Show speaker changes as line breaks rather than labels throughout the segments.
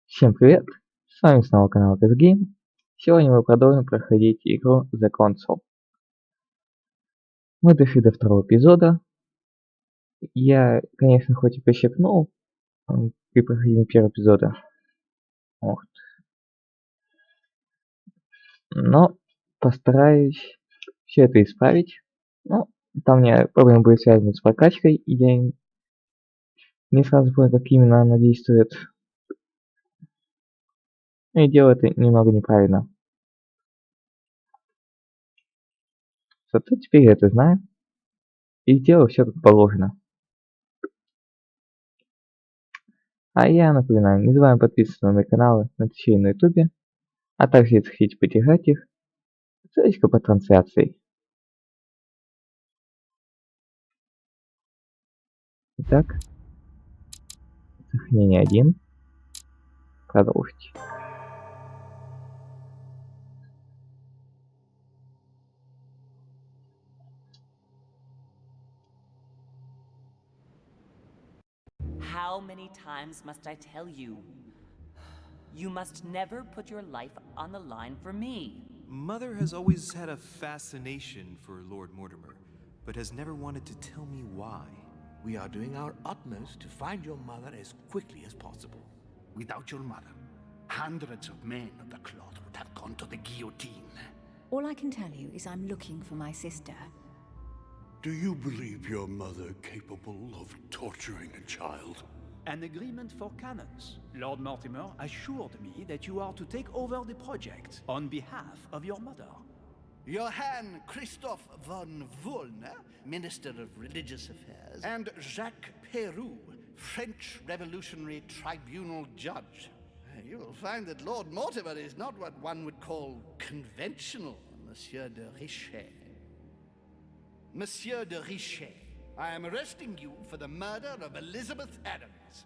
Всем привет! С вами снова канал Game. Сегодня мы продолжим проходить игру The Console. Мы дошли до второго эпизода. Я, конечно, хоть и прищепнул при прохождении первого эпизода, вот, но постараюсь все это исправить. Ну, там у меня проблемы были связаны с прокачкой, и я не сразу понял, как именно она действует. И делаю это немного неправильно. Зато теперь я это знаю и сделаю все как положено. А я напоминаю, не забываем подписываться на мои каналы на Твиче и на Ютубе, а также, если хотите поддержать их, ссылочка по трансляции. Итак, сохранение 1. Продолжить.
How many times must I tell you? You must never put your life on the line for me.
Mother has always had a fascination for Lord Mortimer, but has never wanted to tell me why.
We are doing our utmost to find your mother as quickly as possible. Without your mother, hundreds of men of the cloth would have gone to the guillotine.
All I can tell you is I'm looking for my sister.
Do you believe your mother capable of torturing a child?
An agreement for cannons. Lord Mortimer assured me that you are to take over the project on behalf of your mother.
Johann Christoph von Wollner, Minister of Religious Affairs, and Jacques Peroux, French Revolutionary Tribunal Judge. You will find that Lord Mortimer is not what one would call conventional, Monsieur de Richet. Monsieur de Richet, I am arresting you for the murder of Elizabeth Adams.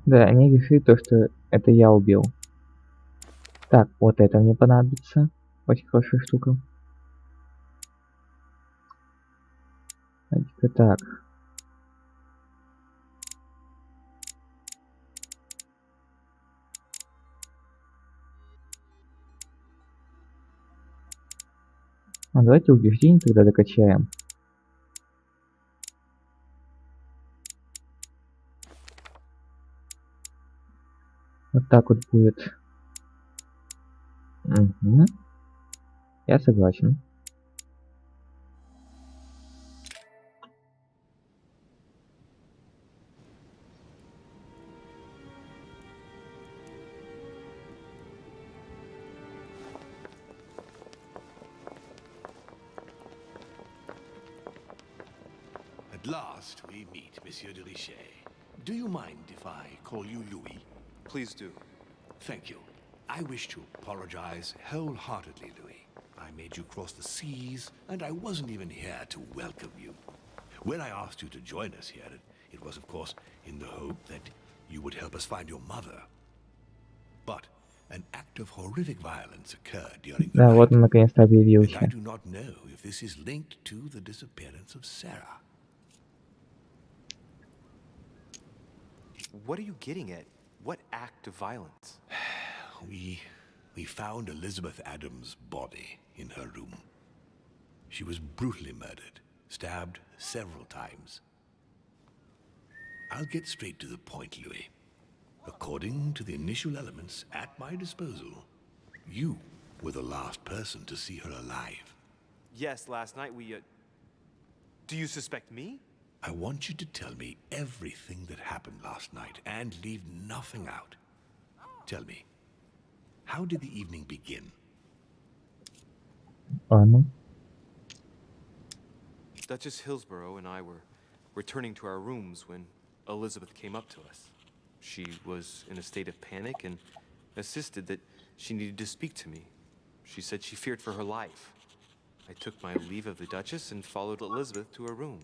Да, они решили то, что это я убил. Так, вот это мне понадобится. Очень хорошая штука. Давайте-ка так. А давайте убеждение тогда докачаем. Вот так вот будет. Угу. Я согласен.
At last we meet, Monsieur de Richet. Do you mind if I call you Louis?
Please do.
Thank you. I wish to apologize wholeheartedly, Louis. I made you cross the seas, and I wasn't even here to welcome you. When I asked you to join us here, it was, of course, in the hope that you would help us find your mother. But an act of horrific violence occurred during the
Да,
night,
вот он наконец-то
and I
объявился.
do not know if this is linked to the disappearance of Sarah.
What are you getting at? What act of violence?
We found Elizabeth Adams' body in her room. She was brutally murdered, stabbed several times. I'll get straight to the point, Louis. According to the initial elements at my disposal, you were the last person to see her alive.
Yes, last night we, Do you suspect me?
I want you to tell me everything that happened last night and leave nothing out. Tell me, how did the evening begin?
Ладно.
Duchess Hillsborough and I were returning to our rooms when Elizabeth came up to us. She was in a state of panic and insisted that she needed to speak to me. She said she feared for her life. I took my leave of the Duchess and followed Elizabeth to her room.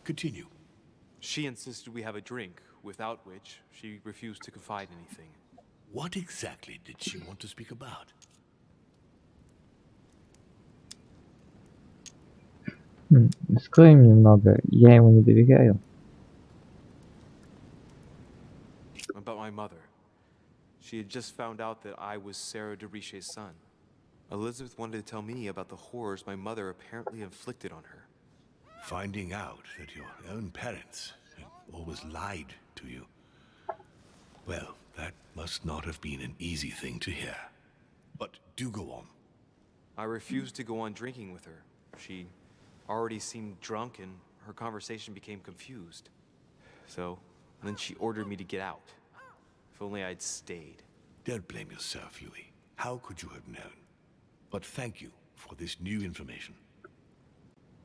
Continue.
She insisted we have a drink, without which she refused to confide anything.
What exactly did she want to speak about?
Скроем немного, я ему не доверяю.
my mother. She had just found out that I was Sarah de Riche's son. Elizabeth wanted to tell me about the horrors my mother apparently inflicted on her.
Finding out that your own parents had always lied to you. Well, that must not have been an easy thing to hear. But do go on.
I refused to go on drinking with her. She already seemed drunk and her conversation became confused. So, then she ordered me to get out. If only I'd stayed.
Don't blame yourself, Louis. How could you have known? But thank you for this new information.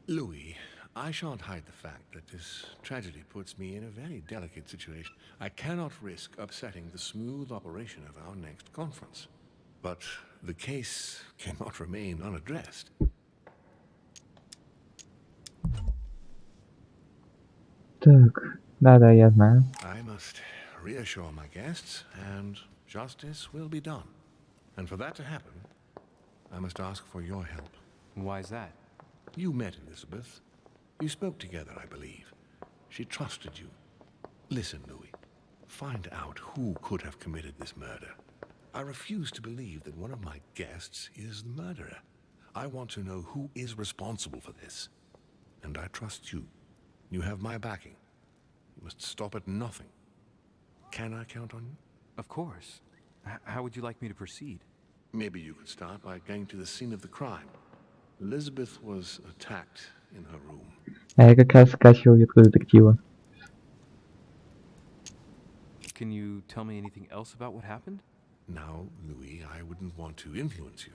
Louis, I shan't hide the fact that this tragedy puts me in a very delicate situation. I cannot risk upsetting the smooth operation of our next conference. But the case cannot remain unaddressed.
Так, да-да, я знаю.
I must reassure my guests, and justice will be done. And for that to happen, I must ask for your help.
Why's that?
You met Elizabeth. You spoke together, I believe. She trusted you. Listen, Louis. Find out who could have committed this murder. I refuse to believe that one of my guests is the murderer. I want to know who is responsible for this. And I trust you. You have my backing. You must stop at nothing. Can I count on you?
Of course. How would you like me to proceed?
Maybe you could start by going to the scene of the crime. Elizabeth was attacked in her room.
А я как раз скачивал ветку детектива.
Can you tell me anything else about what happened?
Now, Louis, I wouldn't want to influence you.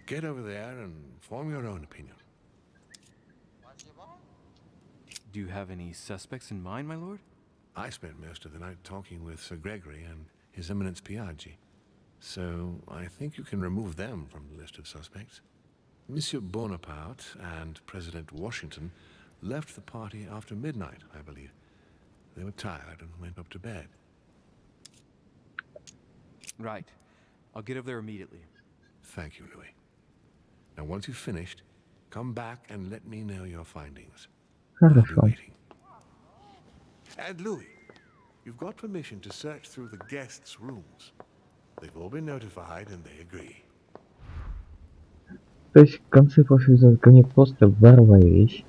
Get over there and form your own opinion.
Do you have any suspects in mind, my lord?
I spent most of the night talking with Sir Gregory and His Eminence Piaggi, so I think you can remove them from the list of suspects. Monsieur Bonaparte and President Washington left the party after midnight, I believe. They were tired and went up to bed.
Right. I'll get over there immediately.
Thank you, Louis. Now, once you've finished, come back and let me know your findings. I'll be
Хорошо.
waiting. And Louis, you've got permission to search through the guests' rooms. They've all been notified and they agree.
То есть в конце прошлого эпизода ко мне просто ворвались.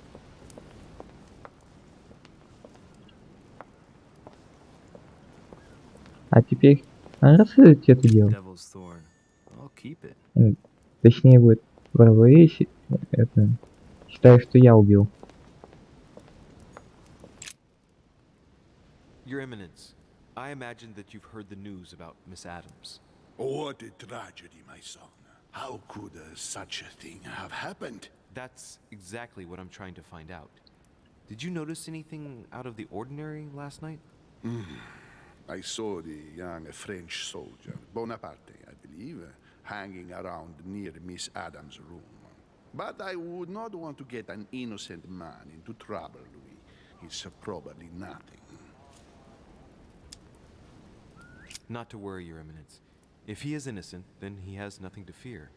А теперь расследуйте это дело.
Devil's Thorn. I'll keep it.
Точнее будет ворвались. Это считаю, что я убил.
Your Eminence, I imagine that you've heard the news about Miss Adams.
What a tragedy, my son. How could such a thing have happened?
That's exactly what I'm trying to find out. Did you notice anything out of the ordinary last night?
I saw the young French soldier, Bonaparte, I believe, hanging around near Miss Adams' room. But I would not want to get an innocent man into trouble, Louis. It's probably nothing.
Not to worry, Your Eminence. If he is innocent, then he has nothing to fear.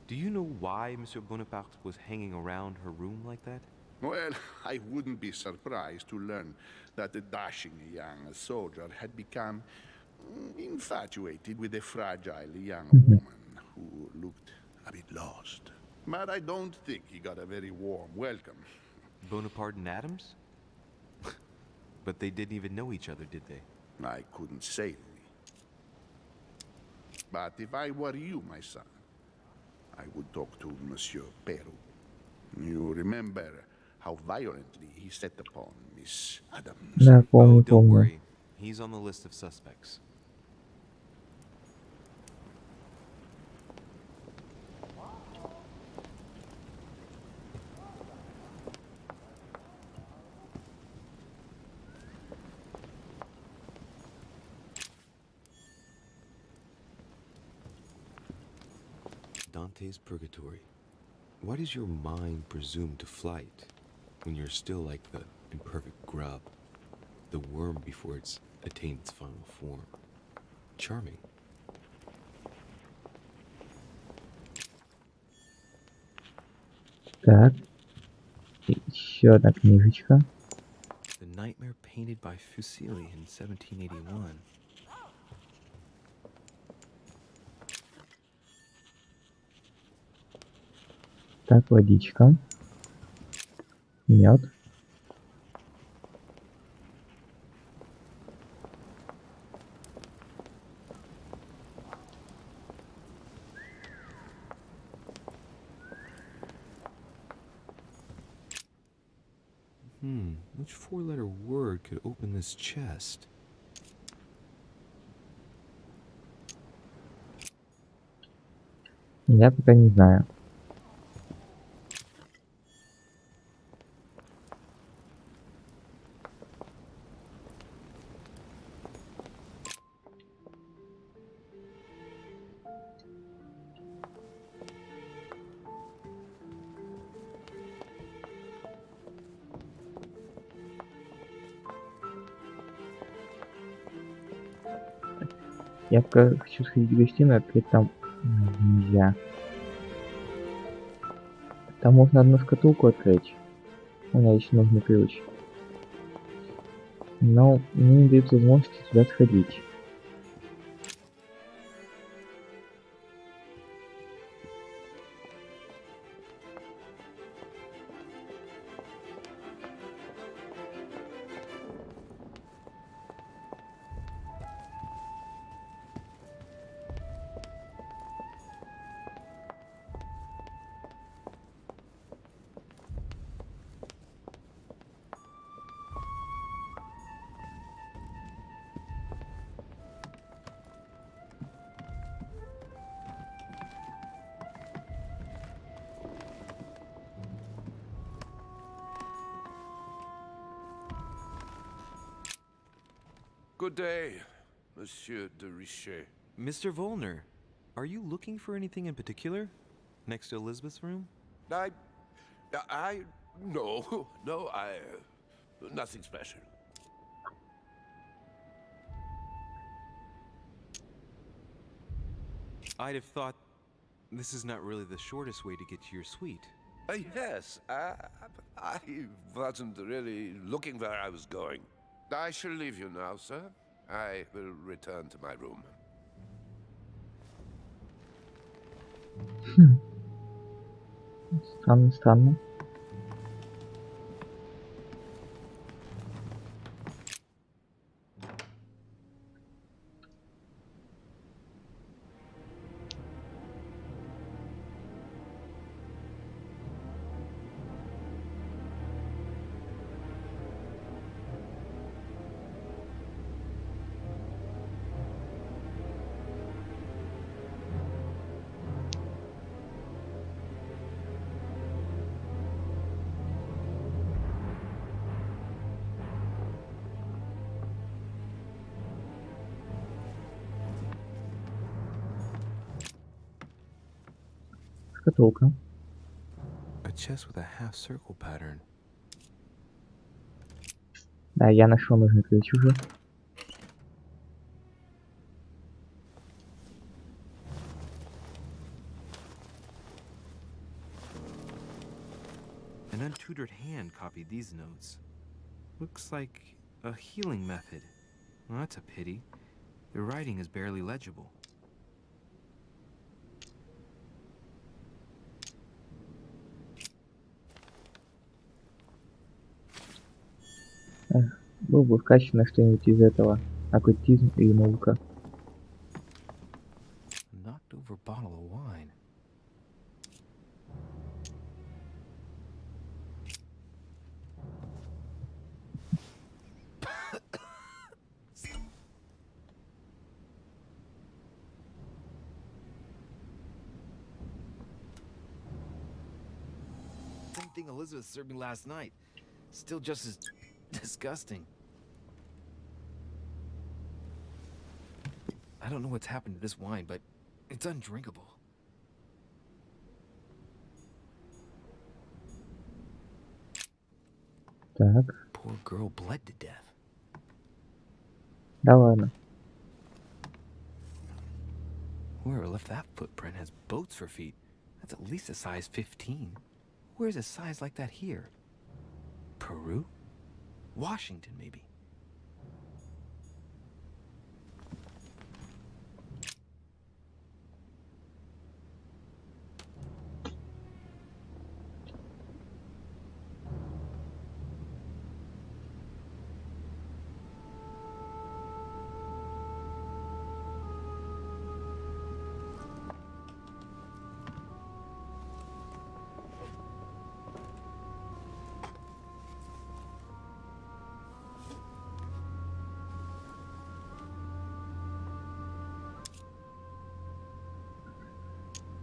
Do you know why Monsieur Bonaparte was hanging around her room like that?
Well, I wouldn't be surprised to learn that the dashing young soldier had become infatuated with a fragile young woman who looked a bit lost. But I don't think he got a very warm welcome.
Bonaparte and Adams? But they didn't even know each other, did they?
I couldn't say, Louis. But if I were you, my son, I would talk to Monsieur Peru. You remember how violently he set upon Miss Adams?
Да, помню,
Oh, don't
помню.
worry. He's on the list of suspects. Dante's Purgatory. Why does your mind presume to flight when you're still like the imperfect grub, the worm before it's attained its final form? Charming.
Так. Еще одна книжечка.
The Nightmare painted by Fuseli in 1781.
Так, водичка. Мед.
Which four-letter word could open this chest?
Я пока не знаю. Я пока хочу сходить в гостиную, открыть там нельзя. Там можно одну шкатулку открыть. У меня еще нужный ключ. Но мне не дают возможности туда сходить.
Good day, Monsieur de Richet.
Mr. Volner, are you looking for anything in particular? Next to Elizabeth's room?
No, nothing special.
I'd have thought this is not really the shortest way to get to your suite.
Yes, I wasn't really looking where I was going. I shall leave you now, sir. I will return to my room.
Странно, странно. Шкатулка.
A chest with a half-circle pattern.
Да, я нашел нужный ключ уже.
An untutored hand copied these notes. Looks like a healing method. Well, that's a pity. The writing is barely legible.
Был бы вкачано что-нибудь из этого. Оккультизм или наука.
Knocked over bottle of wine. Same thing Elizabeth served me last night. Still just as disgusting. I don't know what's happened to this wine, but it's undrinkable.
Так,
Poor girl bled to death.
да ладно.
Whoever left that footprint has boats for feet. That's at least a size 15. Where's a size like that here? Peru? Washington, maybe.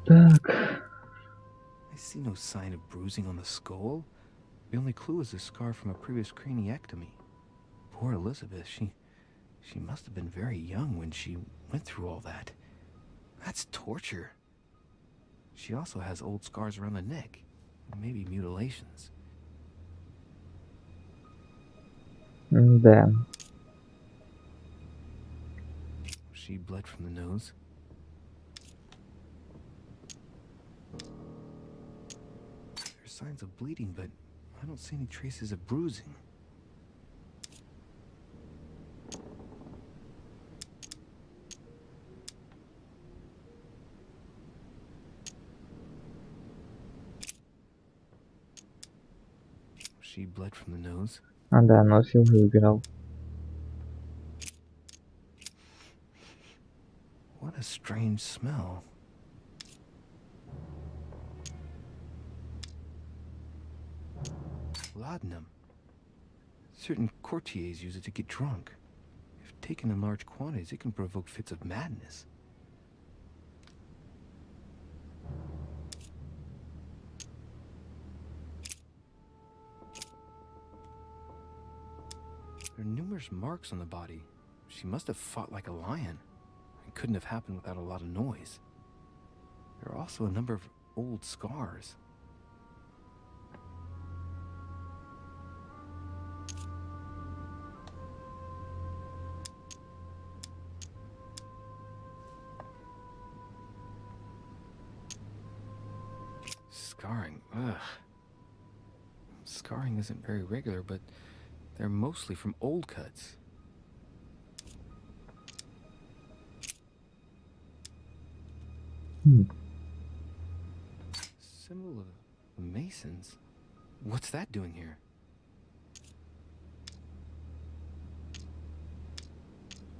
Так.
I see no sign of bruising on the skull. The only clue is a scar from a previous craniectomy. Poor Elizabeth, she must have been very young when she went through all that. That's torture. She also has old scars around the neck, maybe mutilations.
Да.
She bled from the nose. There's signs of bleeding, but I don't see any traces of bruising. She bled from the nose.
А, да, нос я уже выбирал.
What a strange smell. Laudanum. Certain courtiers use it to get drunk. If taken in large quantities, it can provoke fits of madness. There are numerous marks on the body. She must have fought like a lion. It couldn't have happened without a lot of noise. There are also a number of old scars. Scarring, ugh. Scarring isn't very regular, but they're mostly from old cuts. Symbol of Masons? What's that doing here?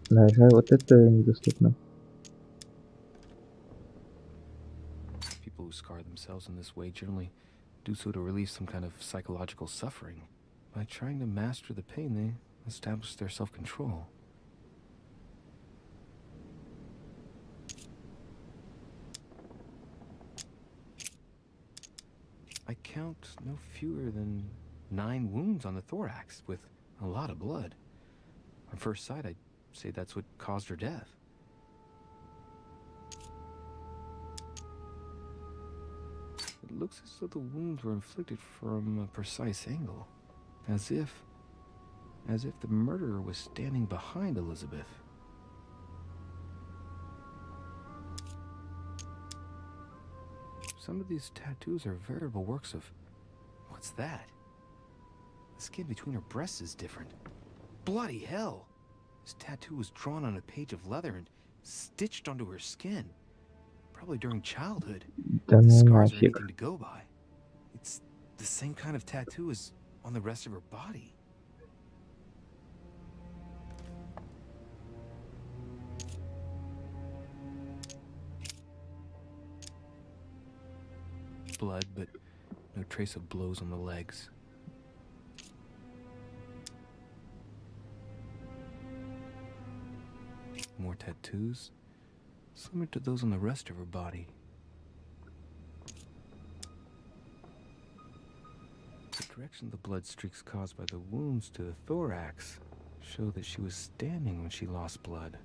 Да, жаль, вот это недоступно.
People who scar themselves in this way generally do so to relieve some kind of psychological suffering. By trying to master the pain, they establish their self-control. I count no fewer than 9 wounds on the thorax, with a lot of blood. On first sight, I'd say that's what caused her death. It looks as though the wounds were inflicted from a precise angle, as if the murderer was standing behind Elizabeth. Some of these tattoos are veritable works of... What's that? The skin between her breasts is different. Bloody hell! This tattoo was drawn on a page of leather and stitched onto her skin. Probably during childhood.
Да
The
ну
scars are
нафиг.
anything to go by. It's the same kind of tattoo as on the rest of her body. Blood, but no trace of blows on the legs. More tattoos, similar to those on the rest of her body. The direction of the blood streaks caused by the wounds to the thorax show that she was standing when she lost blood.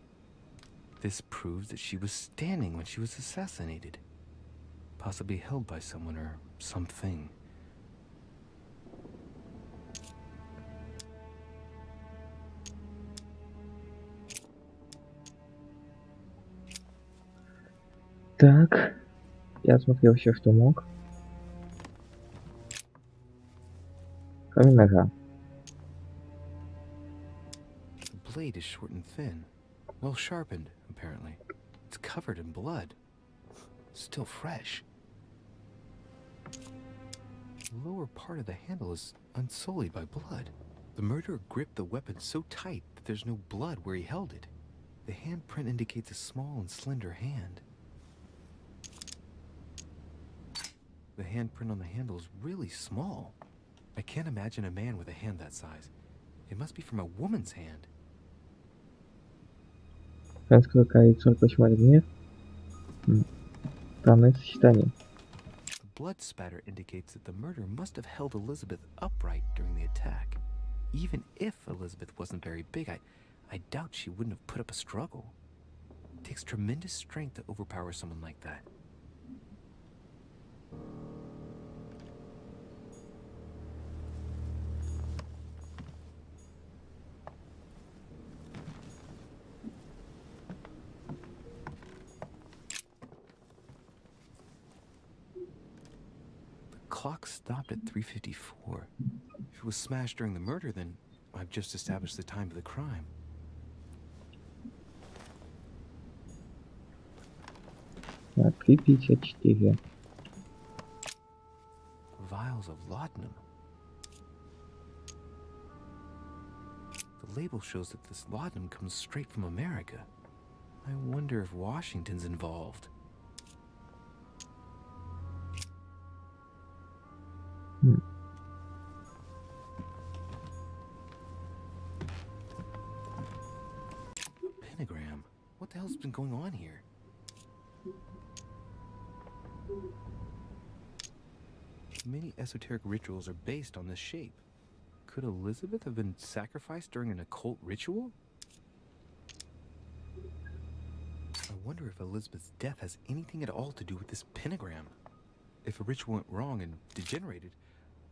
This proves that she was standing when she was assassinated, possibly held by someone or something.
Так. Я смотрел все, что мог. Кроме ножа.
The blade is short and thin, well sharpened, apparently. It's covered in blood, still fresh. The lower part of the handle is unsullied by blood. The murderer gripped the weapon so tight that there's no blood where he held it. The handprint indicates a small and slender hand. The handprint on the handle is really small. I can't imagine a man with a hand that size. It must be from a woman's hand.
Женское кольцо, почему нет? Странное сочетание.
The blood spatter indicates that the murder must have held Elizabeth upright during the attack. Even if Elizabeth wasn't very big, I doubt she wouldn't have put up a struggle. It takes tremendous strength to overpower someone like that. The clock stopped at 3:54. If it was smashed during the murder, then I've just established the time of the crime.
На 3:54.
Vials of laudanum. The label shows that this laudanum comes straight from America. I wonder if Washington's involved. Pentagram? What the hell's been going on here? Many esoteric rituals are based on this shape. Could Elizabeth have been sacrificed during an occult ritual? I wonder if Elizabeth's death has anything at all to do with this pentagram. If a ritual went wrong and degenerated,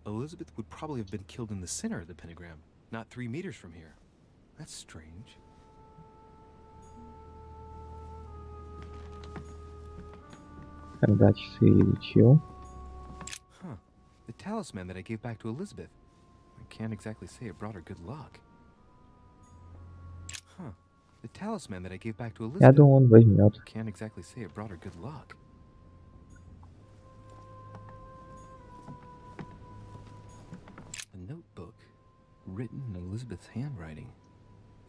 Elizabeth would probably have been killed in the center of the pentagram, not 3 meters from here. That's strange.
Когда часы изучил.
Huh. The talisman that I gave back to Elizabeth. I can't exactly say it brought her good luck. Huh. The talisman that I gave back to
Я
Elizabeth.
думаю, он возьмет.
Can't exactly say it brought her good luck. A notebook written in Elizabeth's handwriting.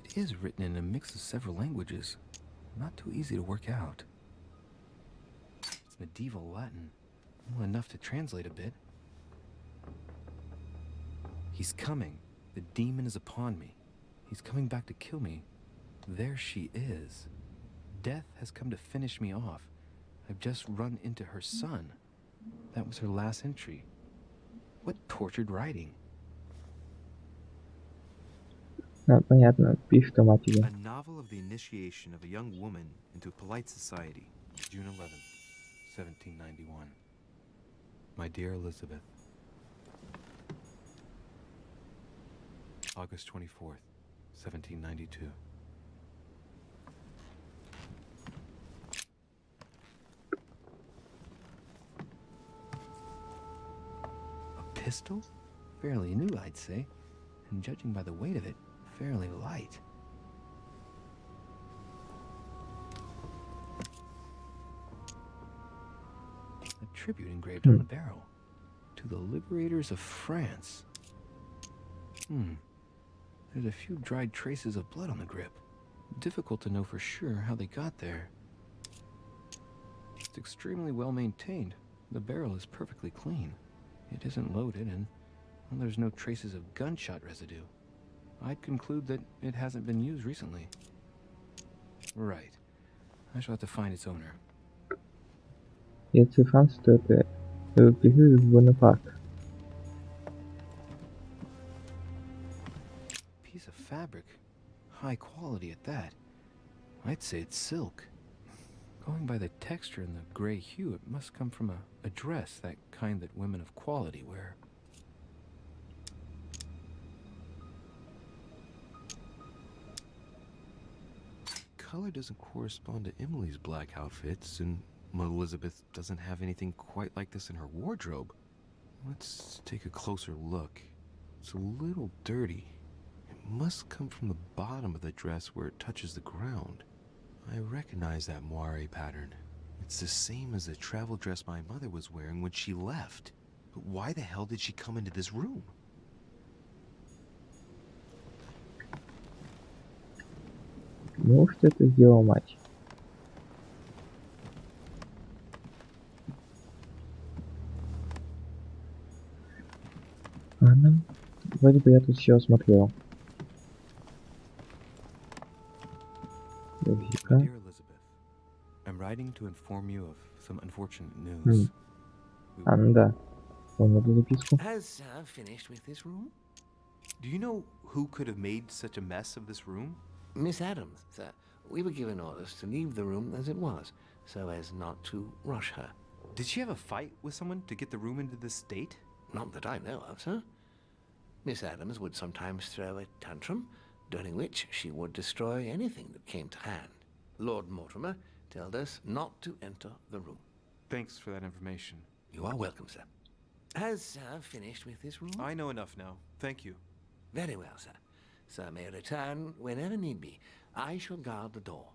It is written in a mix of several languages. Not too easy to work out. It's medieval Latin. Well, enough to translate a bit. He's coming. The demon is upon me. He's coming back to kill me. There she is. Death has come to finish me off. I've just run into her son. That was her last entry. What tortured writing.
Понятно, пишет о матери.
A novel of the initiation of a young woman into polite society. June 11th, 1791. My dear Elizabeth. August 24th, 1792.
A pistol? Fairly new, I'd say. And judging by the weight of it, fairly light. A tribute engraved on the barrel. To the liberators of France. There's a few dried traces of blood on the grip. Difficult to know for sure how they got there. It's extremely well maintained. The barrel is perfectly clean. It isn't loaded, and well, there's no traces of gunshot residue. I'd conclude that it hasn't been used recently. Right. I shall have to find its owner.
Если фан, то это перерыв в Бонапарт.
Piece of fabric. High quality at that. I'd say it's silk. Going by the texture and the gray hue, it must come from a dress, that kind that women of quality wear.
Color doesn't correspond to Emily's black outfits, and Elizabeth doesn't have anything quite like this in her wardrobe. Let's take a closer look. It's a little dirty. It must come from the bottom of the dress where it touches the ground. I recognize that moire pattern. It's the same as the travel dress my mother was wearing when she left. But why the hell did she come into this room?
Может, это сделала мать. Ладно. Вроде бы я тут все осмотрел.
My dear Elizabeth, I'm writing to inform you of some unfortunate news.
А, ну да. Помню эту записку.
Has Sir finished with this room?
Do you know who could have made such a mess of this room?
Miss Adams, sir. We were given orders to leave the room as it was, so as not to rush her.
Did she have a fight with someone to get the room into this state?
Not that I know of, sir. Miss Adams would sometimes throw a tantrum, during which she would destroy anything that came to hand. Lord Mortimer told us not to enter the room.
Thanks for that information.
You are welcome, sir. Has Sir finished with this room?
I know enough now. Thank you.
Very well, sir. Sir may return whenever need be. I shall guard the door.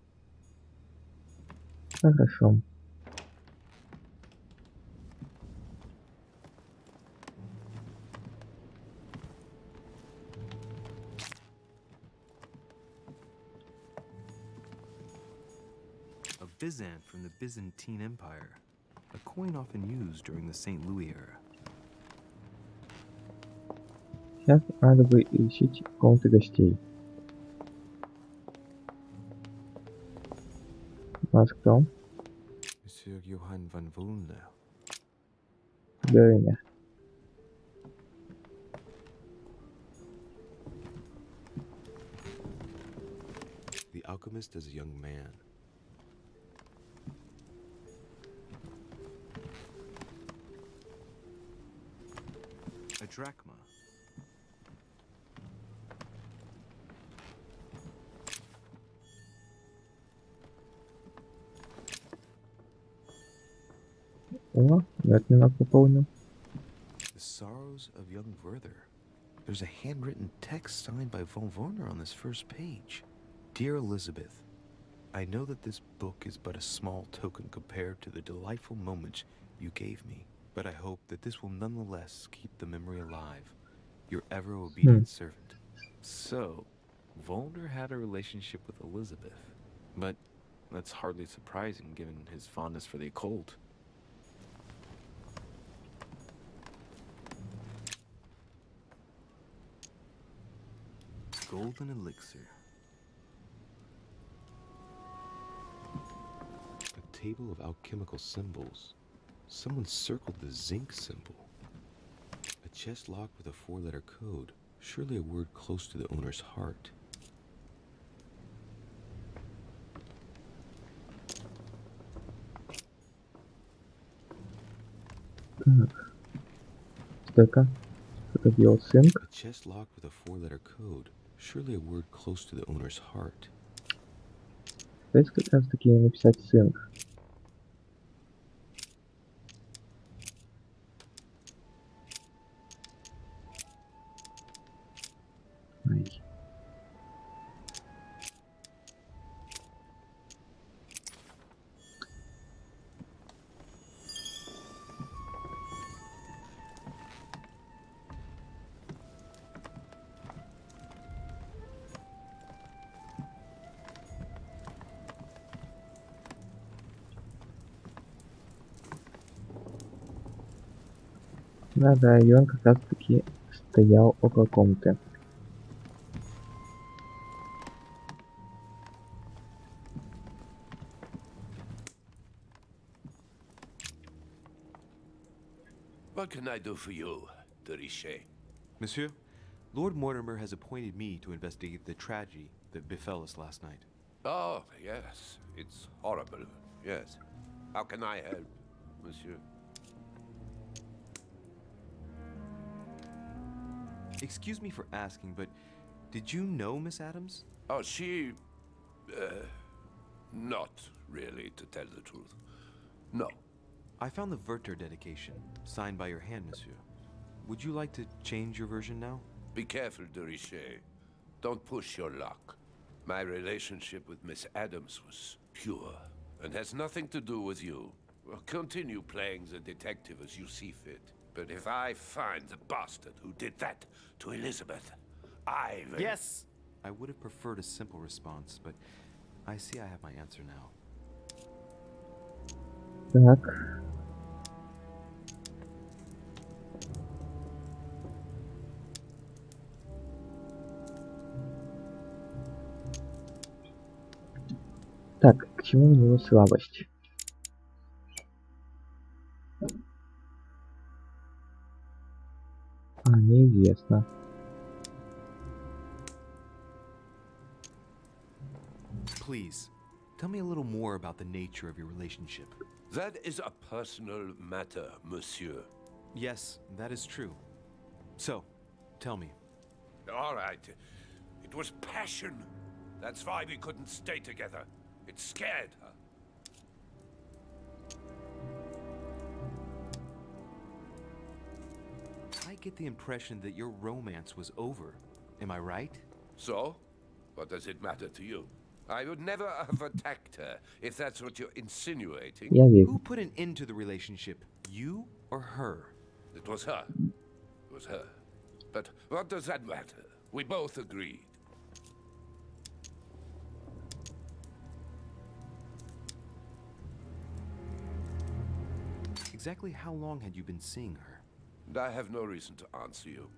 Хорошо.
A Byzant from the Byzantine Empire. A coin often used during the St. Louis era.
Сейчас надо бы изучить комнаты гостей. У нас кто?
Monsieur Johann van Volner.
Героиня.
The alchemist as a young man. A drachma.
О, это немного пополнил.
The Sorrows of Young Werther. There's a handwritten text signed by von Werner on this first page. Dear Elizabeth, I know that this book is but a small token compared to the delightful moments you gave me, but I hope that this will nonetheless keep the memory alive. Your ever obedient servant. So, Volner had a relationship with Elizabeth, but that's hardly surprising given his fondness for the occult.
Golden elixir. A table of alchemical symbols. Someone circled the zinc symbol. A chest locked with a 4-letter code. Surely a word close to the owner's heart.
Так. Стойка. Кто-то делал цинк.
A chest locked with a 4-letter code. Surely a word close to the owner's heart.
Здесь как раз таки написать цинк. Ай. Да, и он как раз таки стоял около комнаты.
What can I do for you, de Richet?
Monsieur, Lord Mortimer has appointed me to investigate the tragedy that befell us last night.
Oh, yes. It's horrible. Yes. How can I help, monsieur?
Excuse me for asking, but did you know Miss Adams?
Oh, she... not really, to tell the truth. No.
I found the Werther dedication, signed by your hand, monsieur. Would you like to change your version now?
Be careful, de Richet. Don't push your luck. My relationship with Miss Adams was pure, and has nothing to do with you. Well, continue playing the detective as you see fit. But if I find the bastard who did that to Elizabeth, I will...
Yes! I would have preferred a simple response, but I see I have my answer now.
Так. Так, к чему у него слабость? интересно.
Please, tell me a little more about the nature of your relationship.
That is a personal matter, monsieur.
Yes, that is true. So, tell me.
All right. It was passion. That's why we couldn't stay together. It scared her.
I get the impression that your romance was over. Am I right?
So? What does it matter to you? I would never have attacked her, if that's what you're insinuating.
Я верю.
Who put an end to the relationship? You or her?
It was her. It was her. But what does that matter? We both agreed.
Exactly how long had you been seeing her?
I have no reason to answer you.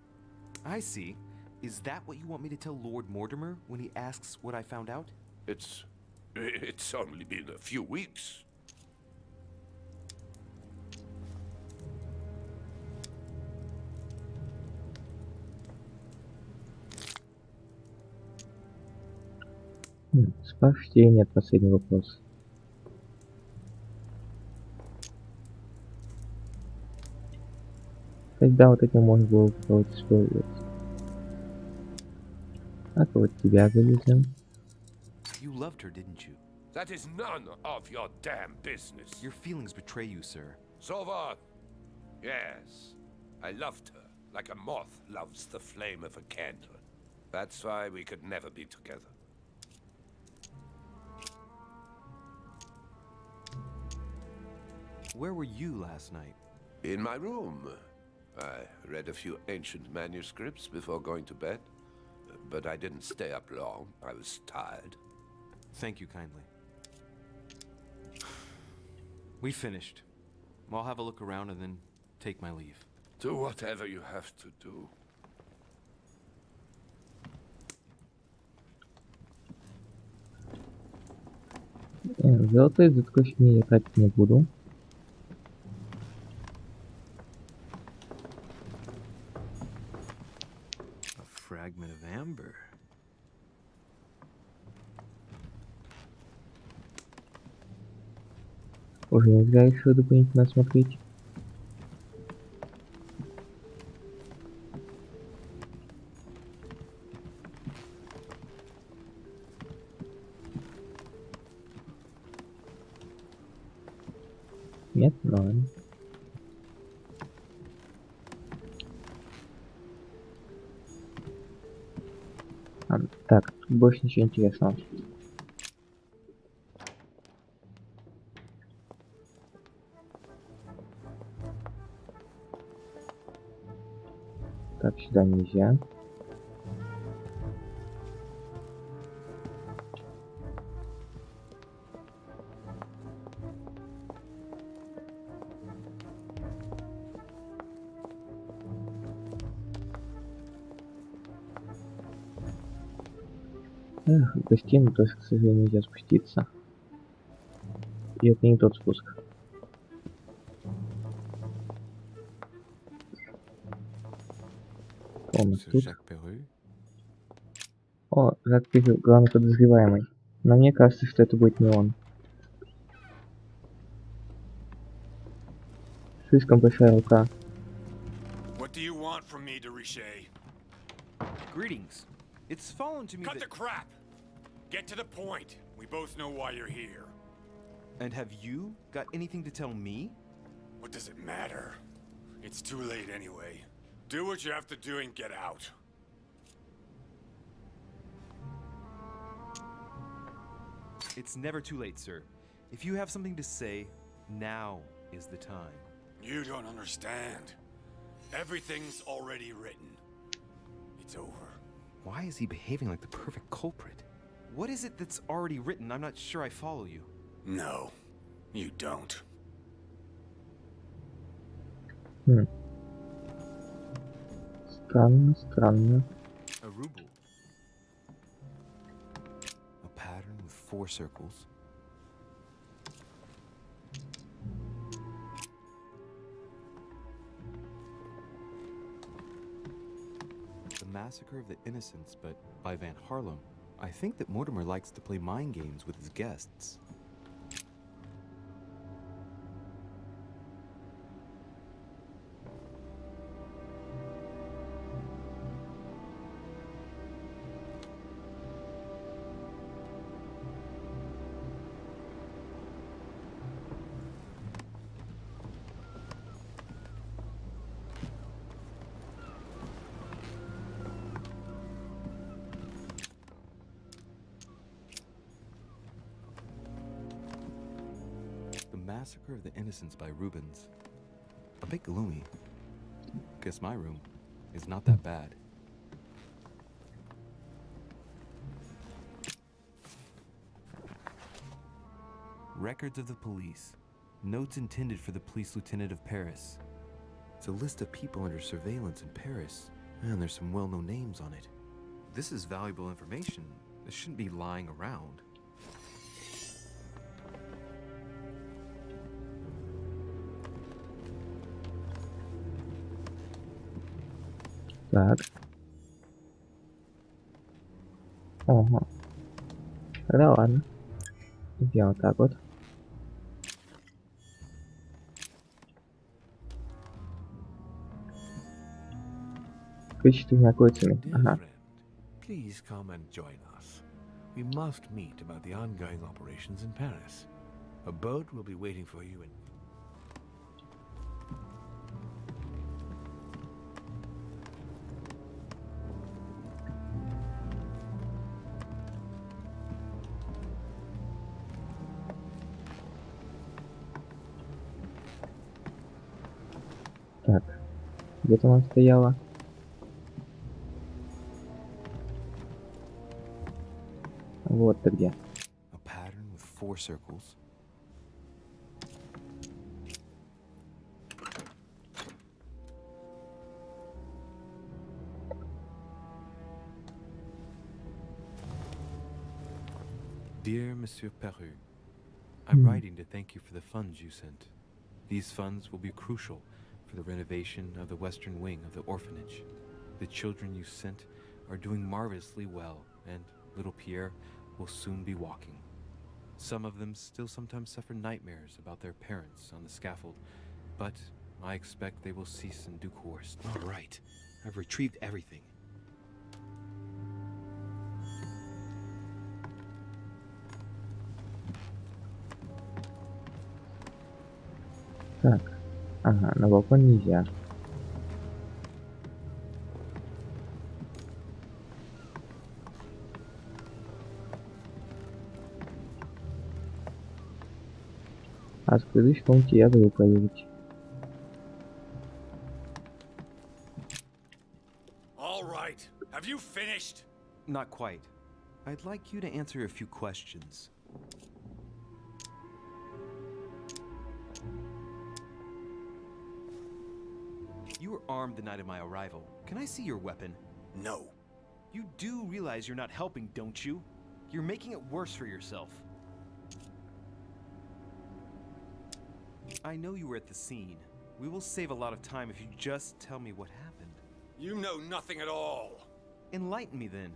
I see. Is that what you want me to tell Lord Mortimer when he asks what I found out?
It's only been a few weeks.
Спасибо, нет, последний вопрос. Тогда вот этим можно было попробовать использовать. Так вот тебя завезем.
You loved her, didn't you?
That is none of your damn business.
Your feelings betray you, sir.
So what? Yes, I loved her like a moth loves the flame of a candle. That's why we could never be together.
Where were you last night?
In my room. I read a few ancient manuscripts before going to bed, but I didn't stay up long. I was tired.
Thank you kindly. We finished. I'll have a look around and then take my leave.
Do whatever you have to do.
Золотой заточки я тратить не буду.
A fragment of amber.
Уже не зря решил дополнительно смотреть. Нет, ну ладно. Так, тут больше ничего интересного. Так, сюда нельзя. Эх, в гостиную тоже, к сожалению, нельзя спуститься. И это не тот спуск. О, у нас тут. О, Жак Перу, главный подозреваемый. Но мне кажется, что это будет не он. Слишком большая рука.
What do you want from me, de Richet?
Greetings. It's fallen to me
Cut
that...
the crap! Get to the point. We both know why you're here.
And have you got anything to tell me?
What does it matter? It's too late anyway. Do what you have to do and get out.
It's never too late, sir. If you have something to say, now is the time.
You don't understand. Everything's already written. It's over.
Why is he behaving like the perfect culprit? What is it that's already written? I'm not sure I follow you.
No, you don't.
Странно, странно.
A ruble. A pattern with 4 circles. Massacre of the Innocents, but by Van Harlem. I think that Mortimer likes to play mind games with his guests. The Massacre of the Innocents by Rubens. A bit gloomy. Guess my room is not that bad. Records of the police. Notes intended for the police lieutenant of Paris. It's a list of people under surveillance in Paris, and there's some well-known names on it. This is valuable information. This shouldn't be lying around.
Так. Ого. Тогда ладно. Сделаем вот так вот. Ключи находятся.
Dear
Ага.
friend, please come and join us. We must meet about the ongoing operations in Paris. A boat will be waiting for you in...
Так. Где-то она стояла. Вот ты где.
A pattern with 4 circles. Dear Monsieur Peru, I'm writing to thank you for the funds you sent. These funds will be crucial for the renovation of the western wing of the orphanage. The children you sent are doing marvelously well, and little Pierre will soon be walking. Some of them still sometimes suffer nightmares about their parents on the scaffold, but I expect they will cease in due course. All right, I've retrieved everything.
Так. Ага, на балкон нельзя. А в предыдущей комнате я забыл проверить.
All right. Have you finished?
Not quite. I'd like you to answer a few questions. You were armed the night of my arrival. Can I see your weapon?
No.
You do realize you're not helping, don't you? You're making it worse for yourself.
I know you were at the scene. We will save a lot of time if you just tell me what happened.
You know nothing at all.
Enlighten me then.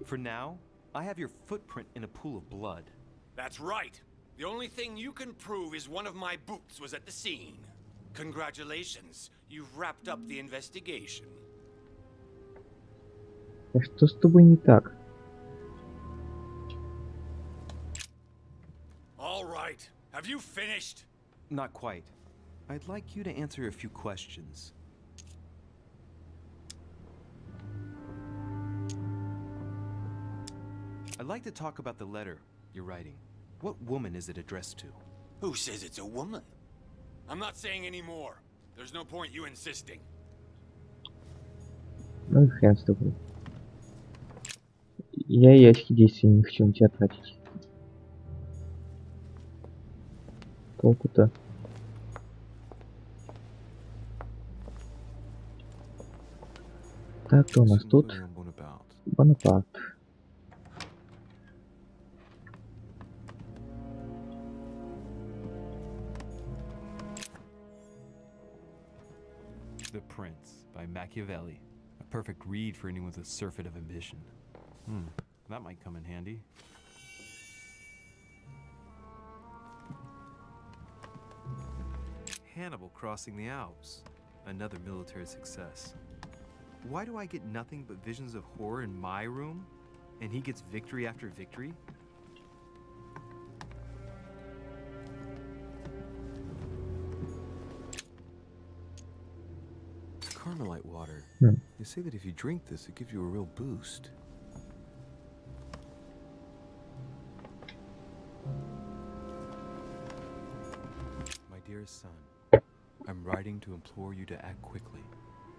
For now, I have your footprint in a pool of blood.
That's right. The only thing you can prove is one of my boots was at the scene. Congratulations. You've wrapped up the investigation.
А что с тобой не так?
All right. Have you finished?
Not quite. I'd like you to answer a few questions. I'd like to talk about the letter you're writing. What woman is it addressed to?
Who says it's a woman? I'm not saying any more. There's no point you insisting.
Ну и хрен с тобой. Я и очки действия не хочу на тебя тратить. Толку-то. Так, кто у нас тут? Бонапарт.
The Prince by Machiavelli. A perfect read for anyone with a surfeit of ambition. That might come in handy. Hannibal crossing the Alps. Another military success. Why do I get nothing but visions of horror in my room? And he gets victory after victory? Carmelite water. They say that if you drink this, it gives you a real boost. My dearest son, I'm writing to implore you to act quickly.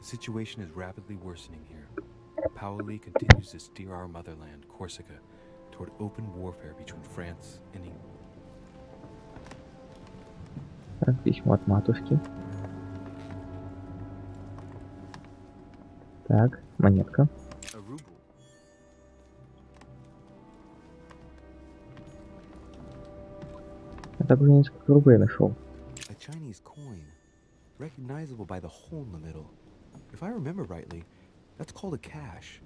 The situation is rapidly worsening here. Paoli continues to steer our motherland, Corsica, toward open warfare between France and England.
Так, письмо от матушки. Так, монетка.
A ruble.
Я также несколько рублей нашел.
A Chinese coin, recognizable by the hole in the middle. If I remember rightly, that's called a cash.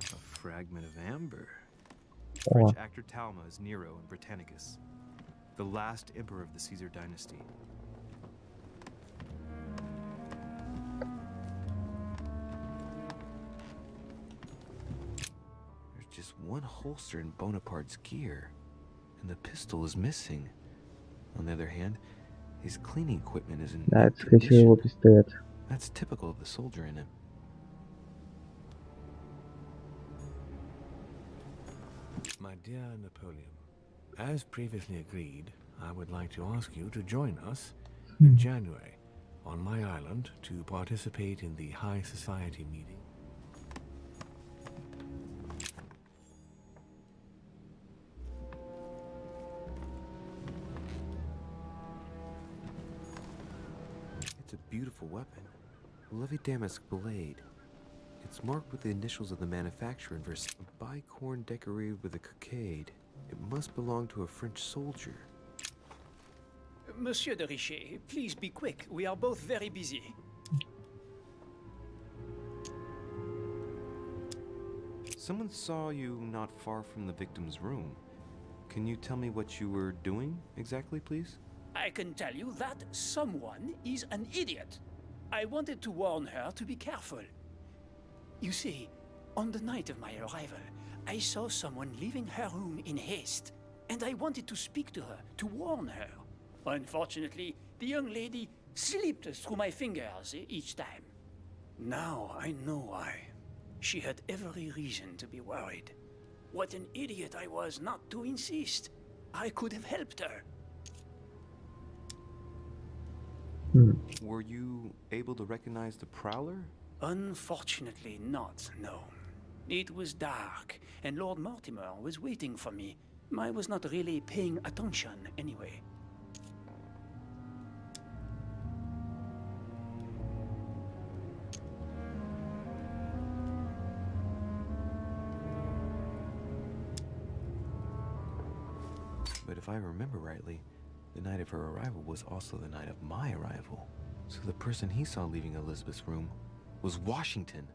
A fragment of amber. French actor Talma is Nero in Britannicus, the last emperor of the Caesar dynasty. There's just one holster in Bonaparte's gear, and the pistol is missing. On the other hand, his cleaning equipment is in
Да, это,
mint
скорее всего, его
condition.
пистолет.
That's typical of the soldier in him.
My dear Napoleon, as previously agreed, I would like to ask you to join us in January on my island to participate in the High Society meeting.
It's a beautiful weapon. A Levy damask blade. It's marked with the initials of the manufacturer in verse. A bicorn decorated with a cockade. It must belong to a French soldier.
Monsieur de Richet, please be quick. We are both very busy.
Someone saw you not far from the victim's room. Can you tell me what you were doing exactly, please?
I can tell you that someone is an idiot. I wanted to warn her to be careful. You see, on the night of my arrival, I saw someone leaving her room in haste, and I wanted to speak to her, to warn her. Unfortunately, the young lady slipped through my fingers each time. Now I know why. She had every reason to be worried. What an idiot I was not to insist. I could have helped her.
Were you able to recognize the prowler?
Unfortunately not, no. It was dark, and Lord Mortimer was waiting for me. I was not really paying attention anyway.
But if I remember rightly, the night of her arrival was also the night of my arrival. So the person he saw leaving Elizabeth's room was Washington.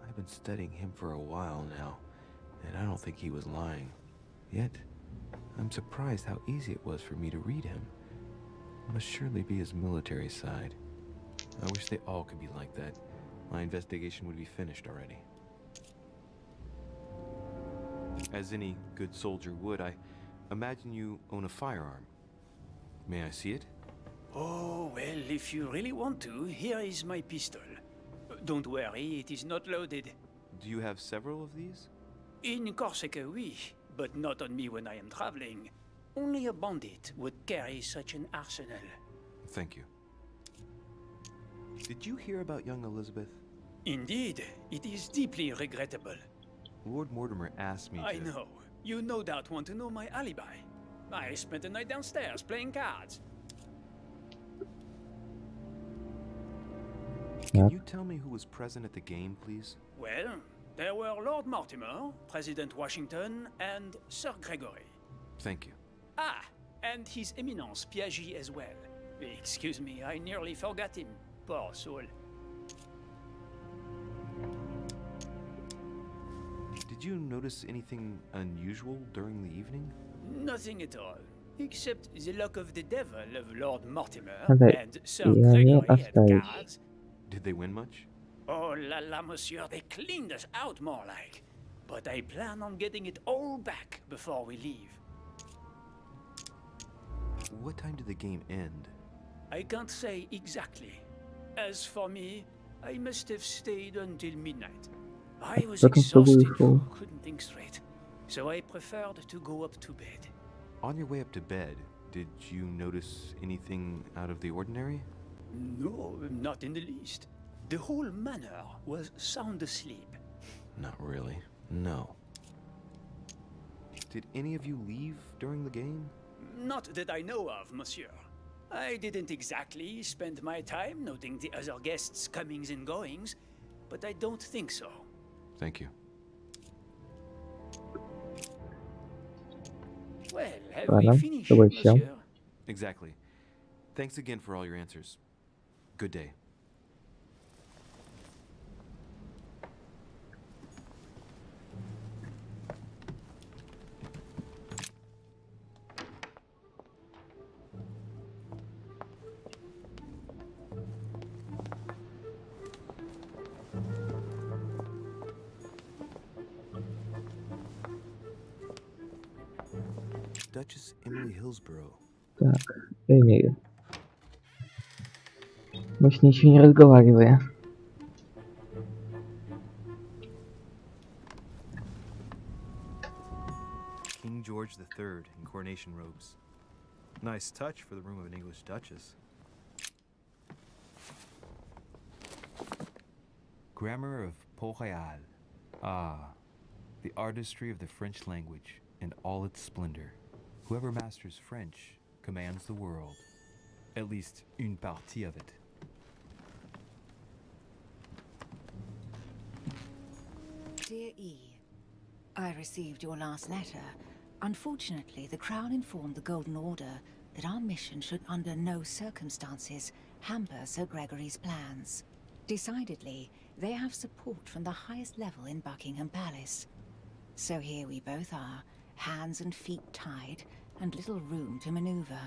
I've been studying him for a while now, and I don't think he was lying. Yet, I'm surprised how easy it was for me to read him. It must surely be his military side. I wish they all could be like that. My investigation would be finished already. As any good soldier would, I imagine you own a firearm. May I see it?
Oh, well, if you really want to, here is my pistol. Don't worry, it is not loaded.
Do you have several of these?
In Corsica, oui, but not on me when I am traveling. Only a bandit would carry such an arsenal.
Thank you. Did you hear about young Elizabeth?
Indeed, it is deeply regrettable.
Lord Mortimer asked me to...
I know. You no doubt want to know my alibi. I spent the night downstairs playing cards.
Can you tell me who was present at the game, please?
Well, There were Lord Mortimer, President Washington, and Sir Gregory.
Thank you.
Ah, and His Eminence Piaget as well. Excuse me, I nearly forgot him. Poor soul.
Did you notice anything unusual during the evening?
Nothing at all, except the luck of the devil of Lord Mortimer
Надо
and Sir
и они
Gregory at
оставить.
cards.
Did they win much?
Oh la la, monsieur, they cleaned us out more like. But I plan on getting it all back before we leave.
What time did the game end?
I can't say exactly. As for me, I must have stayed until midnight. I was
Как он с тобой
exhausted,
ушел?
couldn't think straight. So I preferred to go up to bed.
On your way up to bed, did you notice anything out of the ordinary?
No, not in the least. The whole manor was sound asleep.
Not really. No. Did any of you leave during the game?
Not that I know of, monsieur. I didn't exactly spend my time noting the other guests' comings and goings, but I don't think so.
Thank you.
Well, have
Ладно,
we finished,
давай всё.
monsieur?
Exactly. Thanks again for all your answers. Good day. Duchess Emily Hillsborough.
Так, Эмили. Мы с ней еще не разговаривали.
King George III in coronation robes. Nice touch for the room of an English duchess.
Grammar of Port-Royal. Ah, the artistry of the French language in all its splendor. Whoever masters French commands the world. At least une partie of it.
Dear E, I received your last letter. Unfortunately, the Crown informed the Golden Order that our mission should under no circumstances hamper Sir Gregory's plans. Decidedly, they have support from the highest level in Buckingham Palace. So here we both are, hands and feet tied, and little room to maneuver.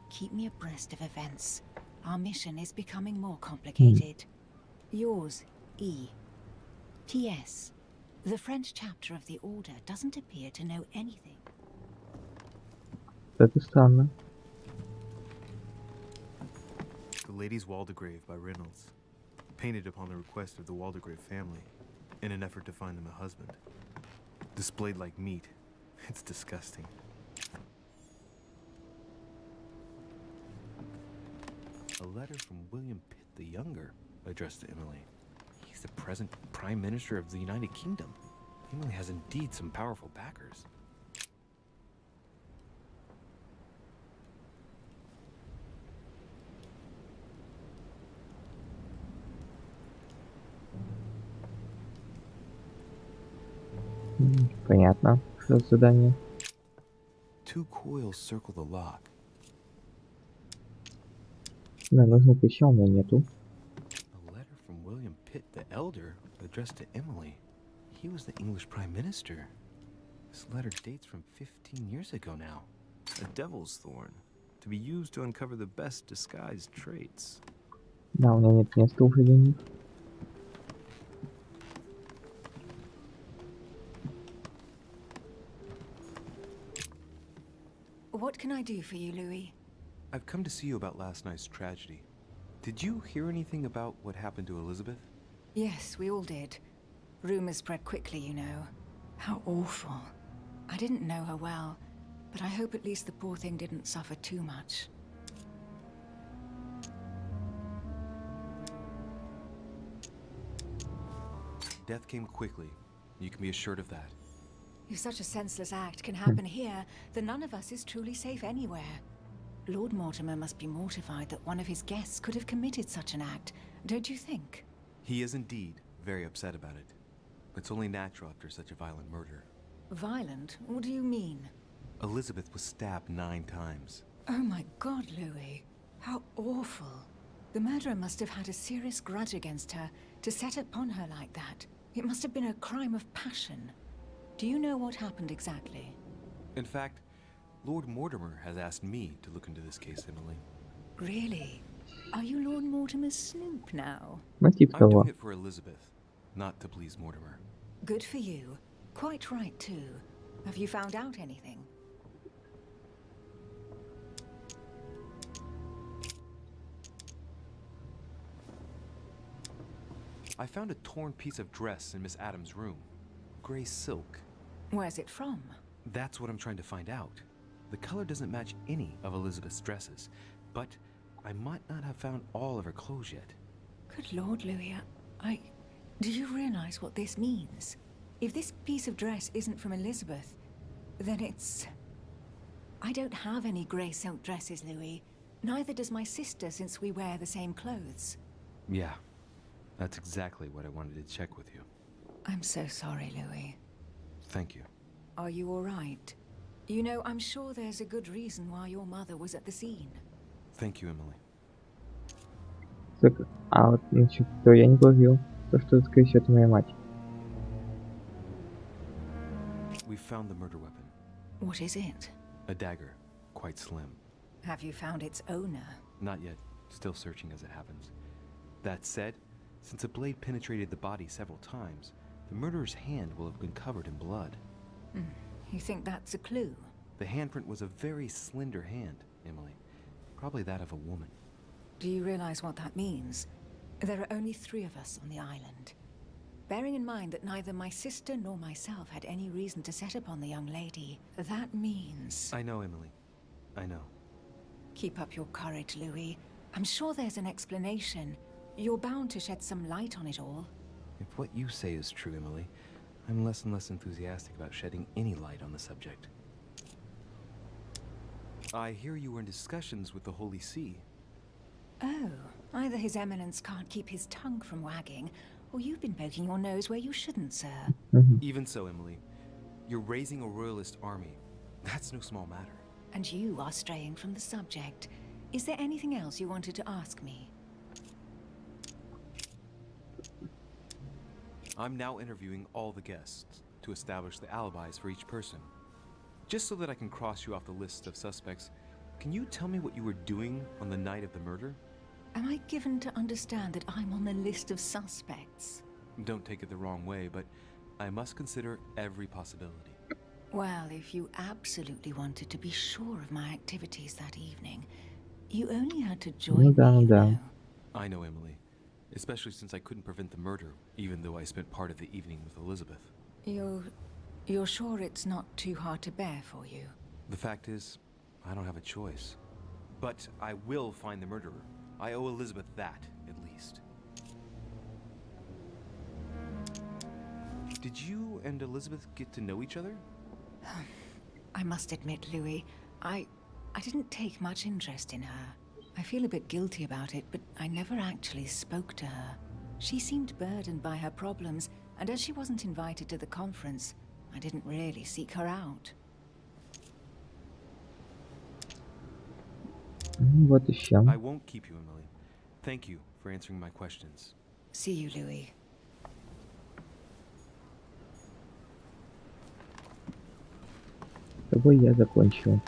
Keep me abreast of events. Our mission is becoming more complicated. Yours, E. P.S. The French chapter of the Order doesn't appear to know anything.
Это странно.
The Lady's Waldegrave by Reynolds. Painted upon the request of the Waldegrave family, in an effort to find them a husband. Displayed like meat. It's disgusting.
A letter from William Pitt the Younger, addressed to Emily. He's the present Prime Minister of the United Kingdom. Emily has indeed some powerful backers.
Понятно, что за задание.
2 coils circle the lock.
Да, нужно ключа, у меня нету.
A letter from William Pitt the Elder, addressed to Emily. He was the English Prime Minister. This letter dates from 15 years ago now.
A devil's thorn, to be used to uncover the best disguised traits.
Да, у меня нет места уже для них.
What can I do for you, Louis?
I've come to see you about last night's tragedy. Did you hear anything about what happened to Elizabeth?
Yes, we all did. Rumors spread quickly, you know. How awful. I didn't know her well, but I hope at least the poor thing didn't suffer too much.
Death came quickly. You can be assured of that.
If such a senseless act can happen here, then none of us is truly safe anywhere. Lord Mortimer must be mortified that one of his guests could have committed such an act, don't you think?
He is indeed very upset about it. It's only natural after such a violent murder.
Violent? What do you mean?
Elizabeth was stabbed 9 times.
Oh my God, Louis. How awful. The murderer must have had a serious grudge against her to set upon her like that. It must have been a crime of passion. Do you know what happened exactly?
In fact, Lord Mortimer has asked me to look into this case, Emily.
Really? Are you Lord Mortimer's snoop now?
Ну, типа
I'm
того.
doing it for Elizabeth, not to please Mortimer.
Good for you. Quite right, too. Have you found out anything?
I found a torn piece of dress in Miss Adams' room. Gray silk.
Where's it from?
That's what I'm trying to find out. The color doesn't match any of Elizabeth's dresses, but I might not have found all of her clothes yet.
Good Lord, Louis, do you realize what this means? If this piece of dress isn't from Elizabeth, then it's... I don't have any grey silk dresses, Louis. Neither does my sister, since we wear the same clothes.
Yeah, that's exactly what I wanted to check with you.
I'm so sorry, Louis.
Thank you.
Are you all right? You know, I'm sure there's a good reason why your mother was at the scene.
Thank you, Emily.
Так, а вот насчет того я не говорил. То, что, скорее всего, это моя мать.
We found the murder weapon.
What is it?
A dagger, quite slim.
Have you found its owner?
Not yet, still searching as it happens. That said, since the blade penetrated the body several times, the murderer's hand will have been covered in blood.
You think that's a clue?
The handprint was a very slender hand, Emily. Probably that of a woman.
Do you realize what that means? There are only 3 of us on the island. Bearing in mind that neither my sister nor myself had any reason to set upon the young lady, that means...
I know, Emily. I know.
Keep up your courage, Louis. I'm sure there's an explanation. You're bound to shed some light on it all.
If what you say is true, Emily, I'm less and less enthusiastic about shedding any light on the subject. I hear you were in discussions with the Holy See.
Oh, either His Eminence can't keep his tongue from wagging, or you've been poking your nose where you shouldn't, sir.
Even so, Emily, you're raising a royalist army. That's no small matter.
And you are straying from the subject. Is there anything else you wanted to ask me?
I'm now interviewing all the guests to establish the alibis for each person. Just so that I can cross you off the list of suspects, can you tell me what you were doing on the night of the murder?
Am I given to understand that I'm on the list of suspects?
Don't take it the wrong way, but I must consider every possibility.
Well, if you absolutely wanted to be sure of my activities that evening, you only had to join me, you know.
I know, Emily. Especially since I couldn't prevent the murder, even though I spent part of the evening with Elizabeth.
You're sure it's not too hard to bear for you?
The fact is, I don't have a choice. But I will find the murderer. I owe Elizabeth that, at least. Did you and Elizabeth get to know each other?
I must admit, Louis, I didn't take much interest in her. I feel a bit guilty about it, but I never actually spoke to her. She seemed burdened by her problems, and as she wasn't invited to the conference, I didn't really seek her out.
Вот еще.
I won't keep you, Emily. Thank you for answering my questions.
See you, Louis.
С тобой я закончил.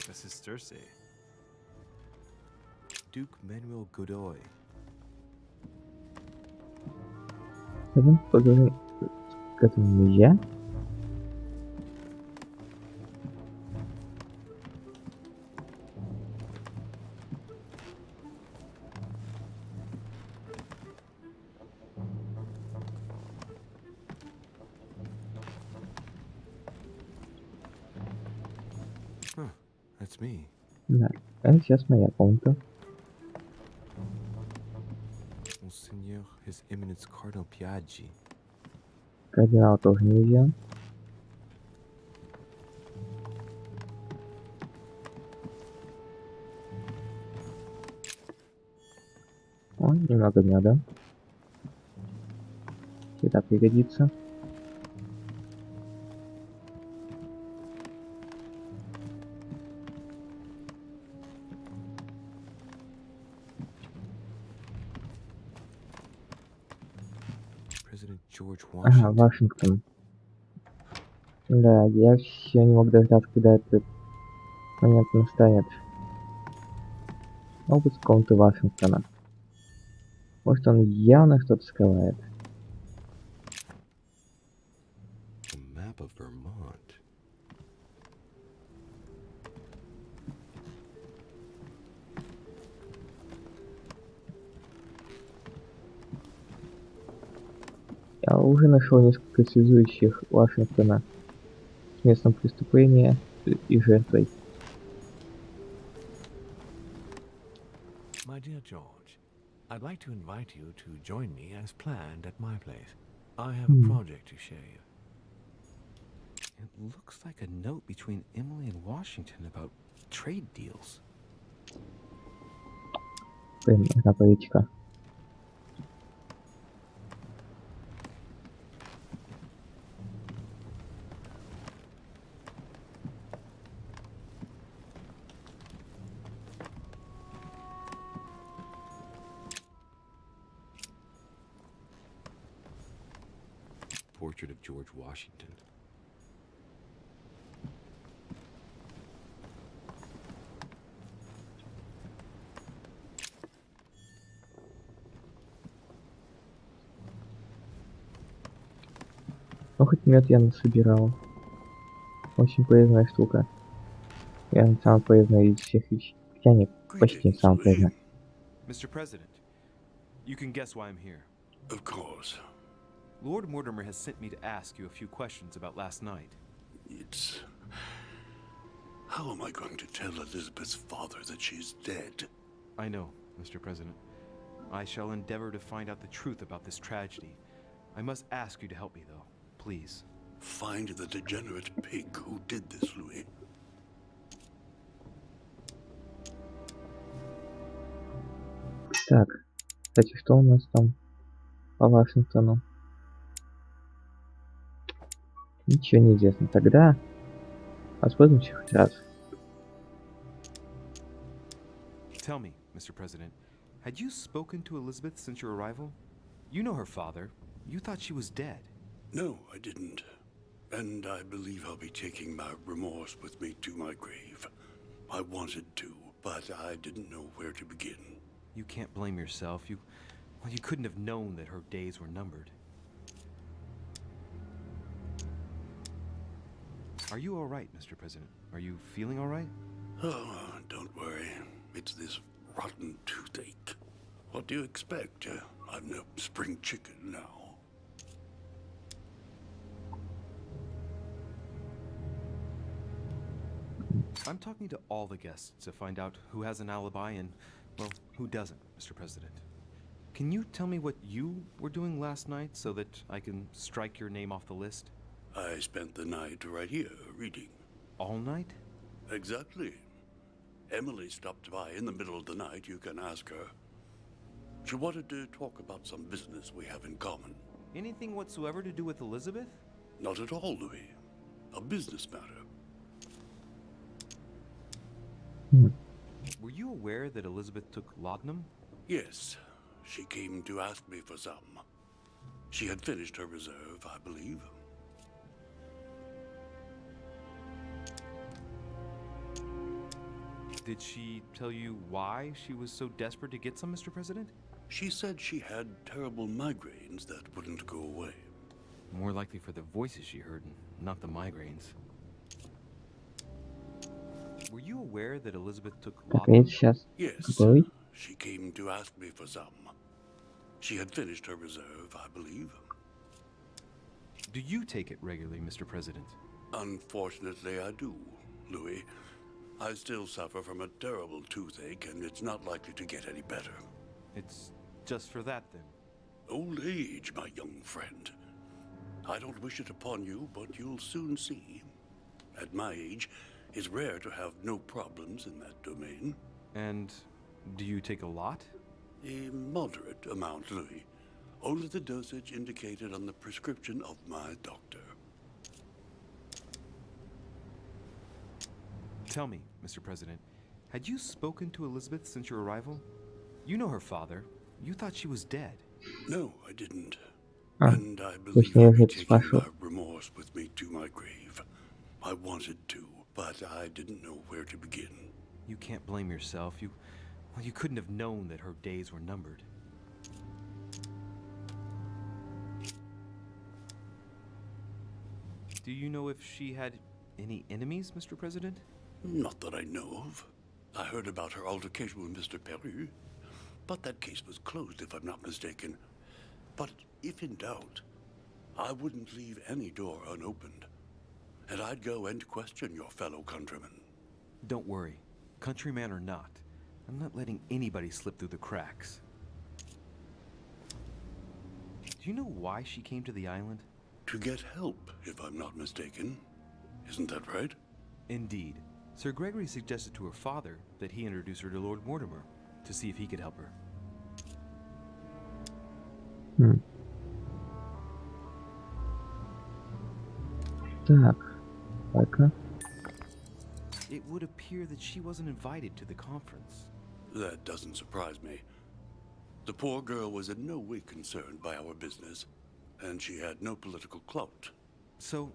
This is Cersei.
Duke Manuel Godoy.
Пойдем поговорим к этому мужья.
Huh, that's me.
Да, это сейчас моя комната.
Monseigneur, His Eminence Cardinal Piaggi.
Кардинал тоже не видел. О, немного меда. Всегда пригодится.
President George
Ага,
Washington.
Вашингтон. Да, я все не мог дождаться, когда этот момент настанет. Обыск комнаты Вашингтона. Может, он явно что-то скрывает.
A map of Vermont.
Я уже нашел несколько связующих Вашингтона с местом преступления и жертвой.
My dear George, I'd like to invite you to join me as planned at my place. I have a project to share you.
It looks like a note between Emily and Washington about trade deals.
Блин, одна политика.
Portrait of George Washington.
Ну, хоть мед я насобирал. Очень полезная штука. Наверное, самая полезная из всех вещей. Хотя нет, почти
Greetings,
самая
Louis.
полезная.
Mr. President, you can guess why I'm here.
Of course.
Lord Mortimer has sent me to ask you a few questions about last night.
It's... How am I going to tell Elizabeth's father that she's dead?
I know, Mr. President. I shall endeavor to find out the truth about this tragedy. I must ask you to help me, though. Please.
Find the degenerate pig who did this, Louis.
Так, кстати, что у нас там по Вашингтону? Ничего не известно. Тогда воспользуемся хоть раз.
Tell me, Mr. President, had you spoken to Elizabeth since your arrival? You know her father. You thought she was dead.
No, I didn't. And I believe I'll be taking my remorse with me to my grave. I wanted to, but I didn't know where to begin.
You can't blame yourself. You couldn't have known that her days were numbered. Are you all right, Mr. President? Are you feeling all right?
Oh, don't worry. It's this rotten toothache. What do you expect? I'm no spring chicken now.
I'm talking to all the guests to find out who has an alibi and, well, who doesn't, Mr. President. Can you tell me what you were doing last night so that I can strike your name off the list?
I spent the night right here, reading.
All night?
Exactly. Emily stopped by in the middle of the night. You can ask her. She wanted to talk about some business we have in common.
Anything whatsoever to do with Elizabeth?
Not at all, Louis. A business matter.
Were you aware that Elizabeth took laudanum?
Yes. She came to ask me for some. She had finished her reserve, I believe.
Did she tell you why she was so desperate to get some, Mr. President?
She said she had terrible migraines that wouldn't go away.
More likely for the voices she heard, not the migraines. Were you aware that Elizabeth took
Так, а
laudanum?
если сейчас
Yes.
который?
She came to ask me for some. She had finished her reserve, I believe.
Do you take it regularly, Mr. President?
Unfortunately, I do, Louis. I still suffer from a terrible toothache, and it's not likely to get any better.
It's just for that, then.
Old age, my young friend. I don't wish it upon you, but you'll soon see. At my age, it's rare to have no problems in that domain.
And do you take a lot?
A moderate amount, Louis. Only the dosage indicated on the prescription of my doctor.
Tell me, Mr. President, had you spoken to Elizabeth since your arrival? You know her father. You thought she was dead.
No, I didn't.
А,
And I
то есть
believe
не
I'd be
это
taking
спрашивал.
my remorse with me to my grave. I wanted to, but I didn't know where to begin.
You can't blame yourself. Well, you couldn't have known that her days were numbered. Do you know if she had any enemies, Mr. President?
Not that I know of. I heard about her altercation with Mr. Peru, but that case was closed, if I'm not mistaken. But if in doubt, I wouldn't leave any door unopened, and I'd go and question your fellow countrymen.
Don't worry. Countryman or not, I'm not letting anybody slip through the cracks. Do you know why she came to the island?
To get help, if I'm not mistaken. Isn't that right?
Indeed. Sir Gregory suggested to her father that he introduce her to Lord Mortimer to see if he could help her.
Так, пока.
It would appear that she wasn't invited to the conference.
That doesn't surprise me. The poor girl was in no way concerned by our business, and she had no political clout.
So,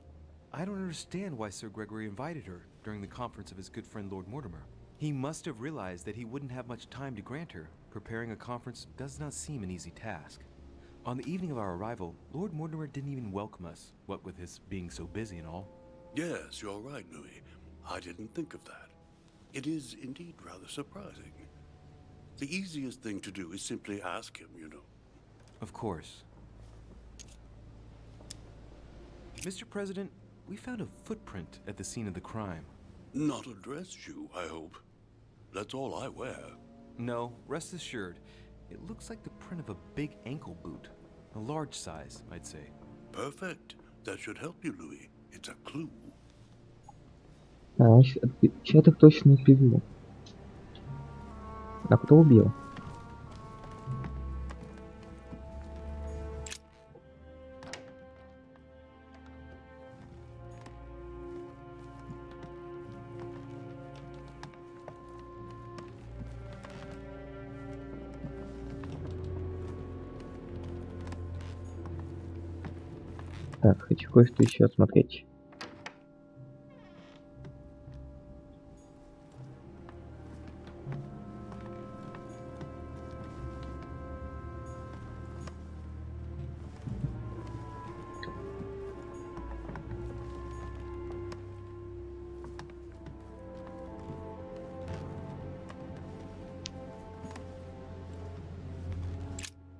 I don't understand why Sir Gregory invited her during the conference of his good friend Lord Mortimer. He must have realized that he wouldn't have much time to grant her. Preparing a conference does not seem an easy task. On the evening of our arrival, Lord Mortimer didn't even welcome us, what with his being so busy and all.
Yes, you're right, Louis. I didn't think of that. It is indeed rather surprising. The easiest thing to do is simply ask him, you know.
Of course. Mr. President, we found a footprint at the scene of the crime.
Not a dress shoe, I hope. That's all I wear.
No, rest assured. It looks like the print of a big ankle boot. A large size, I'd say.
Perfect. That should help you, Louis. It's a clue.
А, значит, отпечаток точно не привел. А кто убил? Так, хочу кое-что еще осмотреть.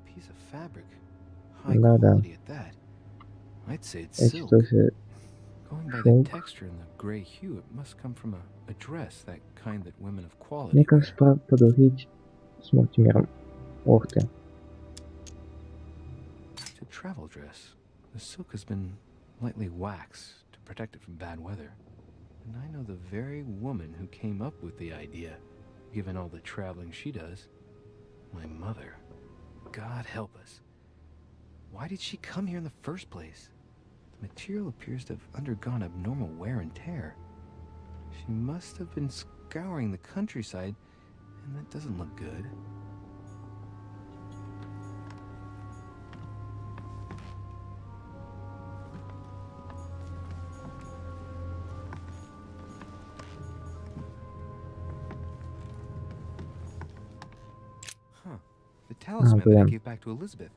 Piece of fabric. High
Да-да.
quality at that. I'd say it's
Эти
silk.
тоже
Going by the
шелк.
texture and the gray hue, it must come from a dress, that kind that women of quality
Мне
wear.
кажется, пора поговорить с Мортимером. Ох ты.
It's a travel dress. The silk has been lightly waxed to protect it from bad weather. And I know the very woman who came up with the idea, given all the traveling she does. My mother. God help us. Why did she come here in the first place? The material appears to have undergone abnormal wear and tear. She must have been scouring the countryside, and that doesn't look good. Huh. The talisman that I
блин.
gave back to Elizabeth.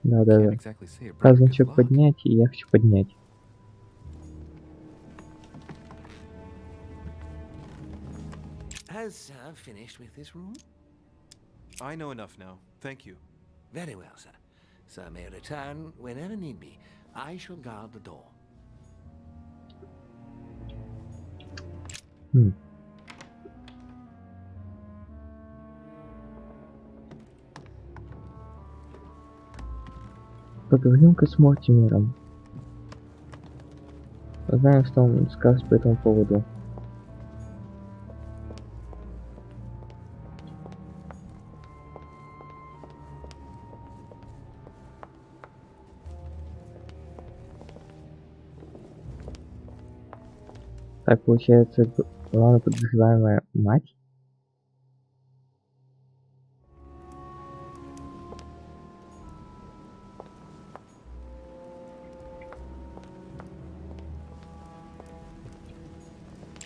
Да-да-да.
Can't exactly say it brought her good
Праздничек
luck.
поднять, и я хочу поднять.
Has Sir finished with this room?
I know enough now. Thank you.
Very well, sir. Sir may return whenever need be. I shall guard the door.
Поговорим-ка с Мортимером. Знаем, что он скажет по этому поводу. Так, получается, главная подозреваемая мать?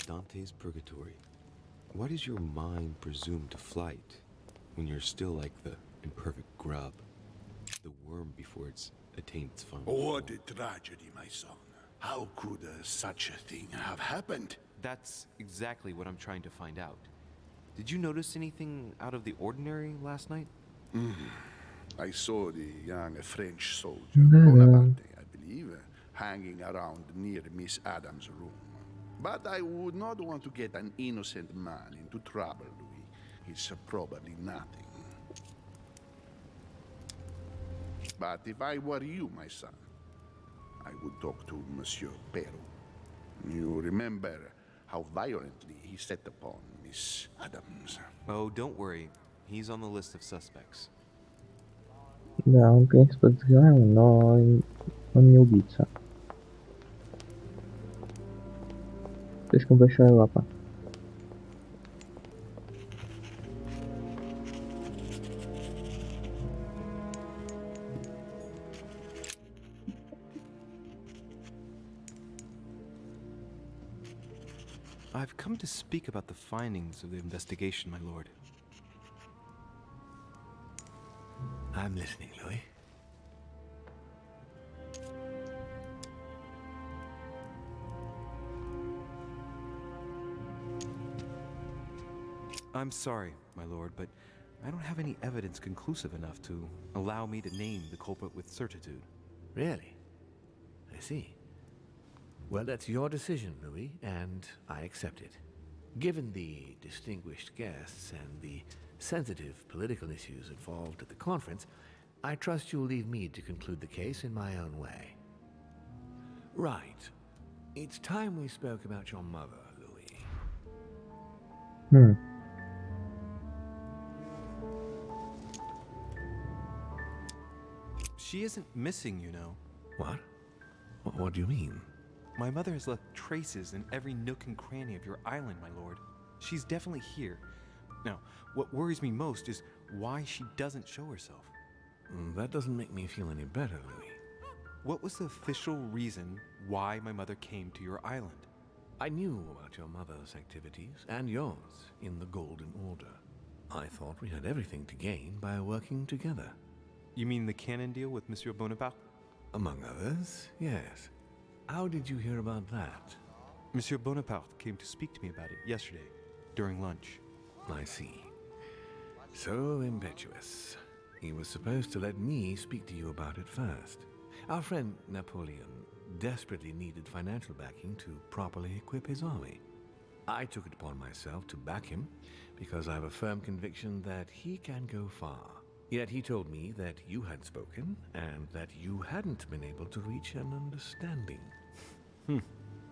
Dante's Purgatory. Why does your mind presume to flight when you're still like the imperfect grub, the worm before it's attained its final
What
form?
a tragedy, my son. How could such a thing have happened?
That's exactly what I'm trying to find out. Did you notice anything out of the ordinary last night?
I saw the young French soldier,
Да-да.
Bonaparte, I believe, hanging around near Miss Adams' room. But I would not want to get an innocent man into trouble, Louis. It's probably nothing. But if I were you, my son, I would talk to Monsieur Perrault. You remember how violently he set upon Miss Adams.
Oh, don't worry. He's on the list of suspects.
Да, он, конечно, подозреваемый, но он не убийца. Слишком большая лапа.
I've come to speak about the findings of the investigation, my lord.
I'm listening, Louis.
I'm sorry, my lord, but I don't have any evidence conclusive enough to allow me to name the culprit with certitude.
Really? I see. Well, that's your decision, Louis, and I accept it. Given the distinguished guests and the sensitive political issues involved at the conference, I trust you'll leave me to conclude the case in my own way. Right. It's time we spoke about your mother, Louis.
She isn't missing, you know.
What? What do you mean?
My mother has left traces in every nook and cranny of your island, my lord. She's definitely here. Now, what worries me most is why she doesn't show herself.
That doesn't make me feel any better, Louis.
What was the official reason why my mother came to your island?
I knew about your mother's activities, and yours, in the Golden Order. I thought we had everything to gain by working together.
You mean the canon deal with Monsieur Bonaparte?
Among others, yes. How did you hear about that?
Monsieur Bonaparte came to speak to me about it yesterday, during lunch.
I see. So impetuous. He was supposed to let me speak to you about it first. Our friend Napoleon desperately needed financial backing to properly equip his army. I took it upon myself to back him because I have a firm conviction that he can go far. Yet he told me that you had spoken and that you hadn't been able to reach an understanding.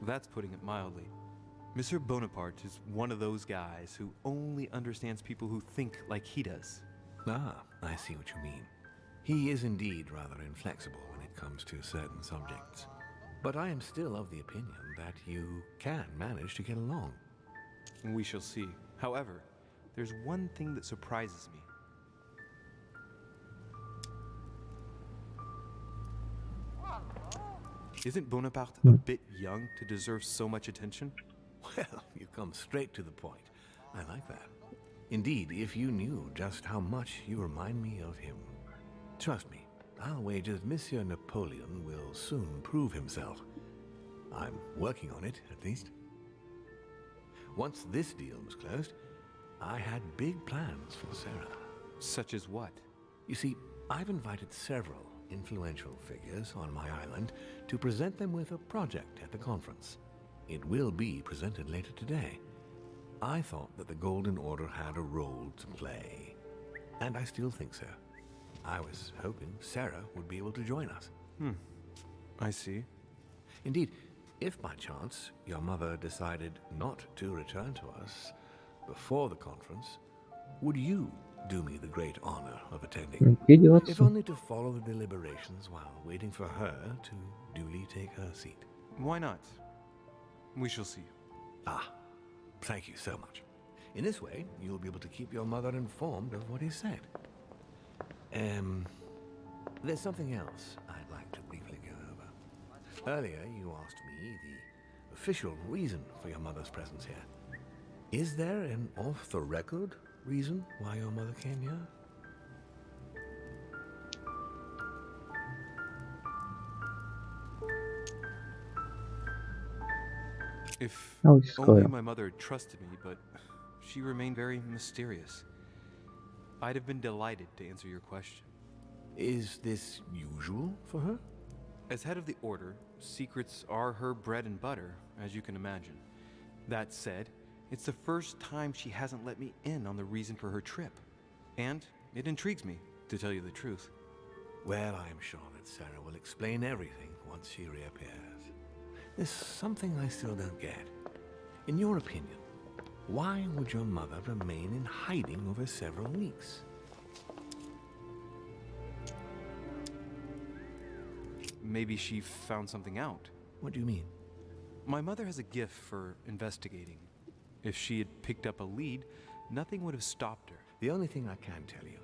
That's putting it mildly. Monsieur Bonaparte is one of those guys who only understands people who think like he does.
Ah, I see what you mean. He is indeed rather inflexible when it comes to certain subjects. But I am still of the opinion that you can manage to get along.
We shall see. However, there's one thing that surprises me. Isn't Bonaparte a bit young to deserve so much attention?
Well, you come straight to the point. I like that. Indeed, if you knew just how much you remind me of him. Trust me, I'll wager that Monsieur Napoleon will soon prove himself. I'm working on it, at least. Once this deal was closed, I had big plans for Sarah.
Such as what?
You see, I've invited several influential figures on my island to present them with a project at the conference. It will be presented later today. I thought that the Golden Order had a role to play, and I still think so. I was hoping Sarah would be able to join us.
I see.
Indeed, if by chance your mother decided not to return to us before the conference, would you do me the great honor of attending? If only to follow the deliberations while waiting for her to duly take her seat.
Why not? We shall see.
Ah, thank you so much. In this way, you'll be able to keep your mother informed of what is said. There's something else I'd like to briefly go over. Earlier, you asked me the official reason for your mother's presence here. Is there an off-the-record reason why your mother came here?
If
Oh, just go
only
down.
my mother had trusted me, but she remained very mysterious. I'd have been delighted to answer your question.
Is this usual for her?
As head of the Order, secrets are her bread and butter, as you can imagine. That said, it's the first time she hasn't let me in on the reason for her trip. And it intrigues me, to tell you the truth.
Well, I'm sure that Sarah will explain everything once she reappears. There's something I still don't get. In your opinion, why would your mother remain in hiding over several weeks?
Maybe she found something out.
What do you mean?
My mother has a gift for investigating. If she had picked up a lead, nothing would have stopped her.
The only thing I can tell you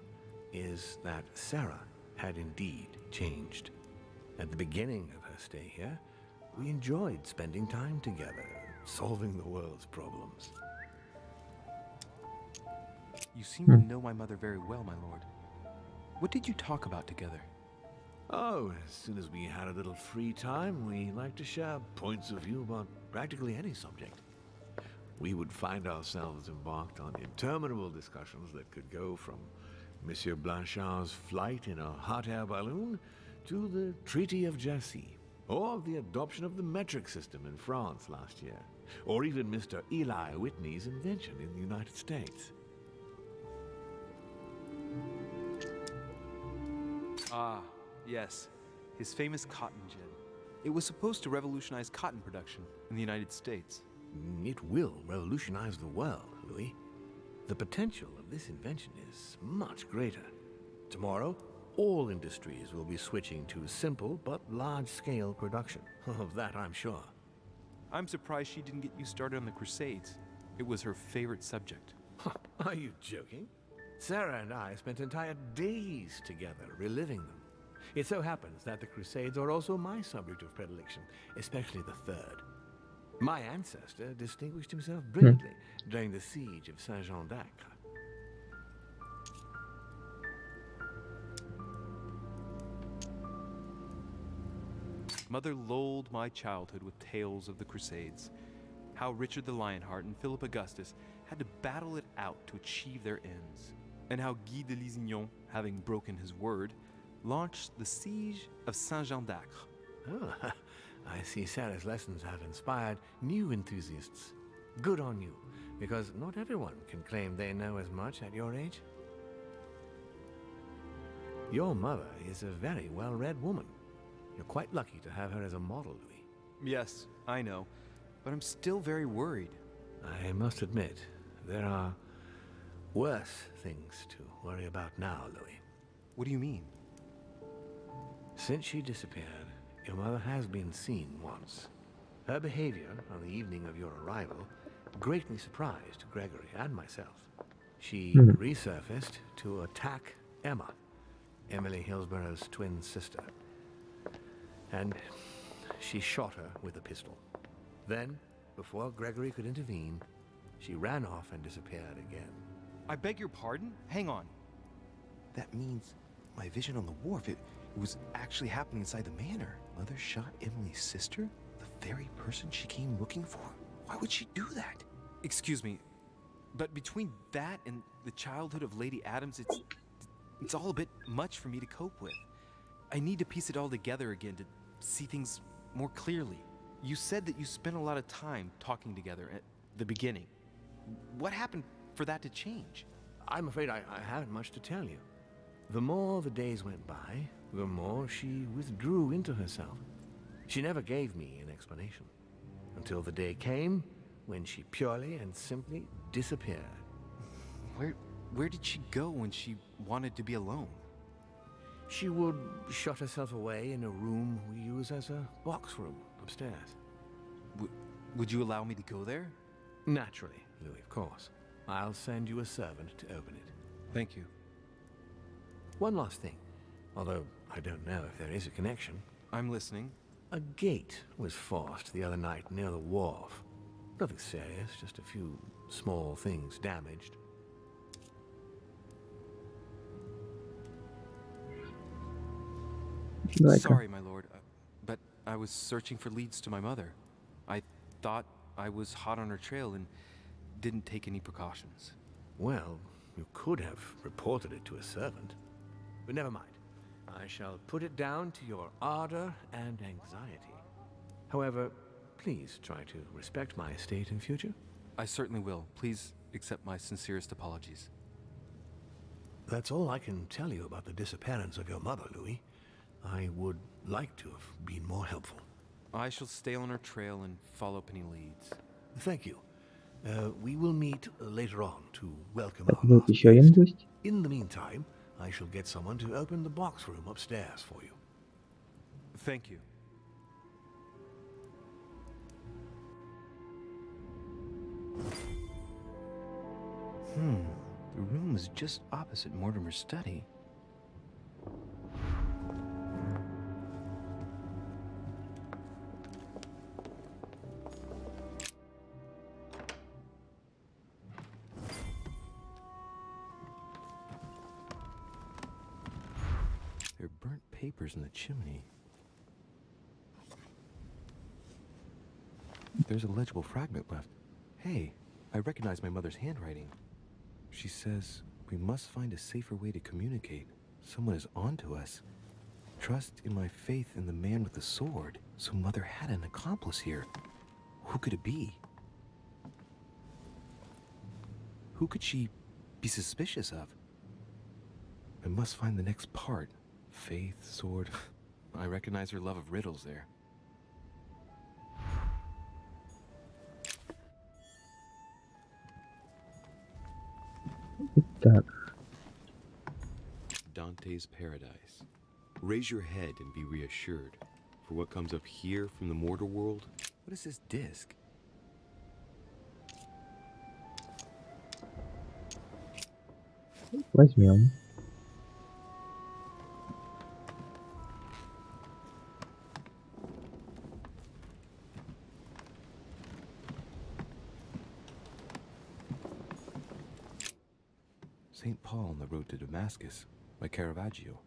is that Sarah had indeed changed. At the beginning of her stay here, we enjoyed spending time together, solving the world's problems.
You seem to know my mother very well, my lord. What did you talk about together?
Oh, as soon as we had a little free time, we liked to share points of view about practically any subject. We would find ourselves embarked on interminable discussions that could go from Monsieur Blanchard's flight in a hot air balloon to the Treaty of Jassy, or the adoption of the metric system in France last year, or even Mr. Eli Whitney's invention in the United States.
Ah, yes. His famous cotton gin. It was supposed to revolutionize cotton production in the United States.
It will revolutionize the world, Louis. The potential of this invention is much greater. Tomorrow, all industries will be switching to simple but large-scale production. Of that, I'm sure.
I'm surprised she didn't get you started on the Crusades. It was her favorite subject.
Are you joking? Sarah and I spent entire days together reliving them. It so happens that the Crusades are also my subject of predilection, especially the third. My ancestor distinguished himself brilliantly during the siege of Saint-Jean d'Acre.
Mother lulled my childhood with tales of the Crusades. How Richard the Lionheart and Philip Augustus had to battle it out to achieve their ends. And how Guy de Lusignan, having broken his word, launched the siege of Saint-Jean d'Acre.
Oh, I see Sarah's lessons have inspired new enthusiasts. Good on you, because not everyone can claim they know as much at your age. Your mother is a very well-read woman. You're quite lucky to have her as a model, Louis.
Yes, I know, but I'm still very worried.
I must admit, there are worse things to worry about now, Louis.
What do you mean?
Since she disappeared, your mother has been seen once. Her behavior on the evening of your arrival greatly surprised Gregory and myself. She resurfaced to attack Emma, Emily Hillsborough's twin sister. And she shot her with a pistol. Then, before Gregory could intervene, she ran off and disappeared again.
I beg your pardon? Hang on.
That means my vision on the wharf, it was actually happening inside the manor. Mother shot Emily's sister? The very person she came looking for? Why would she do that?
Excuse me, but between that and the childhood of Lady Adams, it's all a bit much for me to cope with. I need to piece it all together again to see things more clearly. You said that you spent a lot of time talking together at the beginning. What happened for that to change?
I'm afraid I haven't much to tell you. The more the days went by, the more she withdrew into herself. She never gave me an explanation, until the day came when she purely and simply disappeared.
Where did she go when she wanted to be alone?
She would shut herself away in a room we use as a box room upstairs.
Would you allow me to go there?
Naturally, Louis, of course. I'll send you a servant to open it.
Thank you.
One last thing, although I don't know if there is a connection.
I'm listening.
A gate was forced the other night near the wharf. Nothing serious, just a few small things damaged.
Sorry, my lord, but I was searching for leads to my mother. I thought I was hot on her trail and didn't take any precautions.
Well, you could have reported it to a servant. But never mind. I shall put it down to your ardor and anxiety. However, please try to respect my estate in future.
I certainly will. Please accept my sincerest apologies.
That's all I can tell you about the disappearance of your mother, Louis. I would like to have been more helpful.
I shall stay on her trail and follow up any leads.
Thank you. We will meet later on to welcome our
Вот
last
еще один
guest.
гость.
In the meantime, I shall get someone to open the box room upstairs for you.
Thank you.
The room is just opposite Mortimer's study.
There are burnt papers in the chimney. There's a legible fragment left. Hey, I recognize my mother's handwriting. She says, we must find a safer way to communicate. Someone is onto us. Trust in my faith in the man with the sword. So Mother had an accomplice here. Who could it be? Who could she be suspicious of? I must find the next part. Faith, sword. I recognize her love of riddles there.
Так,
Dante's Paradise. Raise your head and be reassured. For what comes up here from the mortal world? What is this disc?
возьмем.
St. Paul on the Road to Damascus by Caravaggio.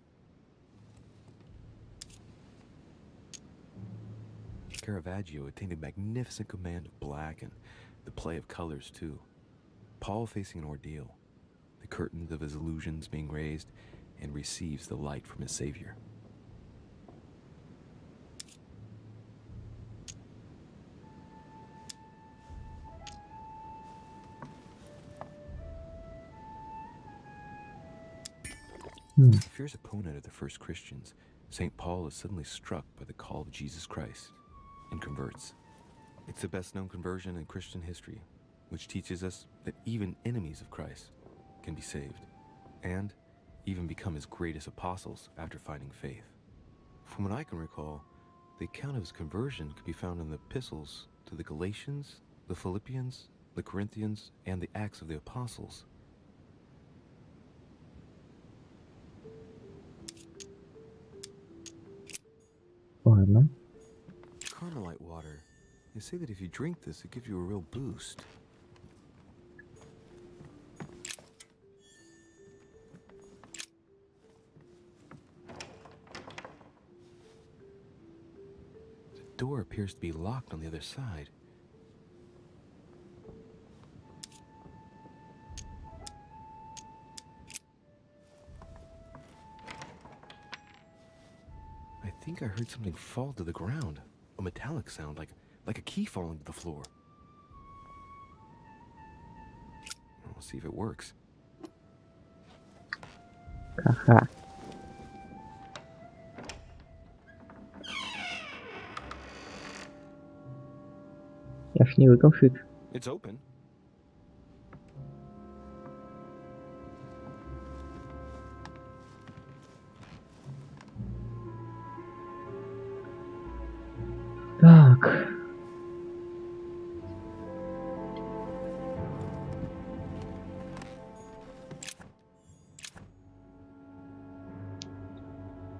Caravaggio attained a magnificent command of black and the play of colors too. Paul facing an ordeal, the curtains of his illusions being raised, and receives the light from his Savior. A fierce opponent of the first Christians, St. Paul is suddenly struck by the call of Jesus Christ and converts. It's the best known conversion in Christian history, which teaches us that even enemies of Christ can be saved and even become his greatest apostles after finding faith. From what I can recall, the account of his conversion can be found in the epistles to the Galatians, the Philippians, the Corinthians, and the Acts of the Apostles.
Ладно.
Carmelite water. They say that if you drink this, it gives you a real boost. The door appears to be locked on the other side. I think I heard something fall to the ground. A metallic sound, like a key falling to the floor. We'll see if it works.
Ха-ха. Я ж не выкал шит.
It's open.
Так.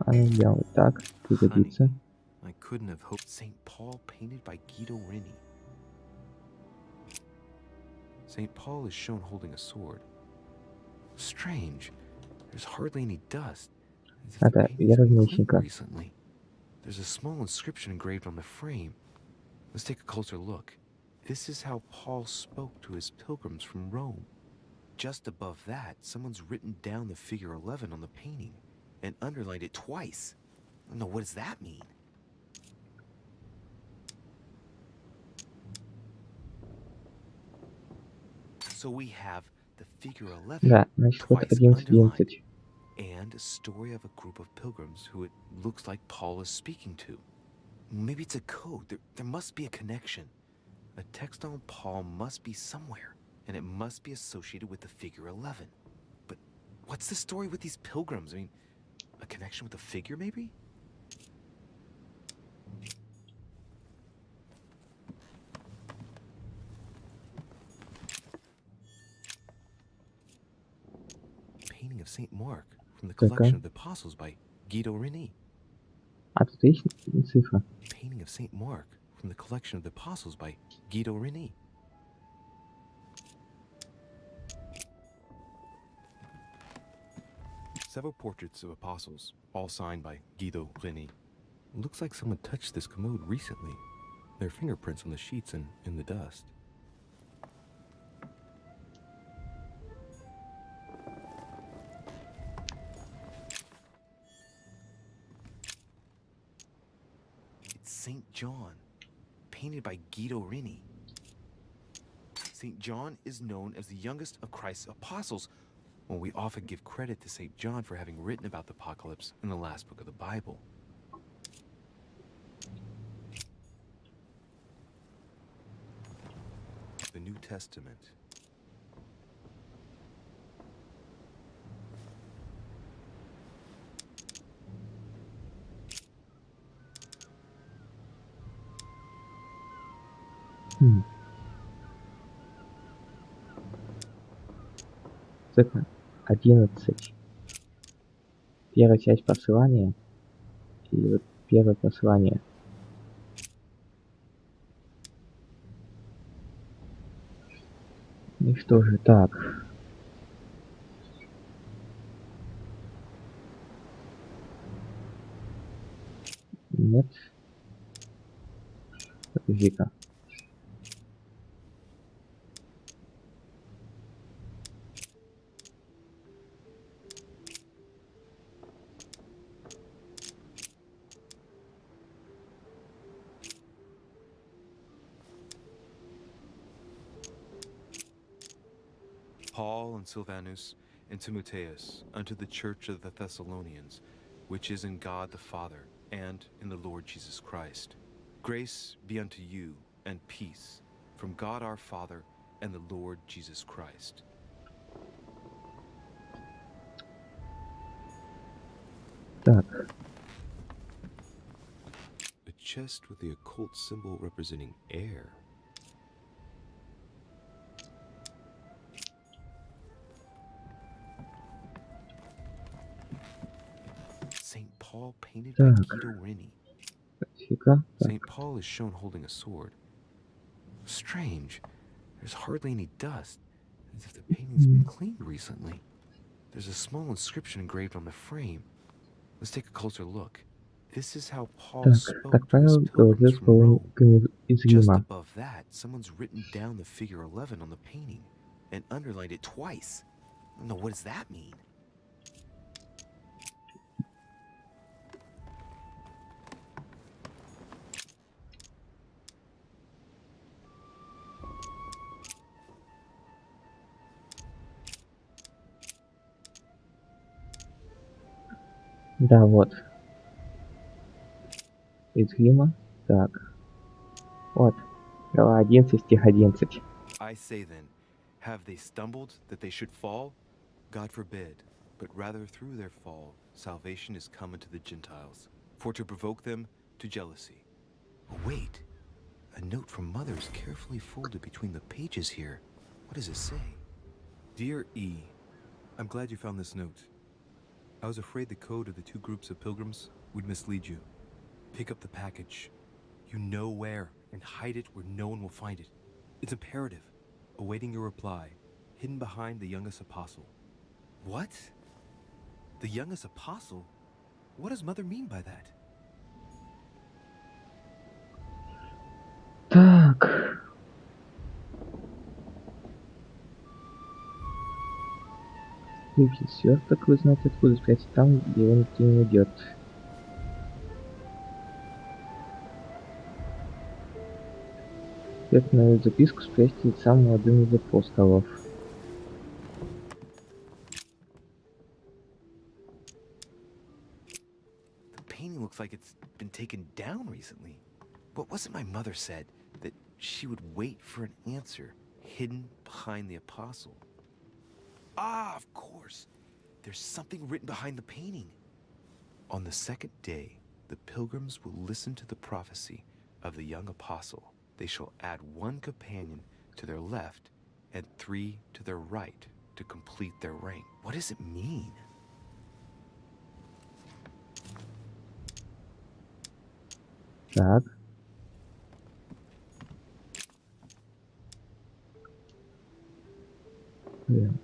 А ну сделаем вот так, пригодится.
I couldn't have hoped. St. Paul painted by Guido Reni. St. Paul is shown holding a sword. Strange. There's hardly any dust. As if the
Это
painting's been cleaned
верозничника.
recently. There's a small inscription engraved on the frame. Let's take a closer look. This is how Paul spoke to his pilgrims from Rome. Just above that, someone's written down the figure 11 on the painting and underlined it twice. No, what does that mean? So we have the figure 11
Да, значит вот
twice
11,
underlined,
11.
and a story of a group of pilgrims who it looks like Paul is speaking to. Maybe it's a code. There must be a connection. A text on Paul must be somewhere, and it must be associated with the figure 11. But what's the story with these pilgrims? I mean, a connection with the figure, maybe? Painting of St. Mark from the collection of the Apostles by Guido Reni.
А тут есть цифра?
Painting of St. Mark from the collection of the Apostles by Guido Reni. Several portraits of apostles, all signed by Guido Reni. Looks like someone touched this commode recently. There are fingerprints on the sheets and in the dust. It's St. John, painted by Guido Reni. St. John is known as the youngest of Christ's apostles, when we often give credit to St. John for having written about the apocalypse in the last book of the Bible. The New Testament.
Цифра 11. Первая часть послания. И вот первое послание. И что же так? Нет. Подожди-ка.
Paul and Silvanus and Timotheus unto the church of the Thessalonians, which is in God the Father and in the Lord Jesus Christ. Grace be unto you and peace from God our Father and the Lord Jesus Christ.
Так.
A chest with the occult symbol representing air. St. Paul painted by Guido Reni. St. Paul is shown holding a sword. Strange. There's hardly any dust, as if the painting's been cleaned recently. There's a small inscription engraved on the frame. Let's take a closer look. This is how Paul spoke to his pilgrims from Rome. Just above that, someone's written down the figure 11 on the painting and underlined it twice. No, what does that mean?
Да, вот. Из Рима. Так. Вот. Глава 11, стих 11.
I say then, have they stumbled that they should fall? God forbid, but rather through their fall, salvation is come unto the Gentiles, for to provoke them to jealousy. Oh, wait, a note from Mother is carefully folded between the pages here. What does it say? Dear E, I'm glad you found this note. I was afraid the code of the two groups of pilgrims would mislead you. Pick up the package. You know where, and hide it where no one will find it. It's imperative. Awaiting your reply, hidden behind the youngest apostle. What? The youngest apostle? What does Mother mean by that?
Так. Выпьет сверток, вы знаете откуда, спрятать там, где его никто не найдет. Спрятанную записку спрячьте самым молодым из апостолов.
The painting looks like it's been taken down recently. But wasn't my mother said that she would wait for an answer hidden behind the apostle? Ah, of course. There's something written behind the painting. On the second day, the pilgrims will listen to the prophecy of the young apostle. They shall add one companion to their left and 3 to their right to complete their rank. What does it mean?
Так. Блин.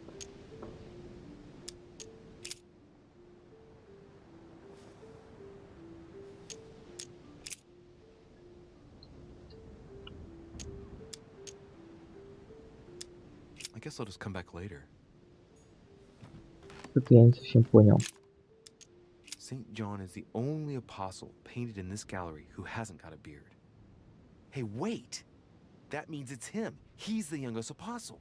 I guess I'll just come back later.
Что-то я не совсем понял.
St. John is the only apostle painted in this gallery who hasn't got a beard. Hey, wait! That means it's him. He's the youngest apostle.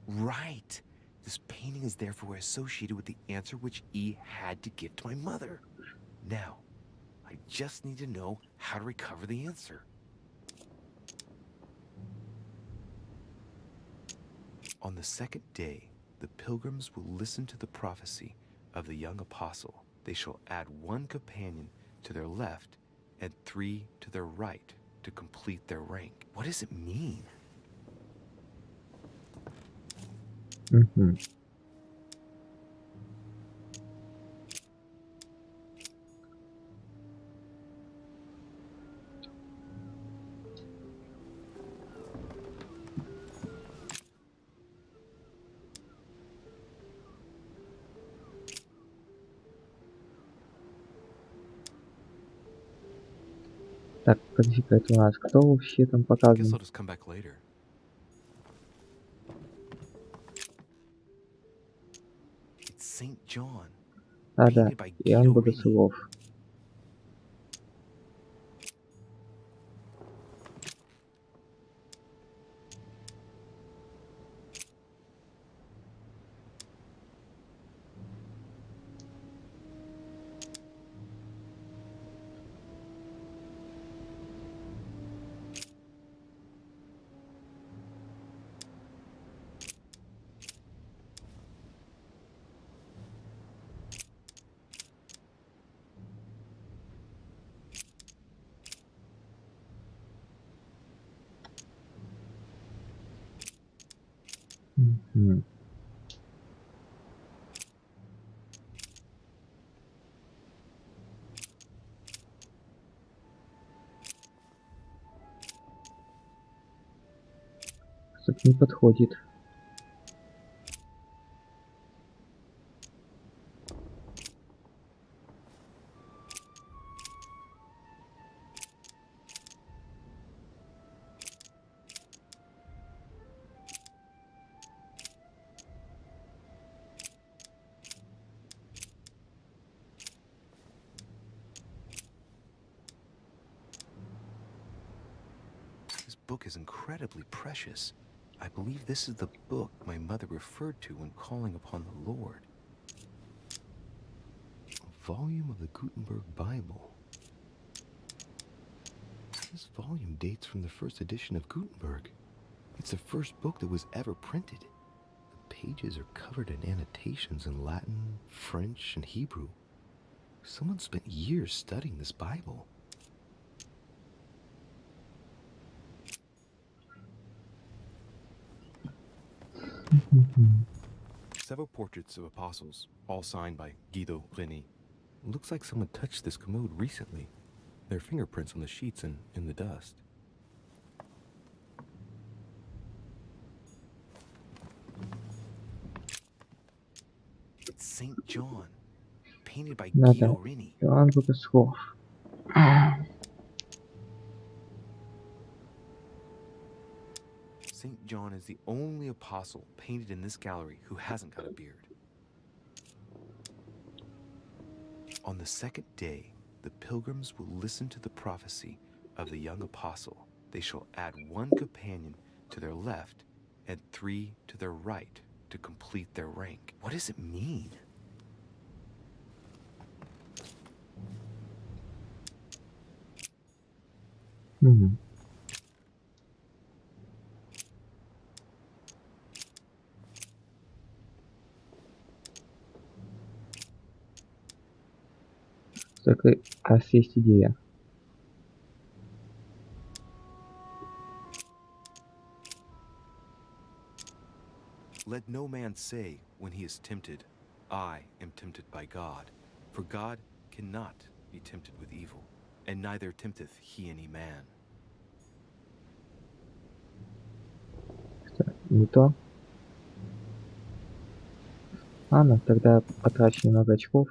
Right. This painting is therefore associated with the answer which E had to give to my mother. Now, I just need to know how to recover the answer. On the second day, the pilgrims will listen to the prophecy of the young apostle. They shall add one companion to their left and 3 to their right to complete their rank. What does it mean?
Угу. Так, подожди-ка, это у нас кто вообще там
I guess
показан?
I'll just come back later.
It's St. John,
Да,
painted by
Иоанн
Guido Rini.
Богослов. Мгм. Что-то не подходит.
This book is incredibly precious. I believe this is the book my mother referred to when calling upon the Lord. A volume of the Gutenberg Bible. This volume dates from the first edition of Gutenberg. It's the first book that was ever printed. The pages are covered in annotations in Latin, French, and Hebrew. Someone spent years studying this Bible.
several portraits of apostles, all signed by Guido Reni. Looks like someone touched this commode recently. There are fingerprints on the sheets and in the dust.
It's St. John, painted by
Надо.
Guido Reni.
Иоанн Богослов.
St. John is the only apostle painted in this gallery who hasn't got a beard. On the second day, the pilgrims will listen to the prophecy of the young apostle. They shall add 1 companion to their left and 3 to their right to complete their rank. What does it mean?
Мгм. Только, кажется, есть идея.
Let no man say when he is tempted, I am tempted by God. For God cannot be tempted with evil, and neither tempteth he any man.
Что, не то? Ладно, тогда потрачу немного очков.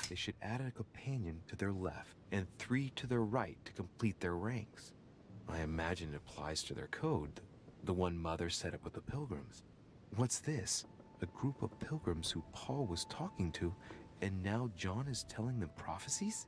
They should add a companion to their left and 3 to their right to complete their ranks. I imagine it applies to their code, the one Mother set up with the pilgrims. What's this? A group of pilgrims who Paul was talking to, and now John is telling them prophecies?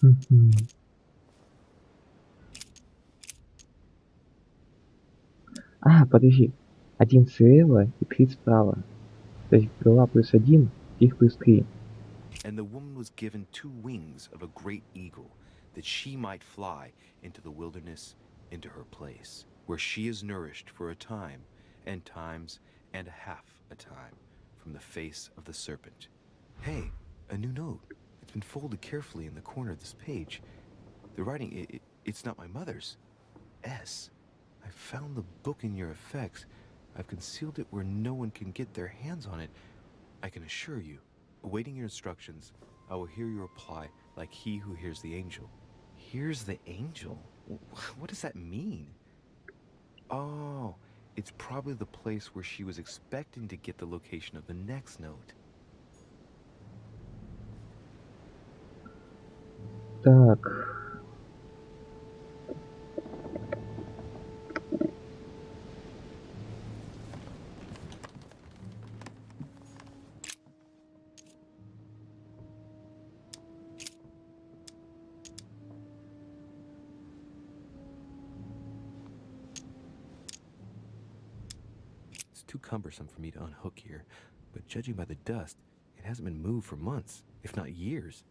Мгм. Подожди. 1 слева и 3 справа. То есть голова плюс 1, их плюс 3.
And the woman was given 2 wings of a great eagle, that she might fly into the wilderness, into her place, where she is nourished for a time, and times and a half a time, from the face of the serpent. Hey, a new note. It's been folded carefully in the corner of this page. The writing, it's not my mother's. S. I found the book in your effects. I've concealed it where no one can get their hands on it. I can assure you, awaiting your instructions, I will hear your reply like he who hears the angel. Hears the angel? What does that mean? Oh, it's probably the place where she was expecting to get the location of the next note.
Так.
It's too cumbersome for me to unhook here, but judging by the dust, it hasn't been moved for months, if not years.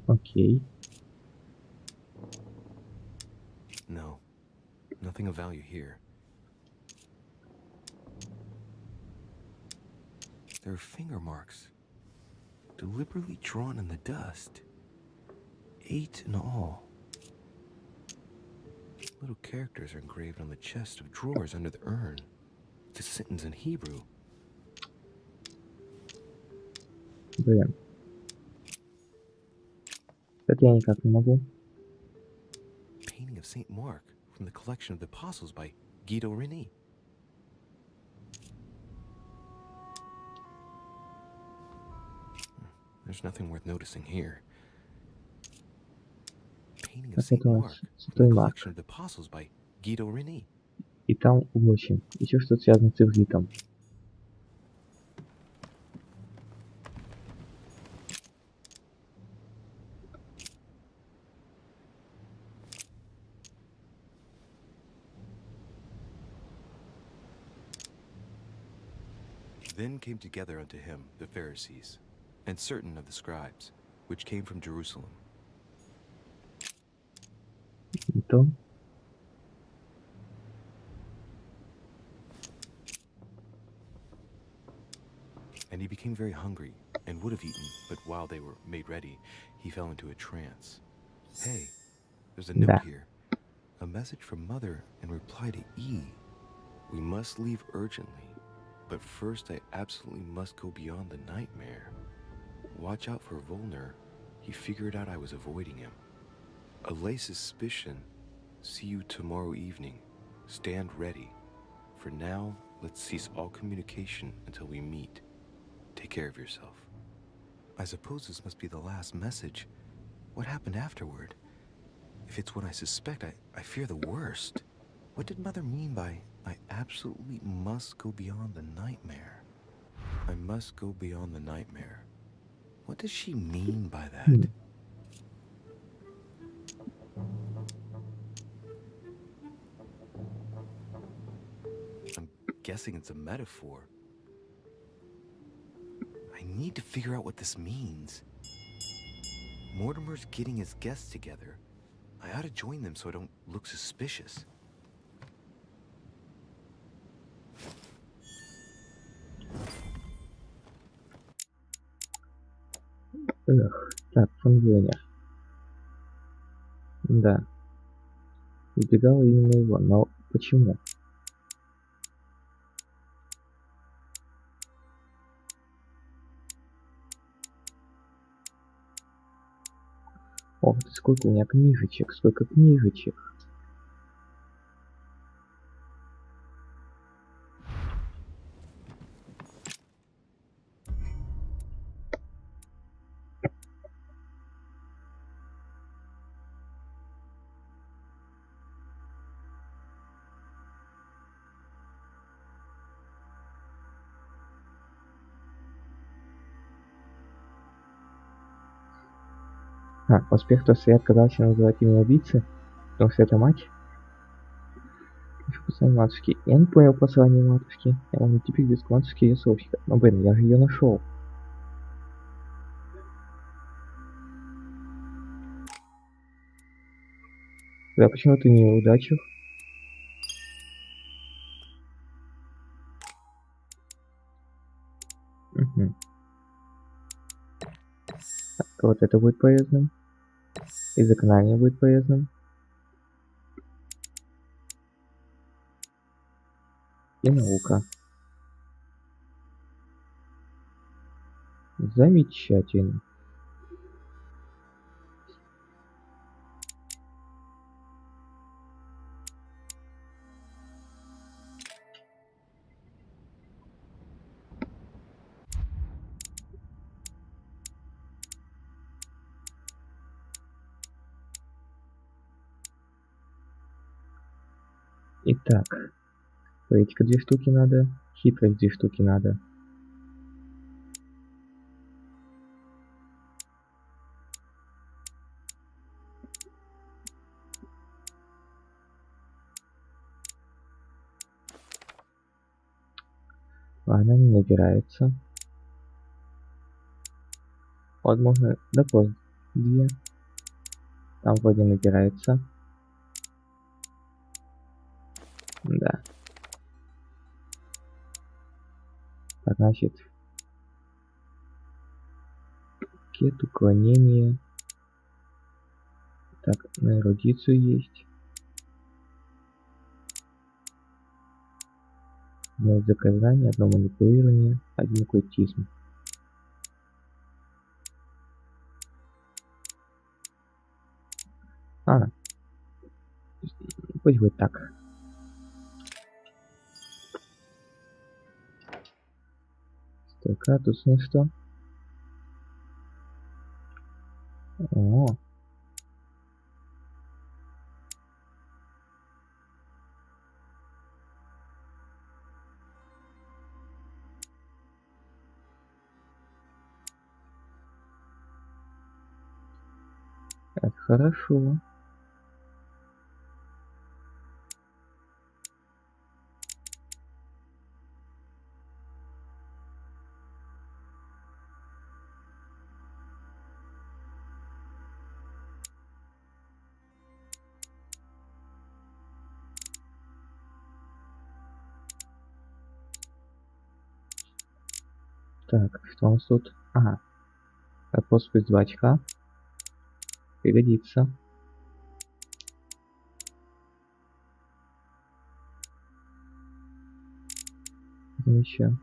Окей.
No, nothing of value here. There are finger marks, deliberately drawn in the dust. 8 in all. Little characters are engraved on the chest of drawers under the urn. It's a sentence in Hebrew.
Блин. Это я никак не могу.
Painting of St. Mark from the collection of the Apostles by Guido Reni. There's nothing worth noticing here. Painting of
Как
St.
это у
Mark
нас?
from
Святой
the
Марк.
collection of the Apostles by Guido Reni.
И там 8. Еще что-то связано с ивритом.
Then came together unto him the Pharisees, and certain of the scribes, which came from Jerusalem.
Не то.
And he became very hungry, and would have eaten, but while they were made ready, he fell into a trance. Hey, there's a note
Да.
here. A message from Mother in reply to E. We must leave urgently, but first I absolutely must go beyond the nightmare. Watch out for Volner. He figured out I was avoiding him. Allay suspicion. See you tomorrow evening. Stand ready. For now, let's cease all communication until we meet. Take care of yourself. I suppose this must be the last message. What happened afterward? If it's what I suspect, I fear the worst. What did Mother mean by, I absolutely must go beyond the nightmare? I must go beyond the nightmare. What does she mean by that? I'm guessing it's a metaphor. I need to figure out what this means. Mortimer's getting his guests together. I ought to join them so I don't look suspicious.
Эх, так, фон Венер. Да. Избегала именно его, но почему? Ох, сколько у меня книжечек, сколько книжечек. Успех, то, что я отказался называть имя убийцы, потому что это мать. Послание матушки. Я не понял послание матушки. Я вам теперь без матушки ее сообщника. Но, блин, я же ее нашел. Да, почему ты не в удачах? Угу. Так, вот это будет полезным. И заклинание будет полезным. И наука. Замечательно. Итак, политика 2 штуки надо, хитрость 2 штуки надо. Она не набирается. Возможно, допрос 2. Там вроде набирается. Да. Так, значит, пакет, уклонение. Так, на эрудицию есть. Одно заказание, одно манипулирование, один оккультизм. Пусть будет так. Стойка, тут на что? О. Это хорошо. Так, что у нас тут? Ага. Способ из 2 очка. Пригодится. Еще.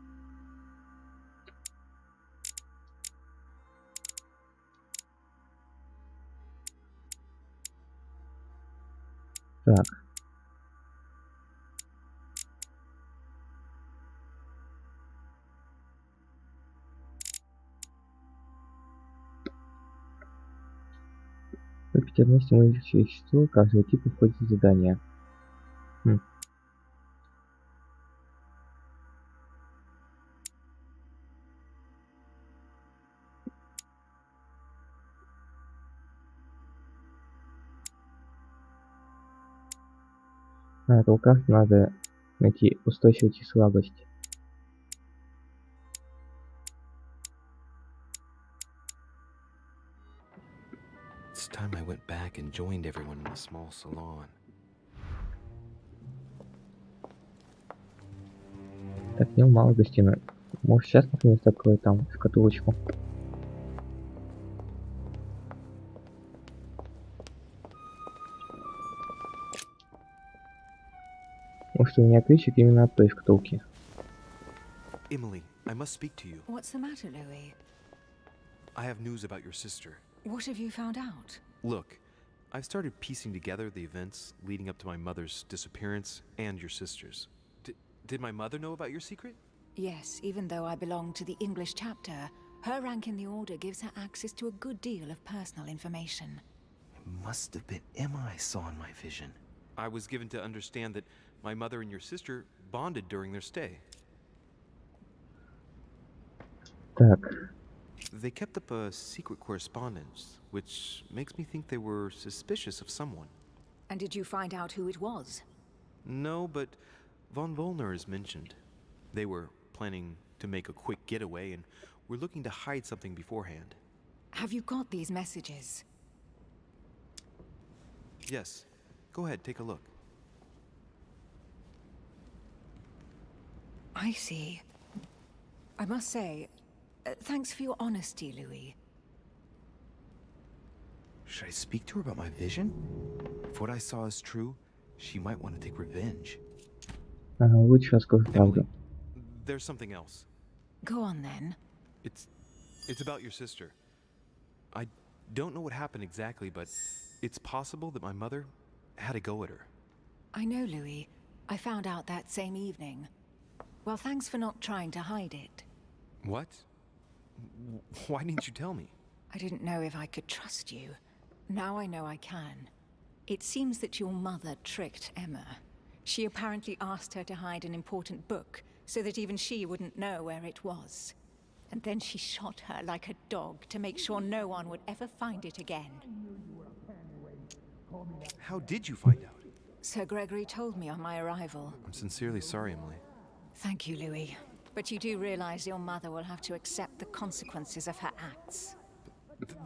Так. Выпить одно стимулирующее вещество, каждого типа входит в задание. На эту карту надо найти устойчивость и слабость.
It's time I went back and joined everyone in the small salon.
Так, не мало гостиной. Может сейчас наконец открою там шкатулочку. Может, у меня ключик именно от той шкатулки.
Emily, I must speak to you.
What's the matter, Louis?
I have news about your sister.
What have you found out?
Look, I've started piecing together the events leading up to my mother's disappearance and your sister's. Did my mother know about your secret?
Yes, even though I belong to the English chapter, her rank in the Order gives her access to a good deal of personal information.
It must have been Emma I saw in my vision.
I was given to understand that my mother and your sister bonded during their stay.
Так.
They kept up a secret correspondence, which makes me think they were suspicious of someone.
And did you find out who it was?
No, but von Volner is mentioned. They were planning to make a quick getaway and were looking to hide something beforehand.
Have you got these messages?
Yes. Go ahead, take a look.
I see. I must say, thanks for your honesty, Louis.
Should I speak to her about my vision? If what I saw is true, she might want to take revenge.
Лучше расскажу правду.
There's something else.
Go on then.
It's about your sister. I don't know what happened exactly, but it's possible that my mother had a go at her.
I know, Louis. I found out that same evening. Well, thanks for not trying to hide it.
What? Why didn't you tell me?
I didn't know if I could trust you. Now I know I can. It seems that your mother tricked Emma. She apparently asked her to hide an important book, so that even she wouldn't know where it was. And then she shot her like a dog to make sure no one would ever find it again.
How did you find out?
Sir Gregory told me on my arrival.
I'm sincerely sorry, Emily.
Thank you, Louis. But you do realize your mother will have to accept the consequences of her acts.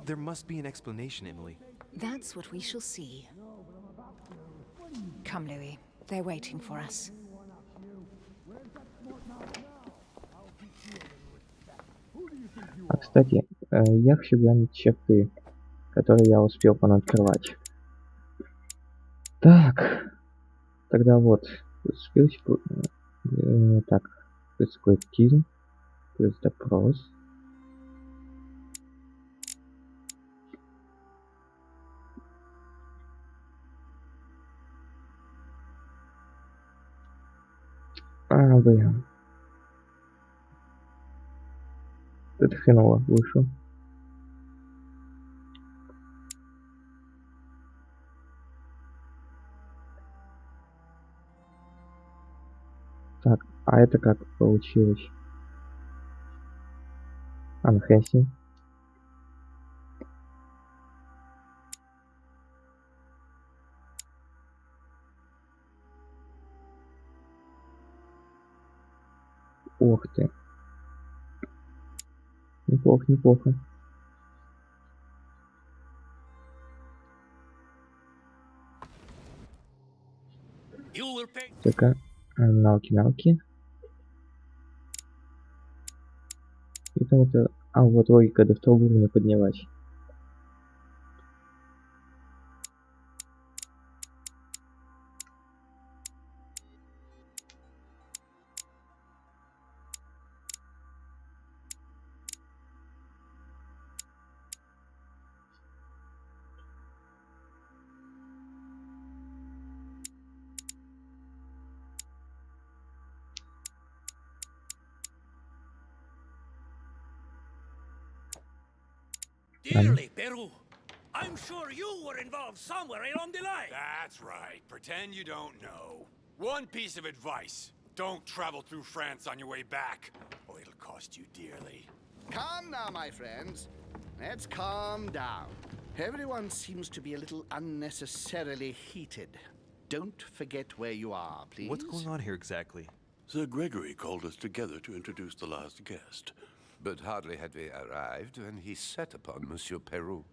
There must be an explanation, Emily.
That's what we shall see. Come, Louis. They're waiting for us.
Кстати, я хочу глянуть черты, которые я успел понаоткрывать. Так. Тогда вот. Так. Эксплуатизм. Плюс допрос. Блин. Это хреново вышло. Так, а это как получилось? Анхеси. Ух ты. Неплохо, неплохо. Так, навыки. потом это... А, вот логика, до второго уровня поднялась.
Dearly, Peru. I'm sure you were involved somewhere along the line.
That's right. Pretend you don't know. One piece of advice. Don't travel through France on your way back, or it'll cost you dearly.
Calm now, my friends. Let's calm down. Everyone seems to be a little unnecessarily heated. Don't forget where you are, please.
What's going on here exactly?
Sir Gregory called us together to introduce the last guest. But hardly had we arrived when he set upon Monsieur Peru.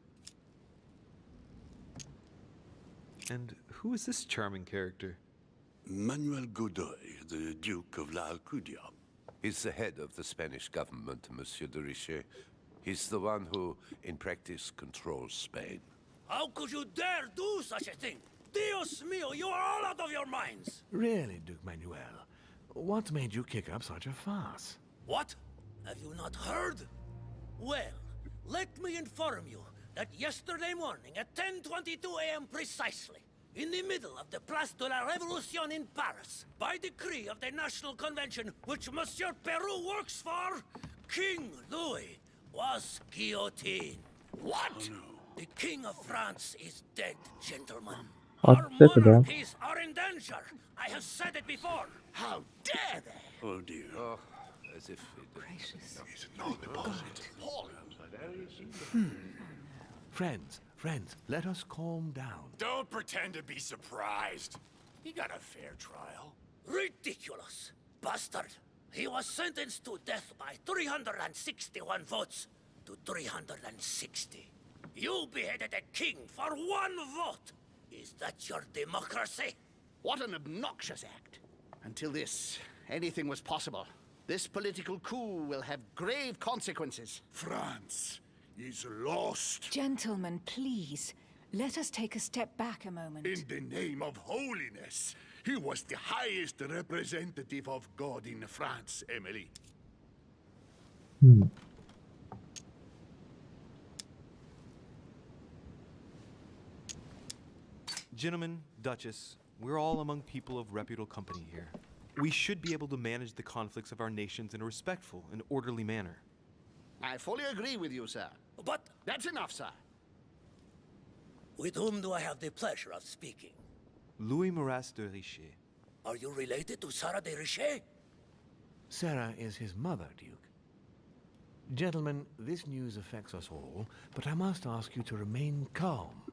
And who is this charming character?
Manuel Godoy, the Duke of La Alcudia. He's the head of the Spanish government, Monsieur de Richet. He's the one who, in practice, controls Spain.
How could you dare do such a thing? Dios mío, you are all out of your minds!
Really, Duke Manuel? What made you kick up such a fuss?
What? Have you not heard? Well, let me inform you that yesterday morning at 10:22 a.m. precisely, in the middle of the Place de la Révolution in Paris, by decree of the National Convention which Monsieur Peru works for, King Louis was guillotined.
What?
Oh, no. The King of France is dead, gentlemen.
Вот
Our
это да.
monarchies are in danger. I have said it before.
How dare they?
Oh dear. Oh, as if it...
Gracious.
Friends, let us calm down.
Don't pretend to be surprised. He got a fair trial.
Ridiculous. Bastard. He was sentenced to death by 361 votes to 360. You beheaded a king for one vote. Is that your democracy?
What an obnoxious act. Until this, anything was possible. This political coup will have grave consequences.
France is lost.
Gentlemen, please, let us take a step back a moment.
In the name of holiness. He was the highest representative of God in France, Emily.
Gentlemen, Duchess, we're all among people of reputable company here. We should be able to manage the conflicts of our nations in a respectful and orderly manner.
I fully agree with you, sir.
But
That's enough, sir.
with whom do I have the pleasure of speaking?
Louis Maras de Richet.
Are you related to Sarah de Richet?
Sarah is his mother, Duke. Gentlemen, this news affects us all, but I must ask you to remain calm.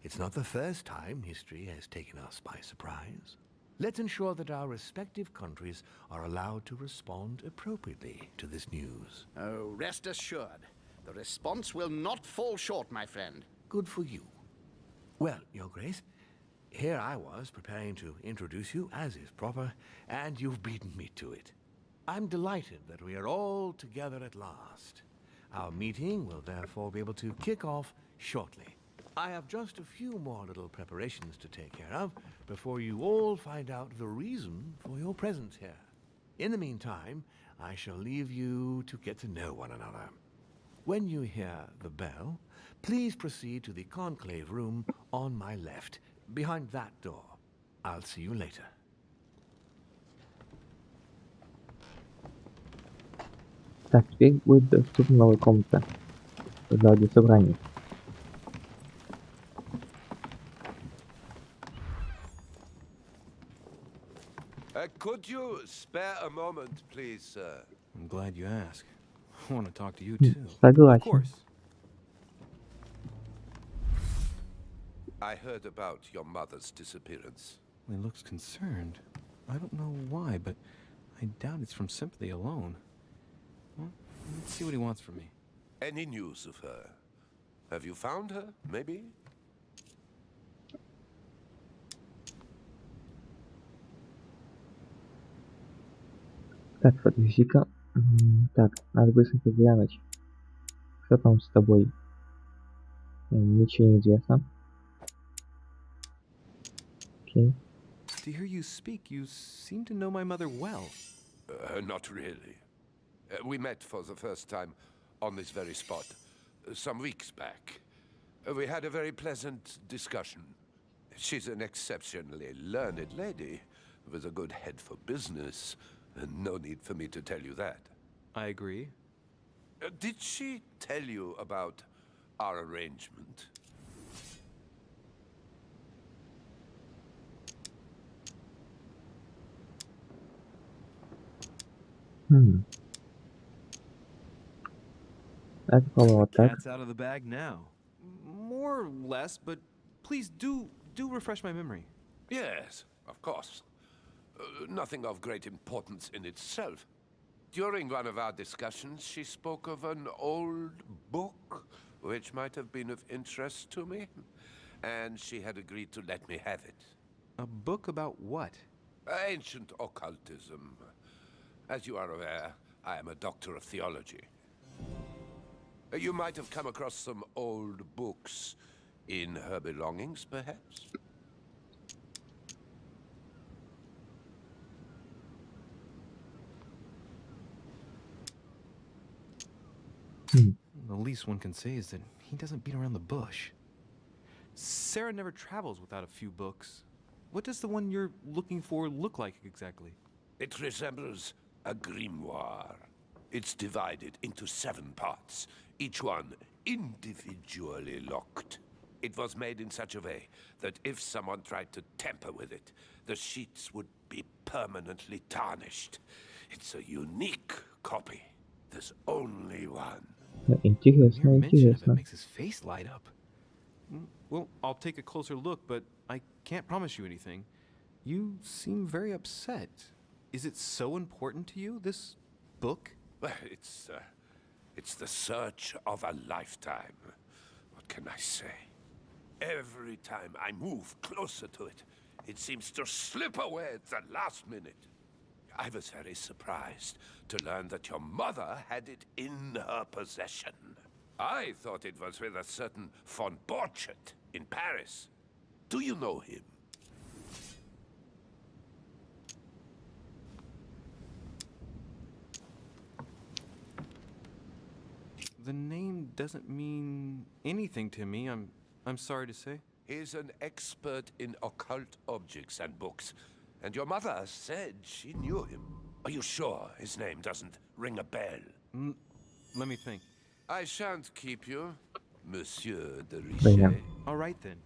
It's not the first time history has taken us by surprise. Let's ensure that our respective countries are allowed to respond appropriately to this news.
Oh, rest assured. The response will not fall short, my friend.
Good for you. Well, Your Grace, here I was preparing to introduce you as is proper, and you've beaten me to it. I'm delighted that we are all together at last. Our meeting will therefore be able to kick off shortly. I have just a few more little preparations to take care of before you all find out the reason for your presence here. In the meantime, I shall leave you to get to know one another. When you hear the bell, please proceed to the conclave room on my left, behind that door. I'll see you later.
Так, теперь будет доступна новая комната в зале собраний.
Could you spare a moment, please, sir?
I'm glad you asked. I want to talk to you too.
Of
Согласен.
course.
I heard about your mother's disappearance.
He looks concerned. I don't know why, but I doubt it's from sympathy alone. Well, let's see what he wants from me.
Any news of her? Have you found her, maybe?
Так, подожди-ка. Так, надо быстренько глянуть. Что там с тобой? Ничего не известно. Окей.
To hear you speak, you seem to know my mother well.
Not really. We met for the first time on this very spot some weeks back. We had a very pleasant discussion. She's an exceptionally learned lady with a good head for business, and no need for me to tell you that.
I agree.
Did she tell you about our arrangement?
Это по-моему вот так.
Cat's out of the bag now. More or less, but please do refresh my memory.
Yes, of course. Nothing of great importance in itself. During one of our discussions, she spoke of an old book which might have been of interest to me, and she had agreed to let me have it.
A book about what?
Ancient occultism. As you are aware, I am a doctor of theology. You might have come across some old books in her belongings, perhaps?
The least one can say is that he doesn't beat around the bush. Sarah never travels without a few books. What does the one you're looking for look like exactly?
It resembles a grimoire. It's divided into 7 parts, each one individually locked. It was made in such a way that if someone tried to tamper with it, the sheets would be permanently tarnished. It's a unique copy. There's only one.
Интересно,
Mere mention of it
интересно.
makes his face light up. Well, I'll take a closer look, but I can't promise you anything. You seem very upset. Is it so important to you, this book?
Well, it's the search of a lifetime. What can I say? Every time I move closer to it, it seems to slip away at the last minute. I was very surprised to learn that your mother had it in her possession. I thought it was with a certain von Borchet in Paris. Do you know him?
The name doesn't mean anything to me, I'm sorry to say.
He's an expert in occult objects and books, and your mother said she knew him. Are you sure his name doesn't ring a bell?
Let me think.
I shan't keep you, Monsieur de
Yeah.
Richet.
All right then.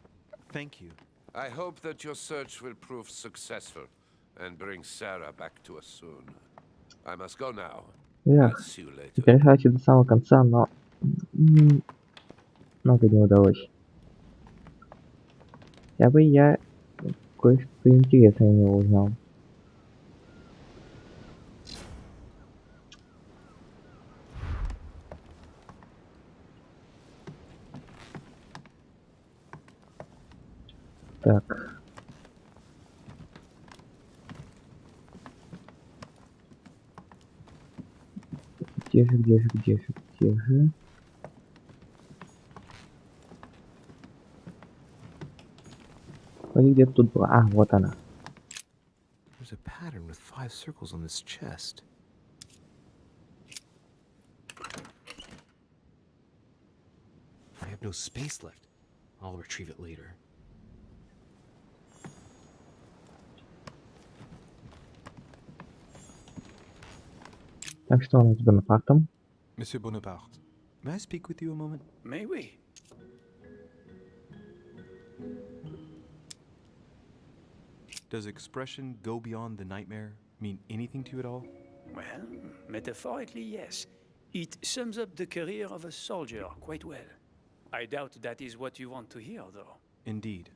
Thank you.
I hope that your search will prove successful and bring Sarah back to us soon. I must go now.
Эх,
I'll see you later.
теперь хочу до самого конца, но много не удалось. Я кое-что интересное о него узнал. Так. Где же? Вроде где-то тут была. А, вот она.
There's a pattern with 5 circles on this chest. I have no space left. I'll retrieve it later.
Так, что у нас с Бонапартом?
Monsieur Bonaparte, may I speak with you a moment?
May we?
Does expression "go beyond the nightmare" mean anything to you at all?
Well, metaphorically, yes. It sums up the career of a soldier quite well. I doubt that is what you want to hear, though.
Indeed.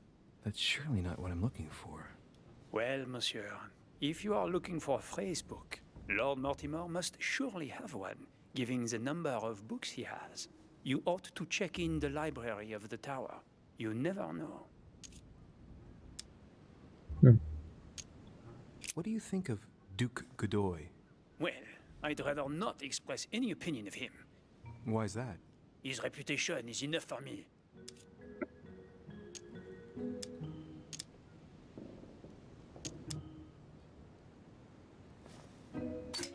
That's surely not what I'm looking for.
Well, monsieur, if you are looking for a phrase book, Lord Mortimer must surely have one, given the number of books he has. You ought to check in the library of the tower. You never know.
What do you think of Duke Godoy?
Well, I'd rather not express any opinion of him.
Why is that?
His reputation is enough for me.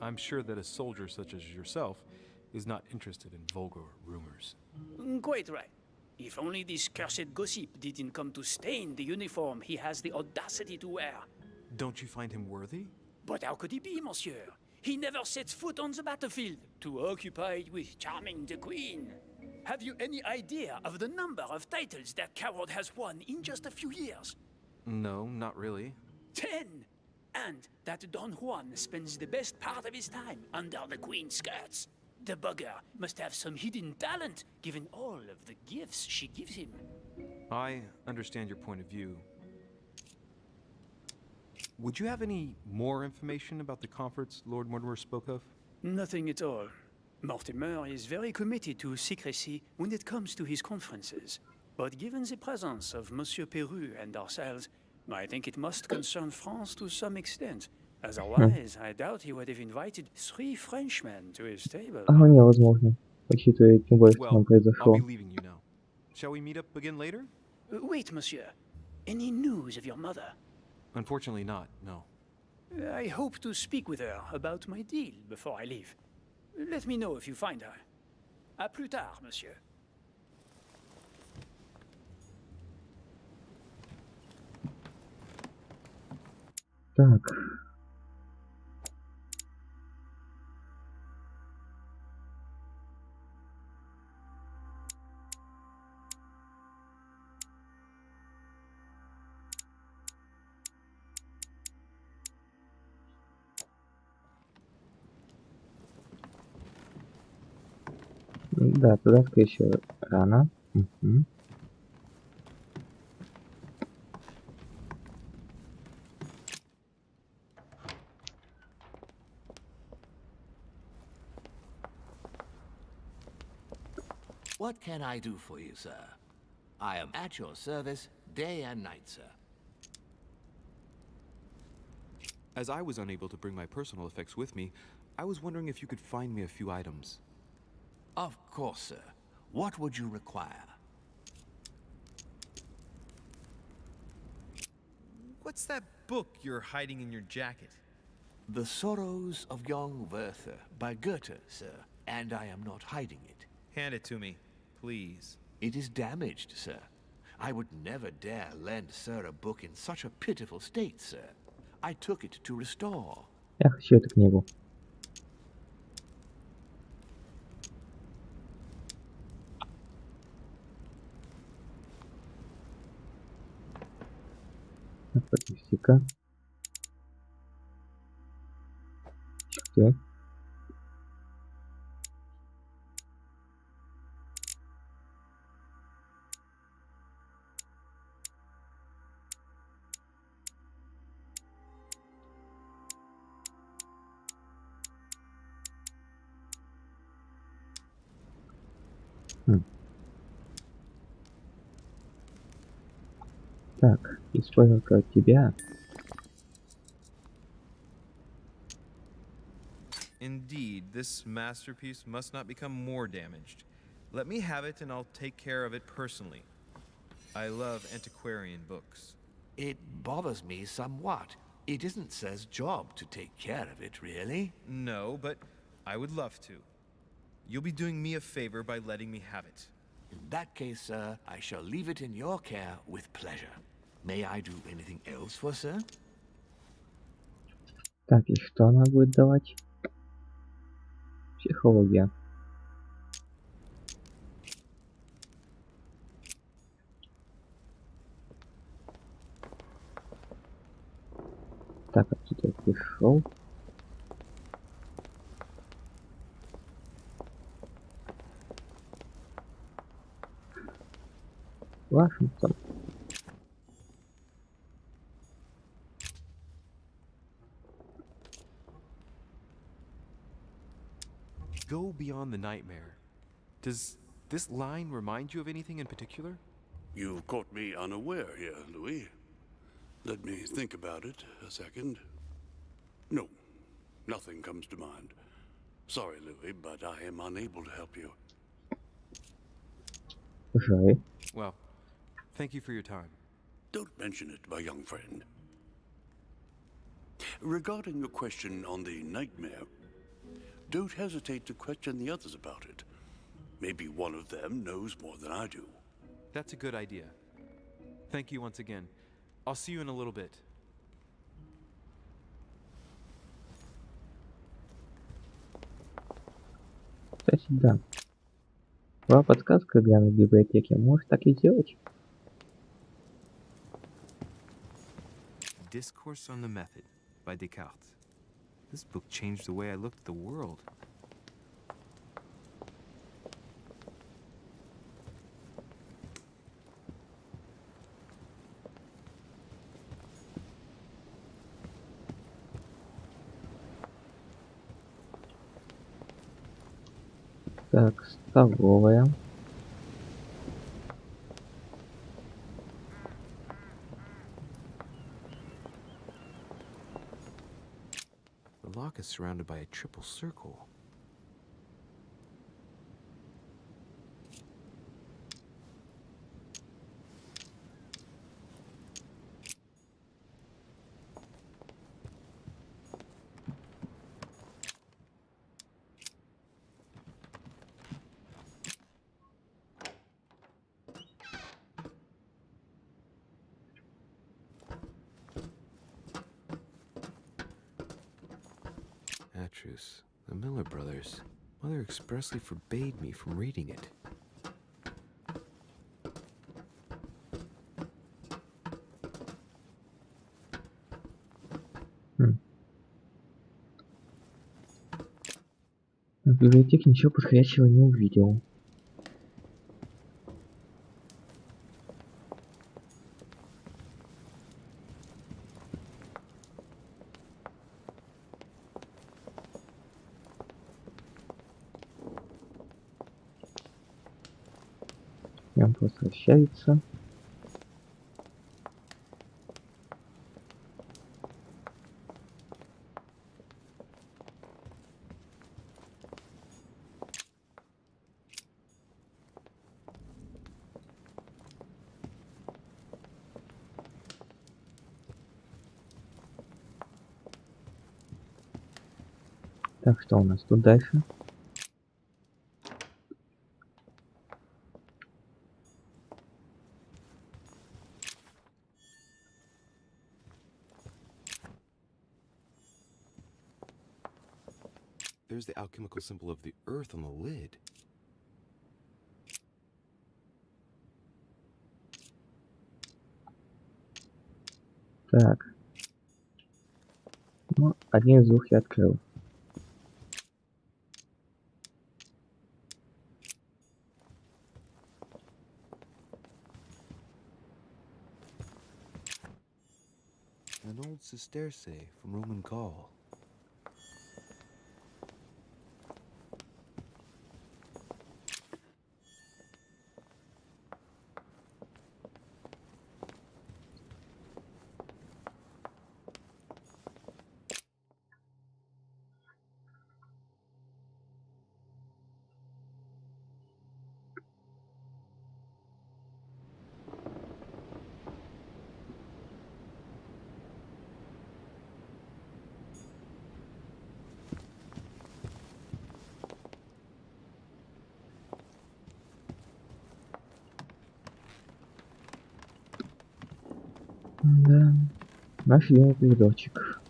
I'm sure that a soldier such as yourself is not interested in vulgar rumors.
Quite right. If only this cursed gossip didn't come to stain the uniform he has the audacity to wear.
Don't you find him worthy?
But how could he be, monsieur? He never sets foot on the battlefield, too occupied with charming the queen. Have you any idea of the number of titles that coward has won in just a few years?
No, not really.
10! And that Don Juan spends the best part of his time under the queen's skirts. The bugger must have some hidden talent, given all of the gifts she gives him.
I understand your point of view. Would you have any more information about the conference Lord Mortimer spoke of?
Nothing at all. Mortimer is very committed to secrecy when it comes to his conferences. But given the presence of Monsieur Peru and ourselves, I think it must concern France to some extent. Otherwise, I doubt he would have invited 3 Frenchmen to his table.
Невозможно, учитывая тем более, что
Well,
там
I'll
произошло.
be leaving you now. Shall we meet up again later?
Wait, monsieur. Any news of your mother?
Unfortunately not, no.
I hope to speak with her about my deal before I leave. Let me know if you find her. À plus tard, monsieur.
Так. Да, туда, скорее всего, рано. Угу.
What can I do for you, sir? I am at your service day and night, sir.
As I was unable to bring my personal effects with me, I was wondering if you could find me a few items.
Of course, sir. What would you require?
What's that book you're hiding in your jacket?
The Sorrows of Young Werther by Goethe, sir. And I am not hiding it.
Hand it to me, please.
It is damaged, sir. I would never dare lend sir a book in such a pitiful state, sir. I took it to restore.
Я хочу эту книгу. Статистика. Что? Так, используем от тебя.
Indeed, this masterpiece must not become more damaged. Let me have it and I'll take care of it personally. I love antiquarian books.
It bothers me somewhat. It isn't sir's job to take care of it, really.
No, but I would love to. You'll be doing me a favor by letting me have it.
In that case, sir, I shall leave it in your care with pleasure. May I do anything else for sir?
Так, и что она будет давать? Психология. Так, отсюда я пришел. Вашингтон.
Go beyond the nightmare. Does this line remind you of anything in particular?
You've caught me unaware here, Louis. Let me think about it a second. No, nothing comes to mind. Sorry, Louis, but I am unable to help you.
Жаль.
Well, thank you for your time.
Don't mention it, my young friend. Regarding your question on the nightmare, don't hesitate to question the others about it. Maybe one of them knows more than I do.
That's a good idea. Thank you once again. I'll see you in a little bit.
Кстати, да. Была подсказка глянуть в библиотеке. Можешь так и сделать.
Discourse on the Method by Descartes. This book changed the way I looked at the world.
Так, столовая.
The lock is surrounded by a triple circle. Atrus, the Miller brothers. Mother expressly forbade me from reading it.
В библиотеке ничего подходящего не увидел. Он просто возвращается. Так, что у нас тут дальше?
There's the alchemical symbol of the earth on the lid.
Так. Ну, один из двух я открыл.
An old sesterce from Roman Gaul.
Да. Наш любимый коридорчик.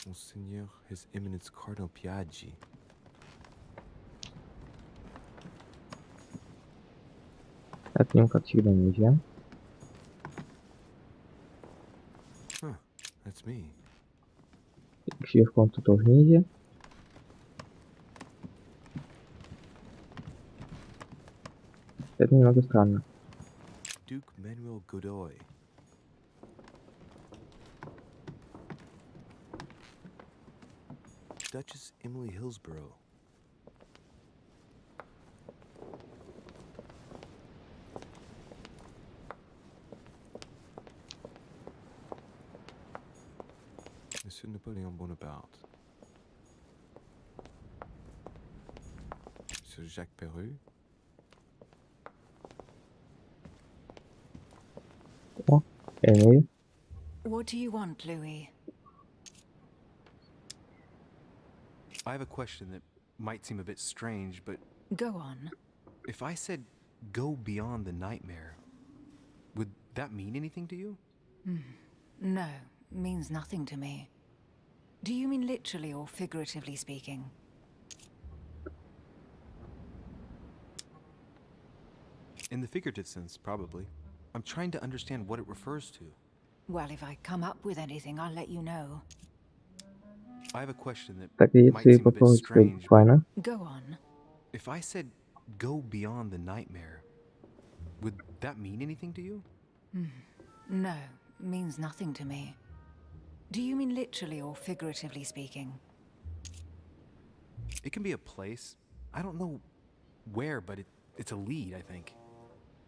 Monseigneur, His Eminence Cardinal Piaggi.
От него, как всегда, нельзя.
Huh, that's me.
Сверху он тут тоже нельзя. Это немного странно.
Duke Manuel Godoy. Duchess Emily Hillsborough. Monsieur Napoleon Bonaparte. Monsieur Jacques Perru.
Oh, Emily.
What do you want, Louis?
I have a question that might seem a bit strange, but
Go on.
if I said go beyond the nightmare, would that mean anything to you?
No, means nothing to me. Do you mean literally or figuratively speaking?
In the figurative sense, probably. I'm trying to understand what it refers to.
Well, if I come up with anything, I'll let you know.
I have a question that
Так,
might
если
seem a bit
попробовать сказать
strange, but
буквально.
Go on.
if I said go beyond the nightmare, would that mean anything to you?
No, means nothing to me. Do you mean literally or figuratively speaking?
It can be a place. I don't know where, but it's a lead, I think.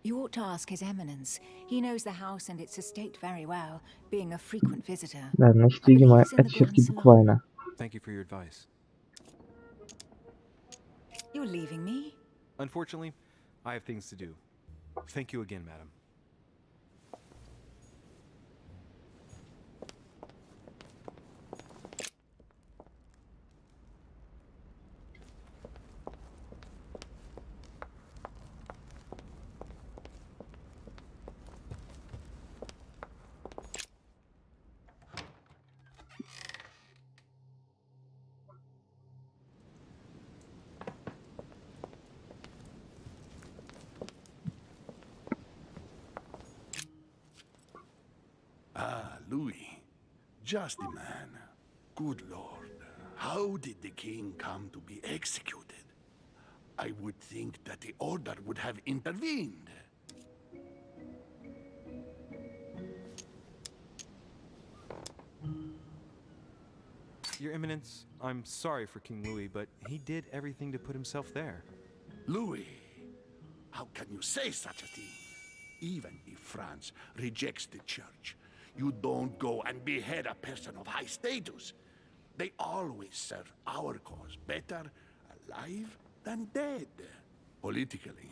You ought to ask His Eminence. He knows the house and its estate very well, being a frequent visitor.
Да, значит,
I believe
видимо,
he's in
это
the
все-таки
Grand Salon.
буквально.
Thank you for your advice.
You're leaving me?
Unfortunately, I have things to do. Thank you again, madam.
Ah, Louis. Just the man. Good Lord. How did the king come to be executed? I would think that the order would have intervened.
Your Eminence, I'm sorry for King Louis, but he did everything to put himself there.
Louis, how can you say such a thing? Even if France rejects the church, you don't go and behead a person of high status. They always serve our cause better alive than dead. Politically,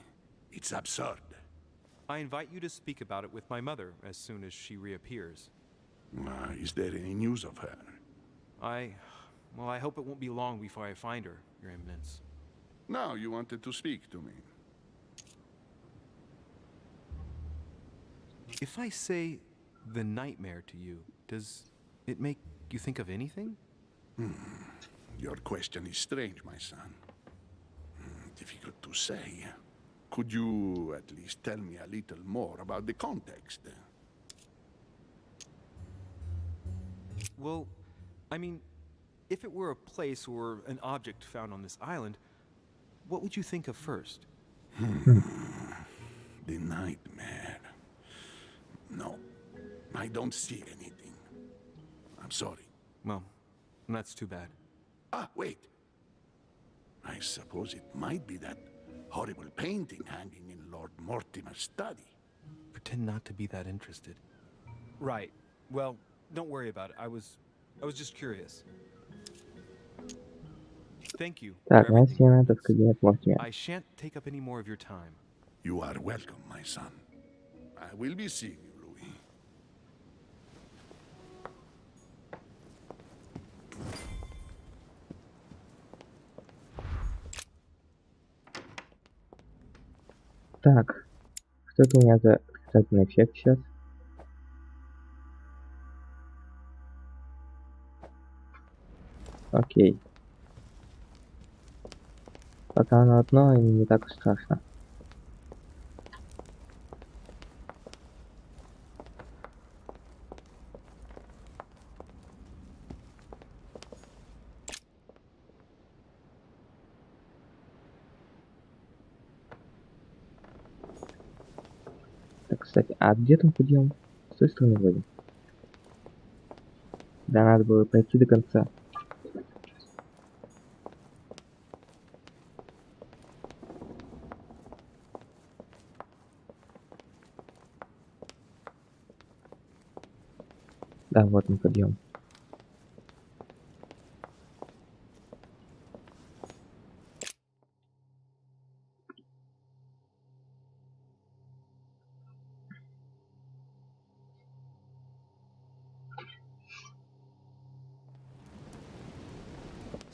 it's absurd.
I invite you to speak about it with my mother as soon as she reappears.
Is there any news of her?
Well, I hope it won't be long before I find her, Your Eminence.
Now you wanted to speak to me.
If I say the nightmare to you, does it make you think of anything?
Your question is strange, my son. Difficult to say. Could you at least tell me a little more about the context?
Well, I mean, if it were a place or an object found on this island, what would you think of first?
The nightmare. No, I don't see anything. I'm sorry.
Well, that's too bad.
Ah, wait. I suppose it might be that horrible painting hanging in Lord Mortimer's study.
Pretend not to be that interested. Right. Well, don't worry about it. I was just curious. Thank you.
Так,
for
моя
everything,
стена,
Your
это в
Eminence.
кабинет Мортимера.
I shan't take up any more of your time.
You are welcome, my son. I will be seeing you, Louis.
Так, что это у меня за отрицательный эффект сейчас? Окей. Пока оно одно, и не так уж страшно. Так, кстати, а где там подъем? С той стороны вроде. Да, надо было пройти до конца. Да, вот он подъем.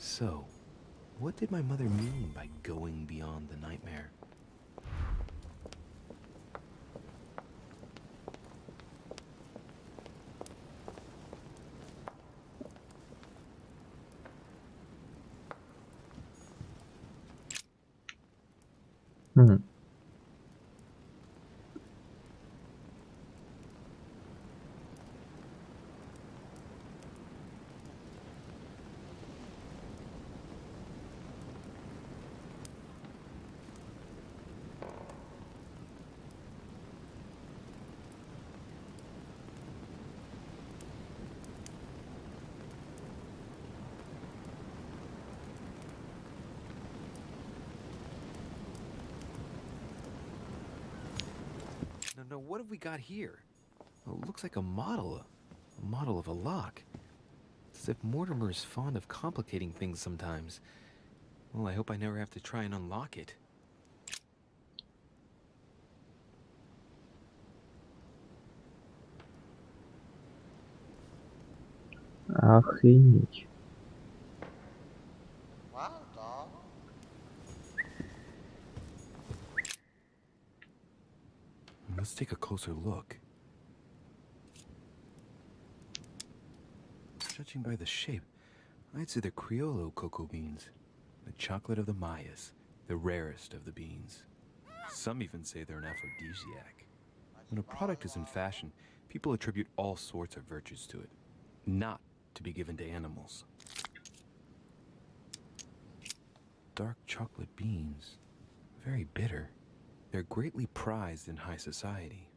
So, what did my mother mean by going beyond the nightmare?
Хм.
No, what have we got here? Well, it looks like a model of a lock. It's as if Mortimer is fond of complicating things sometimes. Well, I hope I never have to try and unlock it.
Охренеть.
Let's take a closer look. Judging by the shape, I'd say they're Criollo cocoa beans. The chocolate of the Mayas, the rarest of the beans. Some even say they're an aphrodisiac. When a product is in fashion, people attribute all sorts of virtues to it, not to be given to animals. Dark chocolate beans, very bitter. They're greatly prized in high society.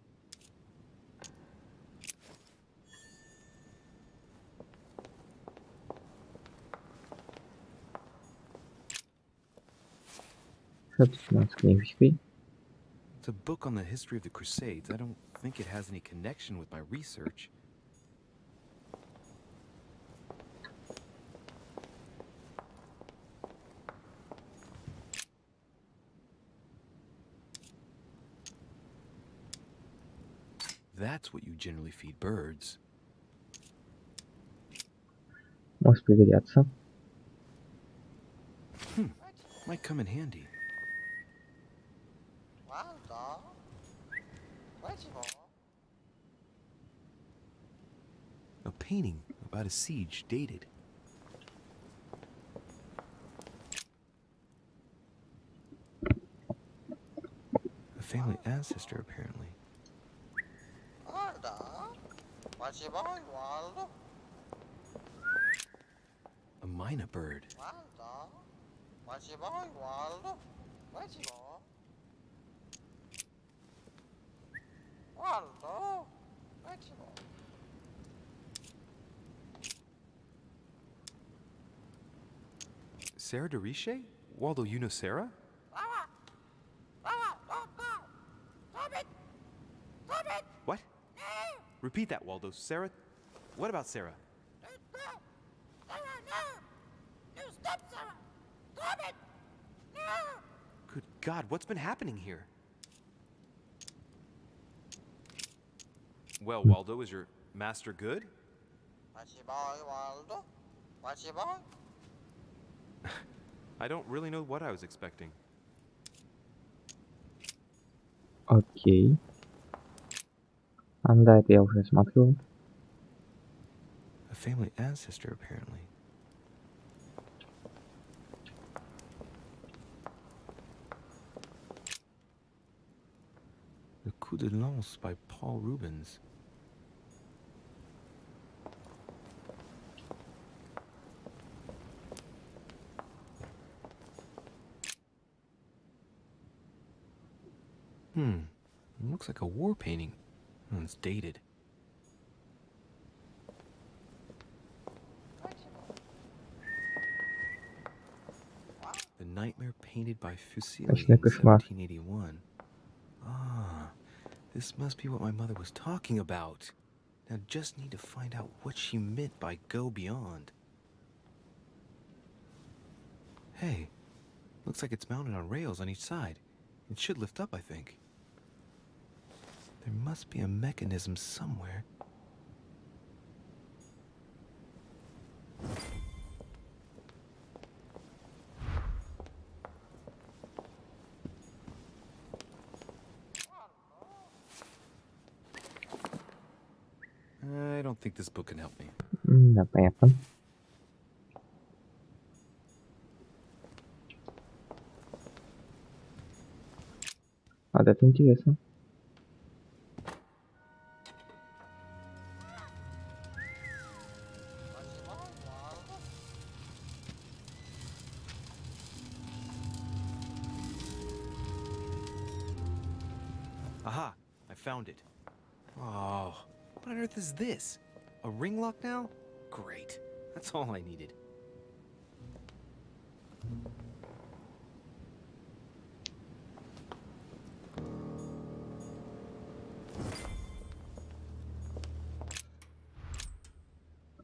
Что тут у нас с книжечкой?
It's a book on the history of the Crusades. I don't think it has any connection with my research. That's what you generally feed birds.
Может пригодятся.
Might come in handy. A painting about a siege dated. A family ancestor, apparently. A myna bird. Sarah DeRiche? Waldo, you know Sarah? What? Repeat that, Waldo. Sarah? What about Sarah? Good God, what's been happening here? Well, Waldo, is your master good? I don't really know what I was expecting.
Окей. Да, это я уже смотрю.
A family ancestor, apparently. The Coup de Lance by Paul Rubens. It looks like a war painting. It's dated. The Nightmare painted by Fuseli in
Ночной кошмар.
1781. Ah, this must be what my mother was talking about.
Now just need to find out what she meant by go beyond. Hey, looks like it's mounted on rails on each side. It should lift up, I think. There must be a mechanism somewhere. I don't think this book can help me.
Да, понятно. Вот это интересно.
Aha! I found it. Oh, what on earth is this? A ring lock now? Great. That's all I needed.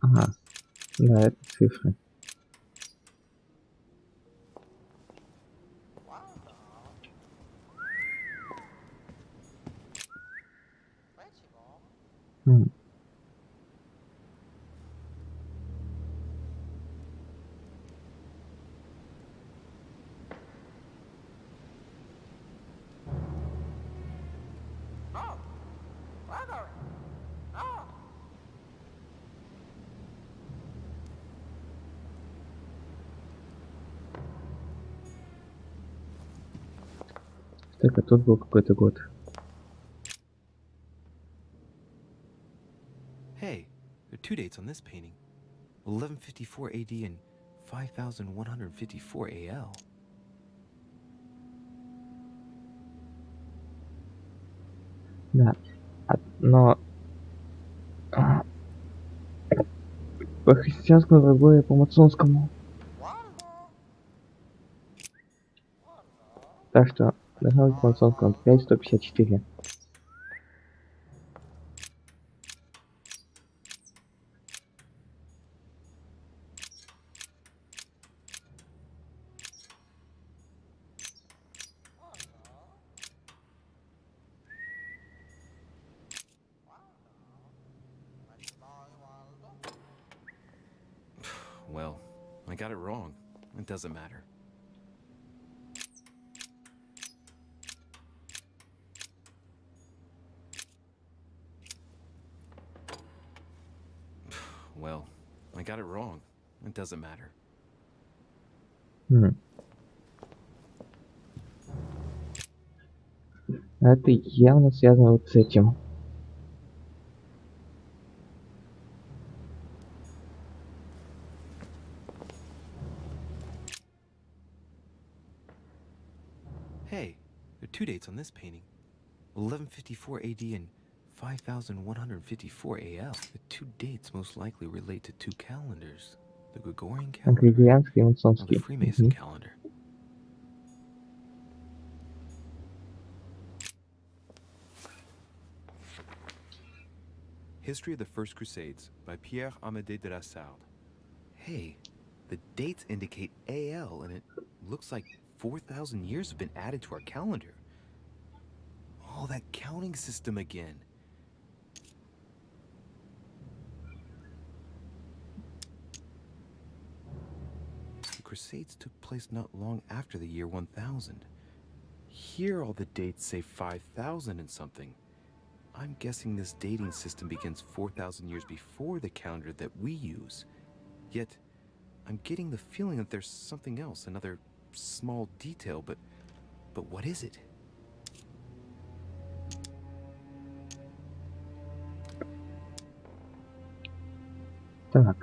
Ага. Да, это цифры. М. Так, а тут был какой-то год.
Hey, there are two dates on this painting. 1154 AD and 5154 AL.
Да. Но... По христианскому другое, по масонскому. Так что, должно быть по масонскому 5154.
Well, I got it wrong. It doesn't matter. Well, I got it wrong. It doesn't matter.
Это явно связано вот с этим.
Hey, there are two dates on this painting. 1154 AD and 5154 AL. The two dates most likely relate to two calendars. The Gregorian calendar
Григорианский и
and the
масонский.
Freemason calendar. History of the First Crusades by Pierre Amédée de la Sarde. Hey, the dates indicate AL and it looks like 4,000 years have been added to our calendar. Oh, that counting system again. The Crusades took place not long after the year 1000. Here all the dates say 5,000 and something. I'm guessing this dating system begins 4,000 years before the calendar that we use. Yet, I'm getting the feeling that there's something else, another small detail, but what is it?
Так.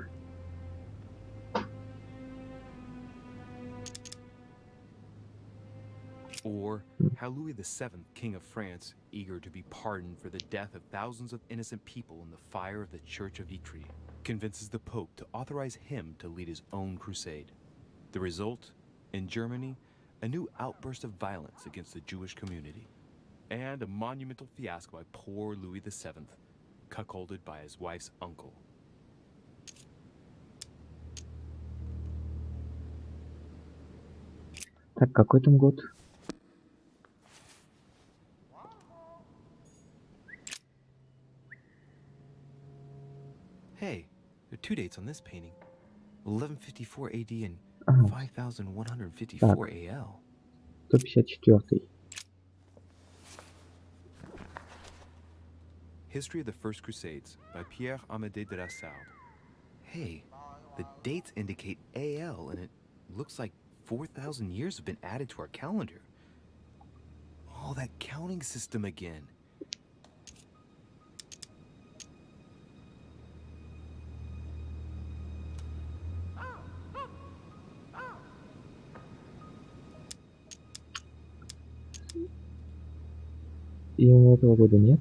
Or how Louis VII, King of France, eager to be pardoned for the death of thousands of innocent people in the fire of the Church of Vitry, convinces the Pope to authorize him to lead his own crusade. The result, in Germany, a new outburst of violence against the Jewish community, and a monumental fiasco by poor Louis VII, cuckolded by his wife's uncle.
Так, какой там год?
Hey, there are two dates on this painting. 1154 AD and
Ага,
5154
так,
AL.
154.
History of the First Crusades by Pierre Amédée de la Salle. Hey, the dates indicate AL, and it looks like 4,000 years have been added to our calendar. Oh, that counting system again.
И этого года нет.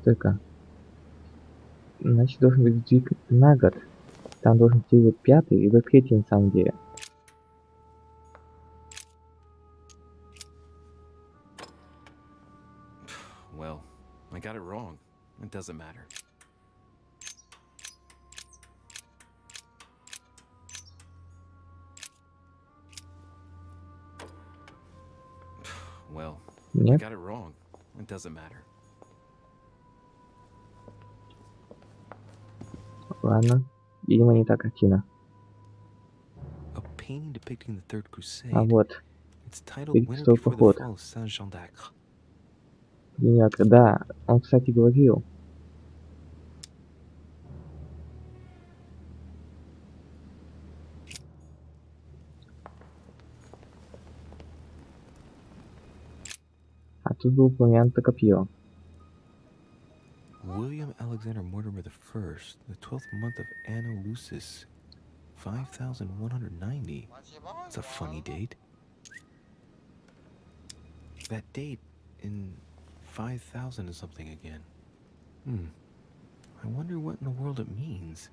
Стойка. Значит, должен быть сдвиг на год. Там должен быть и 5 и 3 на самом деле.
Well, I got it wrong. It doesn't matter. Well, I
Нет.
got it wrong. It doesn't matter.
Ладно. Видимо, не та картина.
A painting depicting the Third Crusade.
А вот.
It's titled Winter
Крестовый
Before the
поход.
Fall of Saint-Jean d'Acre.
Генератор. Да, он, кстати, говорил. А тут был упомянуто копье.
William Alexander Mortimer I, the 12th month of Anno Lucis, 5190. It's a funny date. That date in 5000 is something again. I wonder what in the world it means.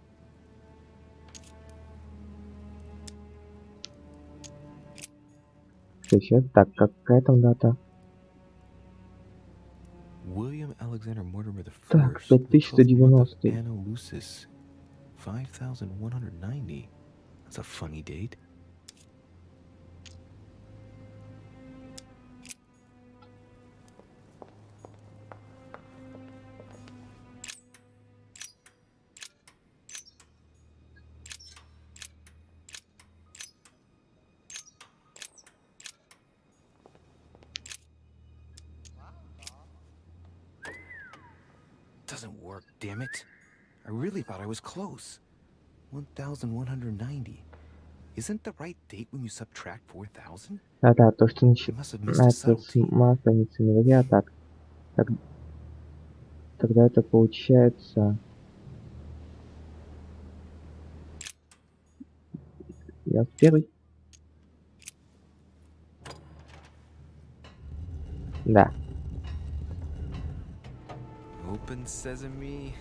Сейчас, так, какая там дата?
William Alexander Mortimer I,
Так,
the 12th month of
5190.
Anno Lucis, 5190. That's a funny date. Doesn't work, damn it. I really thought I was close. 1190. Isn't the right date when you subtract 4000?
Да, то, что
I must have missed a
начинается с
subtlety.
масленицей января, так. Тогда это получается... Я первый? Да.
Open sesame.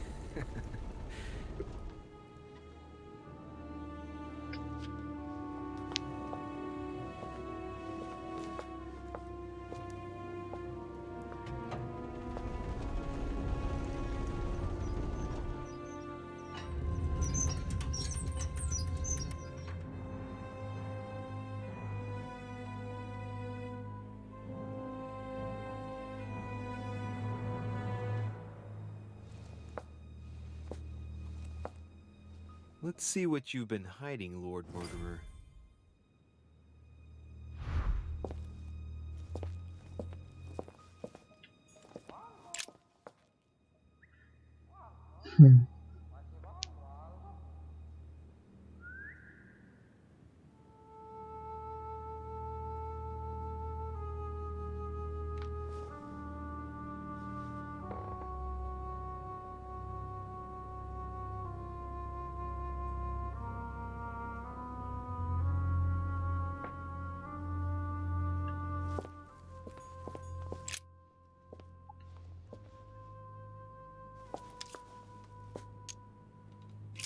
Let's see what you've been hiding, Lord Mortimer.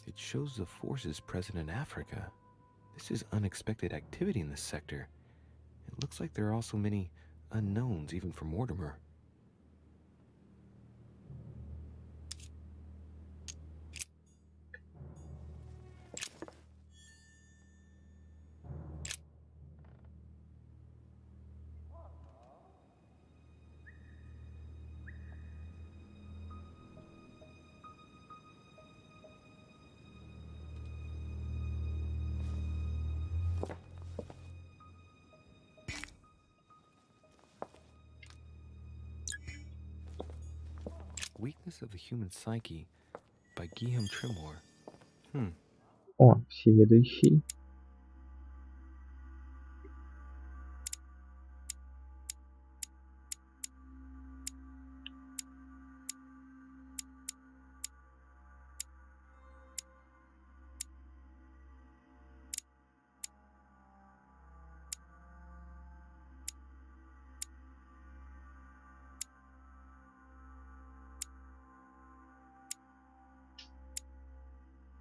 It shows the forces present in Africa. This is unexpected activity in this sector. It looks like there are also many unknowns, even for Mortimer. Weakness of the Human Psyche by Guillaume Tremor.
О, всеведущий.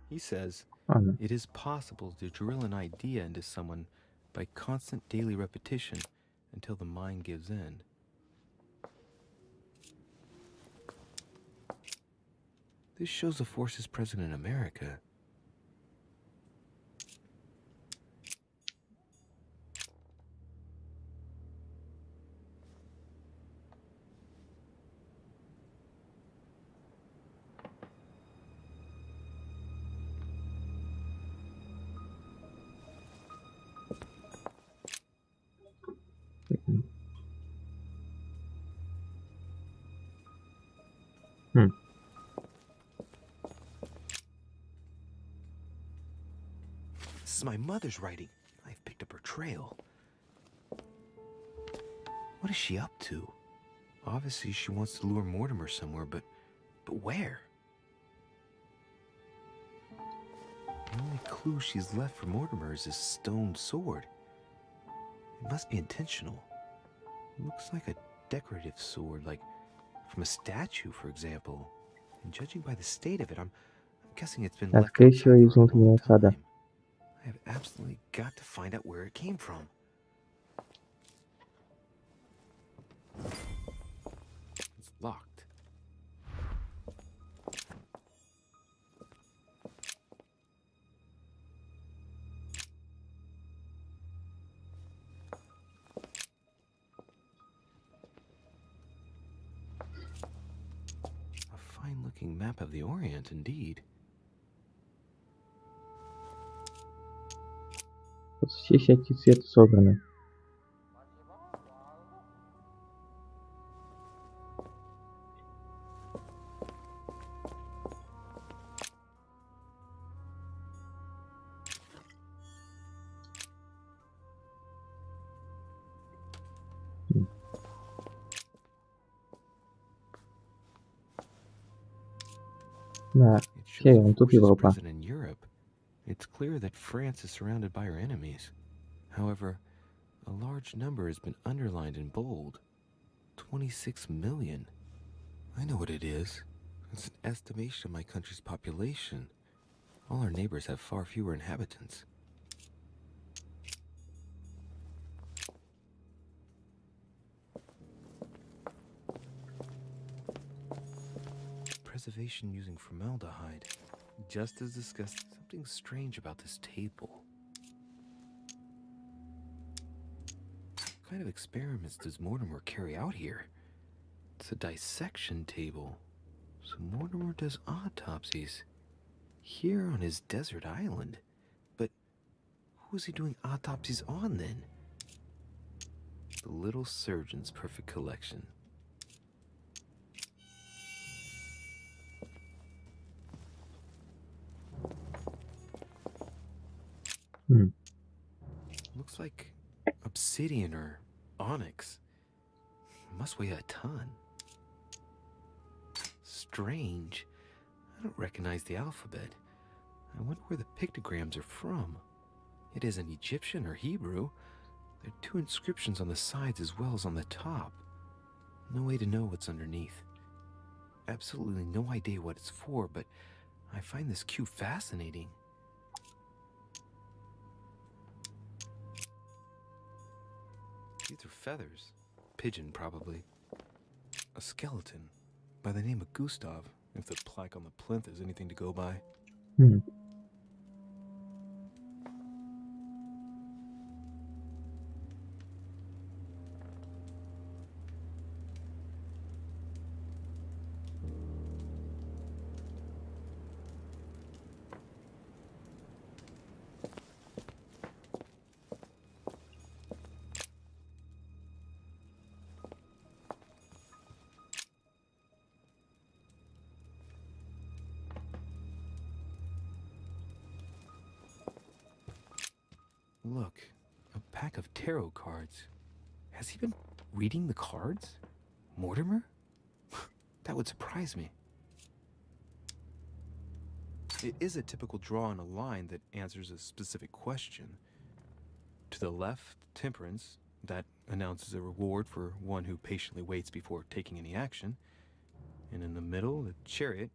He says,
Ладно.
it is possible to drill an idea into someone by constant daily repetition until the mind gives in. This shows the forces present in America. This is my mother's writing. I've picked up her trail. What is she up to? Obviously, she wants to lure Mortimer somewhere, but where? The only clue she's left for Mortimer is this stone sword. It must be intentional. It looks like a decorative sword, like from a statue, for example. And judging by the state of it, I'm guessing it's been left
Скорее всего,
outside
из
for a
внутреннего
long
сада.
time. I have absolutely got to find out where it came from. It's locked. A fine-looking map of the Orient, indeed.
Тут все всякие цветы собраны. Да,
It shows
север,
the
тут
forces
Европа.
present in Europe. It's clear that France is surrounded by her enemies. However, a large number has been underlined in bold. 26 million. I know what it is. It's an estimation of my country's population. All our neighbors have far fewer inhabitants. Preservation using formaldehyde. Just as discussed, something strange about this table. What kind of experiments does Mortimer carry out here? It's a dissection table. So Mortimer does autopsies here on his desert island. But who is he doing autopsies on then? The little surgeon's perfect collection. Looks like obsidian or onyx. Must weigh a ton. Strange. I don't recognize the alphabet. I wonder where the pictograms are from. It isn't Egyptian or Hebrew. There are two inscriptions on the sides as well as on the top. No way to know what's underneath. Absolutely no idea what it's for, but
I find this cue fascinating. These are feathers. Pigeon, probably. A skeleton by the name of Gustav, if the plaque on the plinth is anything to go by. Look, a pack of tarot cards. Has he been reading the cards? Mortimer? That would surprise me. It is a typical draw on a line that answers a specific question. To the left, temperance, that announces a reward for one who patiently waits before taking any action. And in the middle, the chariot,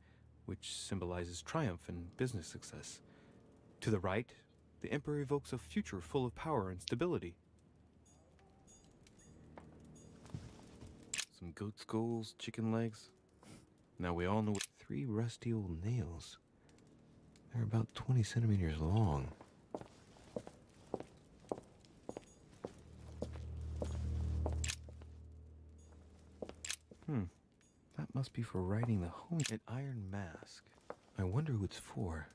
which symbolizes triumph and business success. To the right, the Emperor evokes a future full of power and stability. Some goat skulls, chicken legs. Now we all know what 3 rusty old nails. They're about 20 centimeters long. That must be for writing the home. An iron mask. I wonder who it's for.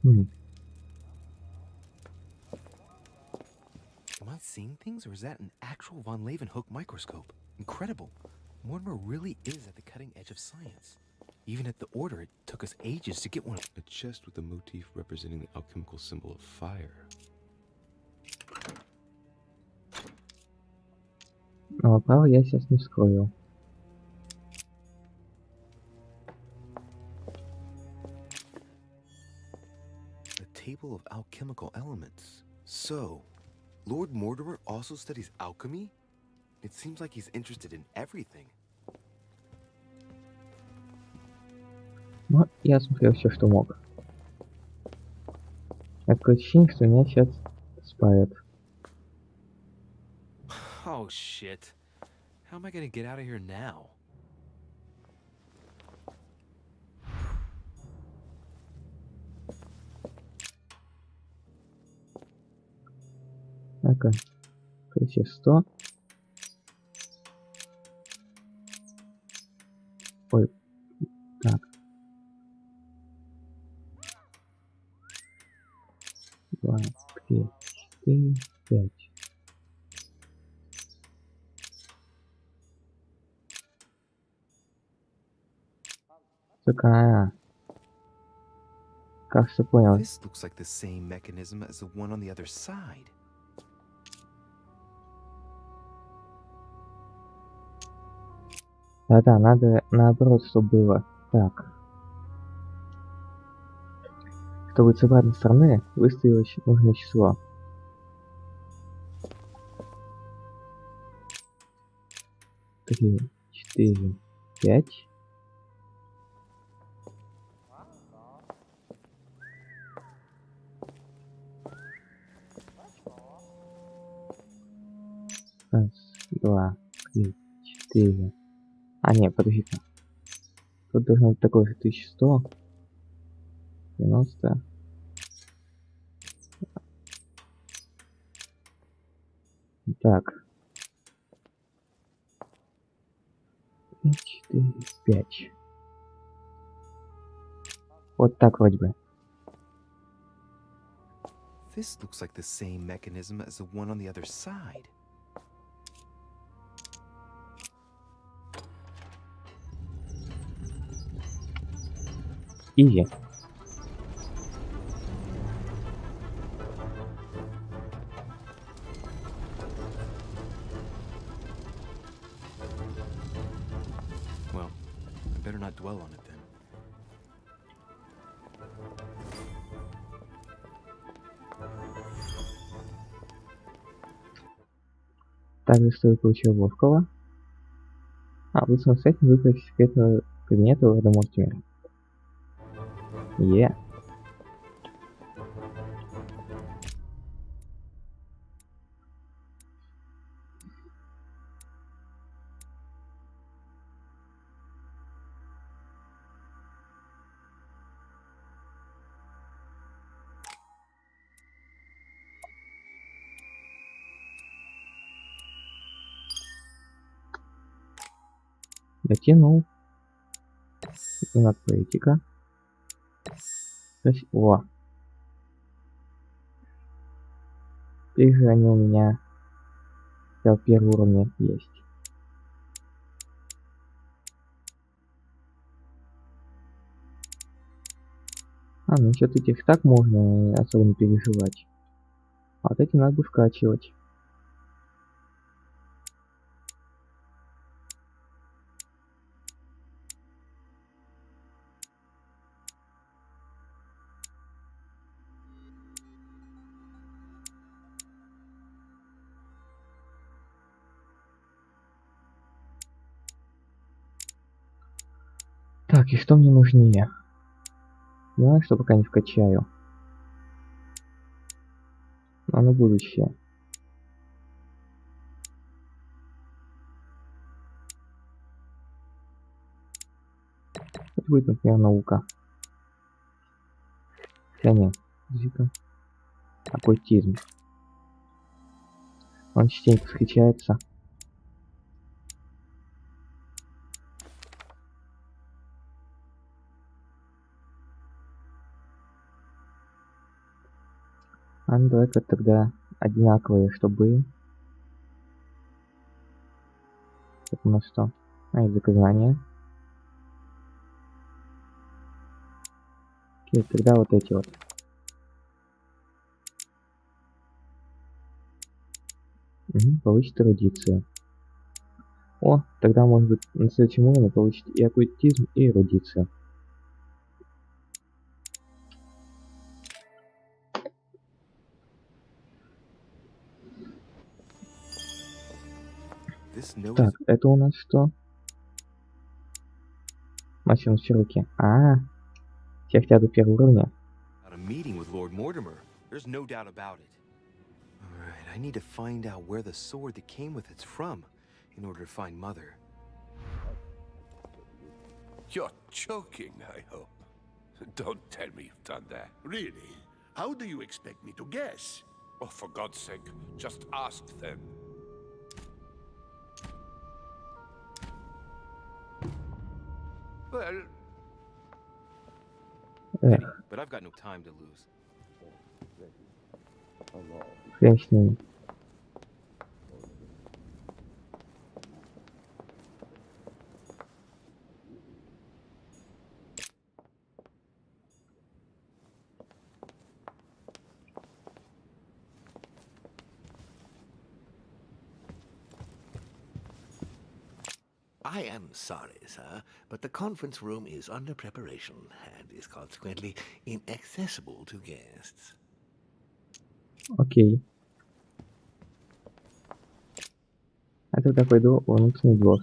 Am I seeing things, or is that an actual von Leeuwenhoek microscope? Incredible. Mortimer really is at the cutting edge of science. Even at the Order, it took us ages to get one.
A chest with a motif representing the alchemical symbol of fire.
Но право я сейчас не вскрою.
A table of alchemical elements. So, Lord Mortimer also studies alchemy? It seems like he's interested in everything.
Но я смотрел все, что мог. Такое ощущение, что меня сейчас спалят.
Oh, shit. How am I gonna get out of here now?
Так-ка. 1100. Ой. Так. 2, 3, 4, 5. Такая. Кажется, понял.
This looks like the same mechanism as the one on the other side.
Да-да, надо наоборот, чтобы было. Так. Чтобы с обратной стороны выставилось нужное число. Три, 4, 5. Раз, 2, 3, 4. А, нет, подожди-ка. Тут должно быть такое же 1100. 90. Так. 3, 4, 5. Вот так вроде бы.
This looks like the same mechanism as the one on the other side.
Изи.
Well, I better not dwell on it then.
Также стоит получить ловкого. Вы самостоятельно выбрать секретного кабинета лорда Мортимера. Дотянул. Над политика. То есть, Теперь же они у меня в первом уровне есть. Насчет этих так можно особо не переживать. А вот эти надо бы вкачивать. Так, и что мне нужнее? Знаю, что пока не вкачаю. Но на будущее. Это будет, например, наука. Хотя физика. Оккультизм. Он частенько встречается. Давай-ка тогда одинаковые, чтобы... Это у нас что? Язык знания. Окей, тогда вот эти вот. Получит эрудицию. Тогда может быть на следующем уровне получить и оккультизм, и эрудицию. Так, это у нас что? Мастер на руки. Все хотят до первого уровня.
I need to find out where the sword that came with it's from in order to find Mother.
You're joking, I hope. Don't tell me you've done that. Really? How do you expect me to guess? Oh, for God's sake, just ask them. Well...
But I've got no time to lose.
Хрен с ними.
I am sorry, sir, but the conference room is under preparation and is consequently inaccessible to guests.
Окей. А тогда пойду во внутренний двор.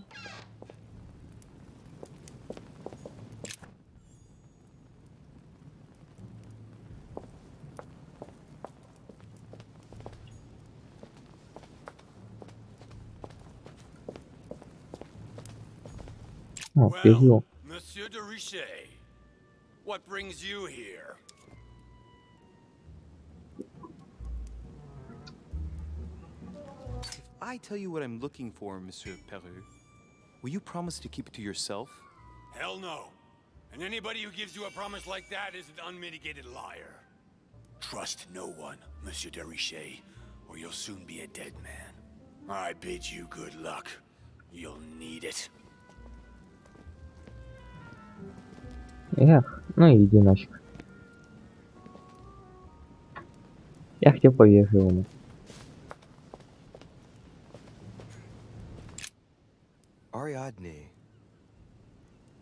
Well, Monsieur de Richet, what brings you here?
If I tell you what I'm looking for, Monsieur Peru, will you promise to keep it to yourself?
Hell no. And anybody who gives you a promise like that is an unmitigated liar. Trust no one, Monsieur de Richet, or you'll soon be a dead man. I bid you good luck. You'll need it.
Иди нафиг. Я хотел по-вежливому.
Ariadne.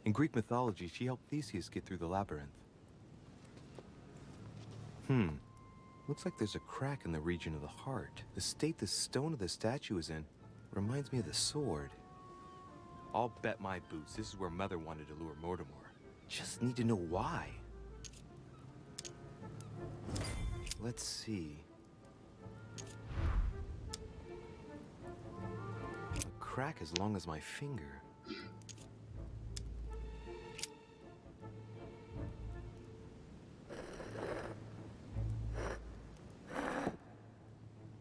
In Greek mythology, she helped Theseus get through the labyrinth. Looks like there's a crack in the region of the heart. The state the stone of the statue is in Reminds me of the sword. I'll bet my boots this is where Mother wanted to lure Mortimer. Just need to know why. Let's see. A crack as long as my finger.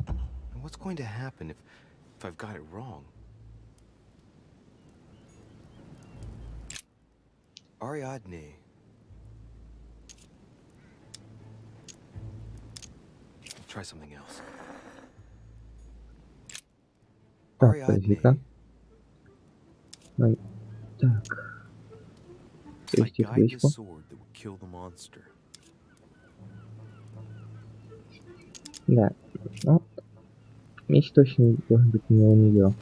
And what's going to happen if I've got it wrong? Ariadne. I'll try something else.
Так, подожди-ка. Так. Перевести привычку. Да. Ну, меч точно должен быть не у нее.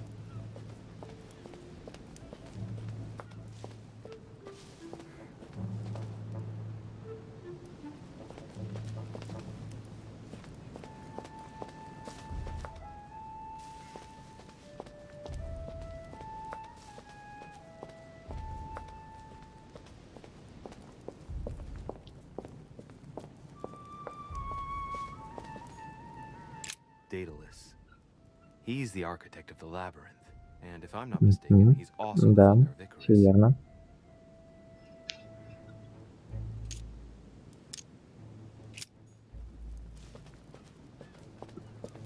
Daedalus. He's the architect of the labyrinth. And if I'm not mistaken, he's also the
Да,
father of
все
Icarus.
верно.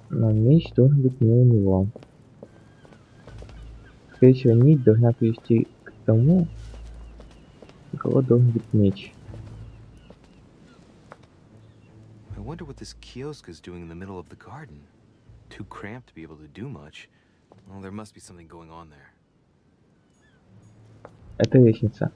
Но меч должен быть не у него. Скорее всего, нить должна привести к тому, у кого должен быть меч.
I wonder what this kiosk is doing in the middle of the garden. Too cramped to be able to do much. Well, there must be something going on there.
Это лестница.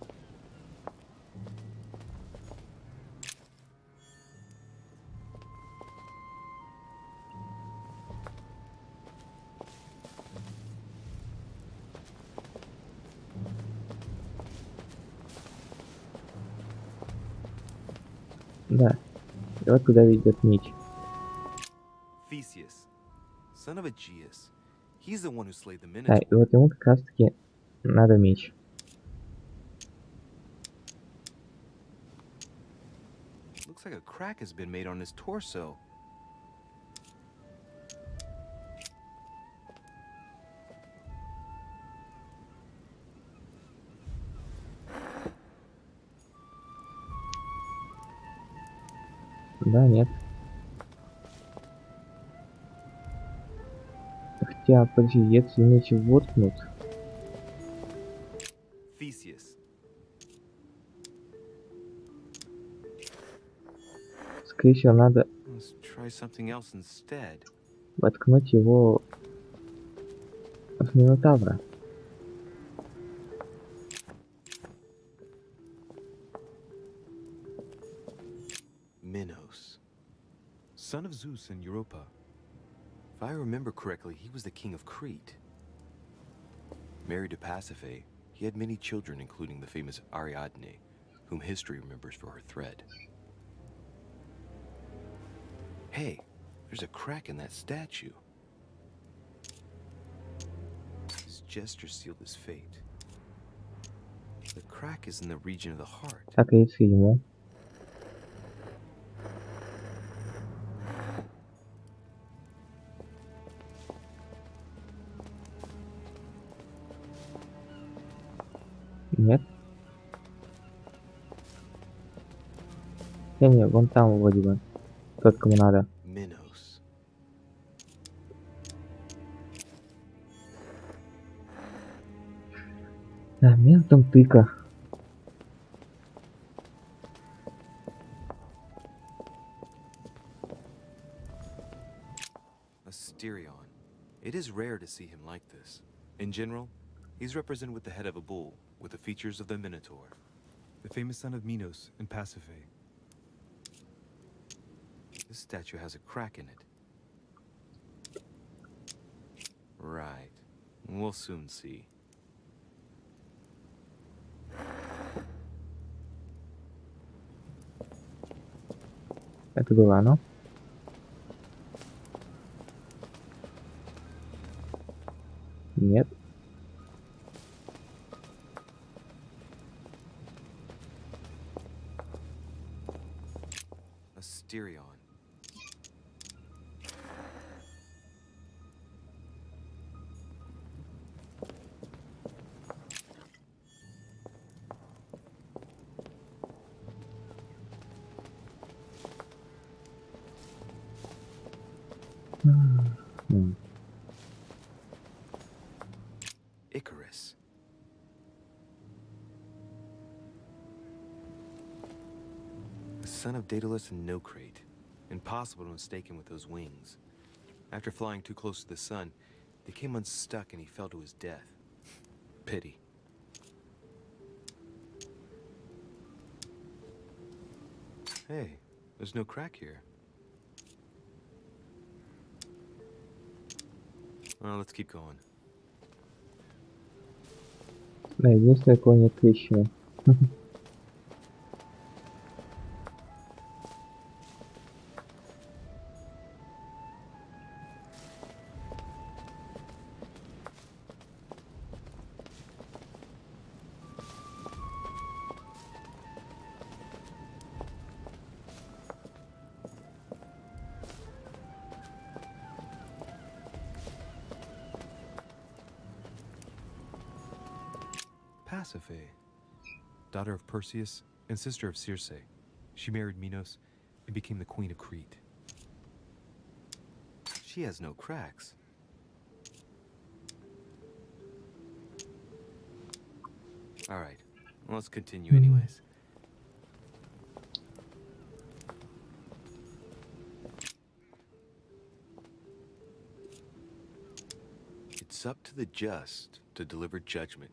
Да. И вот куда ведет нить.
Theseus, son of Aegeus. He's the one who slayed the
Да,
Minotaur.
и вот ему как раз таки надо меч.
Looks like a crack has been made on his torso.
Да, нет. Хотя, подожди, если меч воткнут,
Theseus.
скорее всего, надо
Let's try something else instead.
воткнуть его в Минотавра.
Minos, son of Zeus and Europa. If I remember correctly, he was the king of Crete. Married to Pasiphae, he had many children, including the famous Ariadne, whom history remembers for her thread. Hey, there's a crack in that statue. His gesture sealed his fate. The crack is in the region of the heart.
Так, и если ему. Нет. Не, вон там вроде бы. Тот, кому надо.
Minos.
Да, методом тыка.
Asterion. It is rare to see him like this. In general, he's represented with the head of a bull, with the features of the Minotaur.
The famous son of Minos and Pasiphae.
This statue has a crack in it. Right. We'll soon see.
Это было оно. — Нет.
Asterion. Icarus. The son of Daedalus and Nocrate. Impossible to mistake him with those wings. After flying too close to the sun, they came unstuck and he fell to his death. Pity. Hey, there's no crack here. Well, let's keep going.
Да, единственное, кого нет еще.
Pasiphae, daughter of Perseus and sister of Circe. She married Minos and became the queen of Crete.
She has no cracks. All right, well, let's continue anyways. It's up to the just to deliver judgment.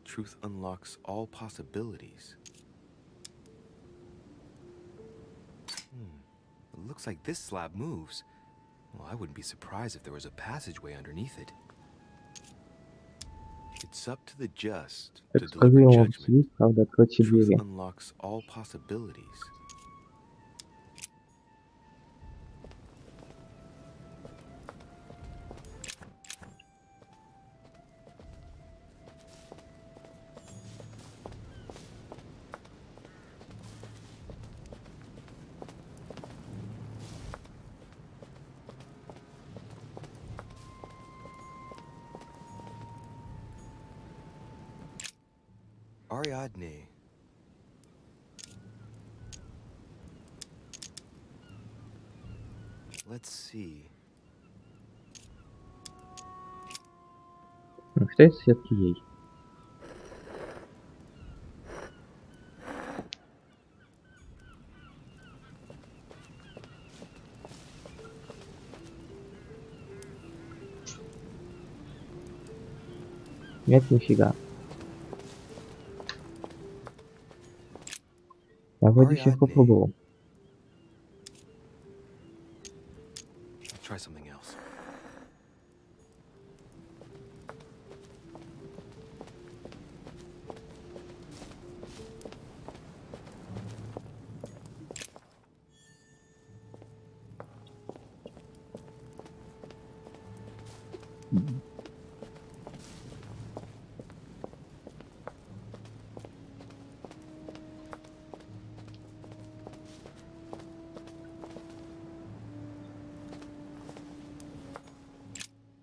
Truth unlocks all possibilities. It looks like this slab moves. Well, I wouldn't be surprised if there was a passageway underneath it. It's up to the just to
Так скажи
deliver
ему
judgment.
обсудить, правда, откройте
Truth
двери.
unlocks all possibilities. Ariadne. Let's see.
Ну, что это все-таки ей? Нет, нифига. Я вроде всех попробовал.
Try something else.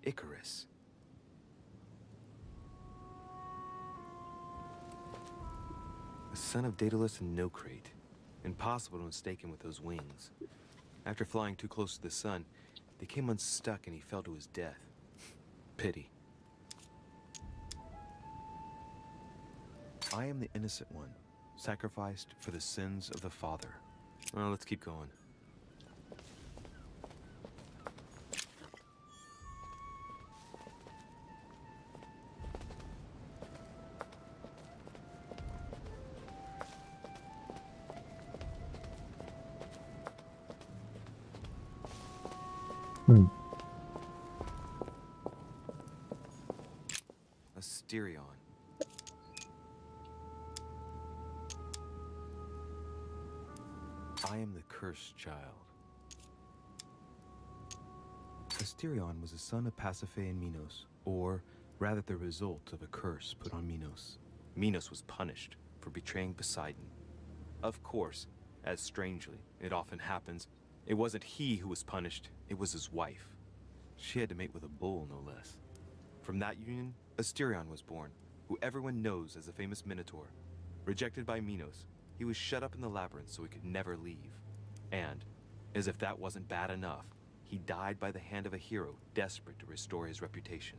Icarus. The son of Daedalus and Nocrate. Impossible to mistake him with those wings. After flying too close to the sun, they came unstuck and he fell to his death. Pity.
I am the innocent one, sacrificed for the sins of the father.
Well, let's keep going. Asterion.
I am the cursed child. Asterion was a son of Pasiphae and Minos, or rather the result of a curse put on Minos. Minos was punished for betraying Poseidon. Of course, as strangely it often happens, it wasn't he who was punished, it was his wife. She had to mate with a bull, no less. From that union, Asterion was born, who everyone knows as the famous Minotaur. Rejected by Minos, he was shut up in the labyrinth so he could never leave. And, as if that wasn't bad enough, he died by the hand of a hero desperate to restore his reputation.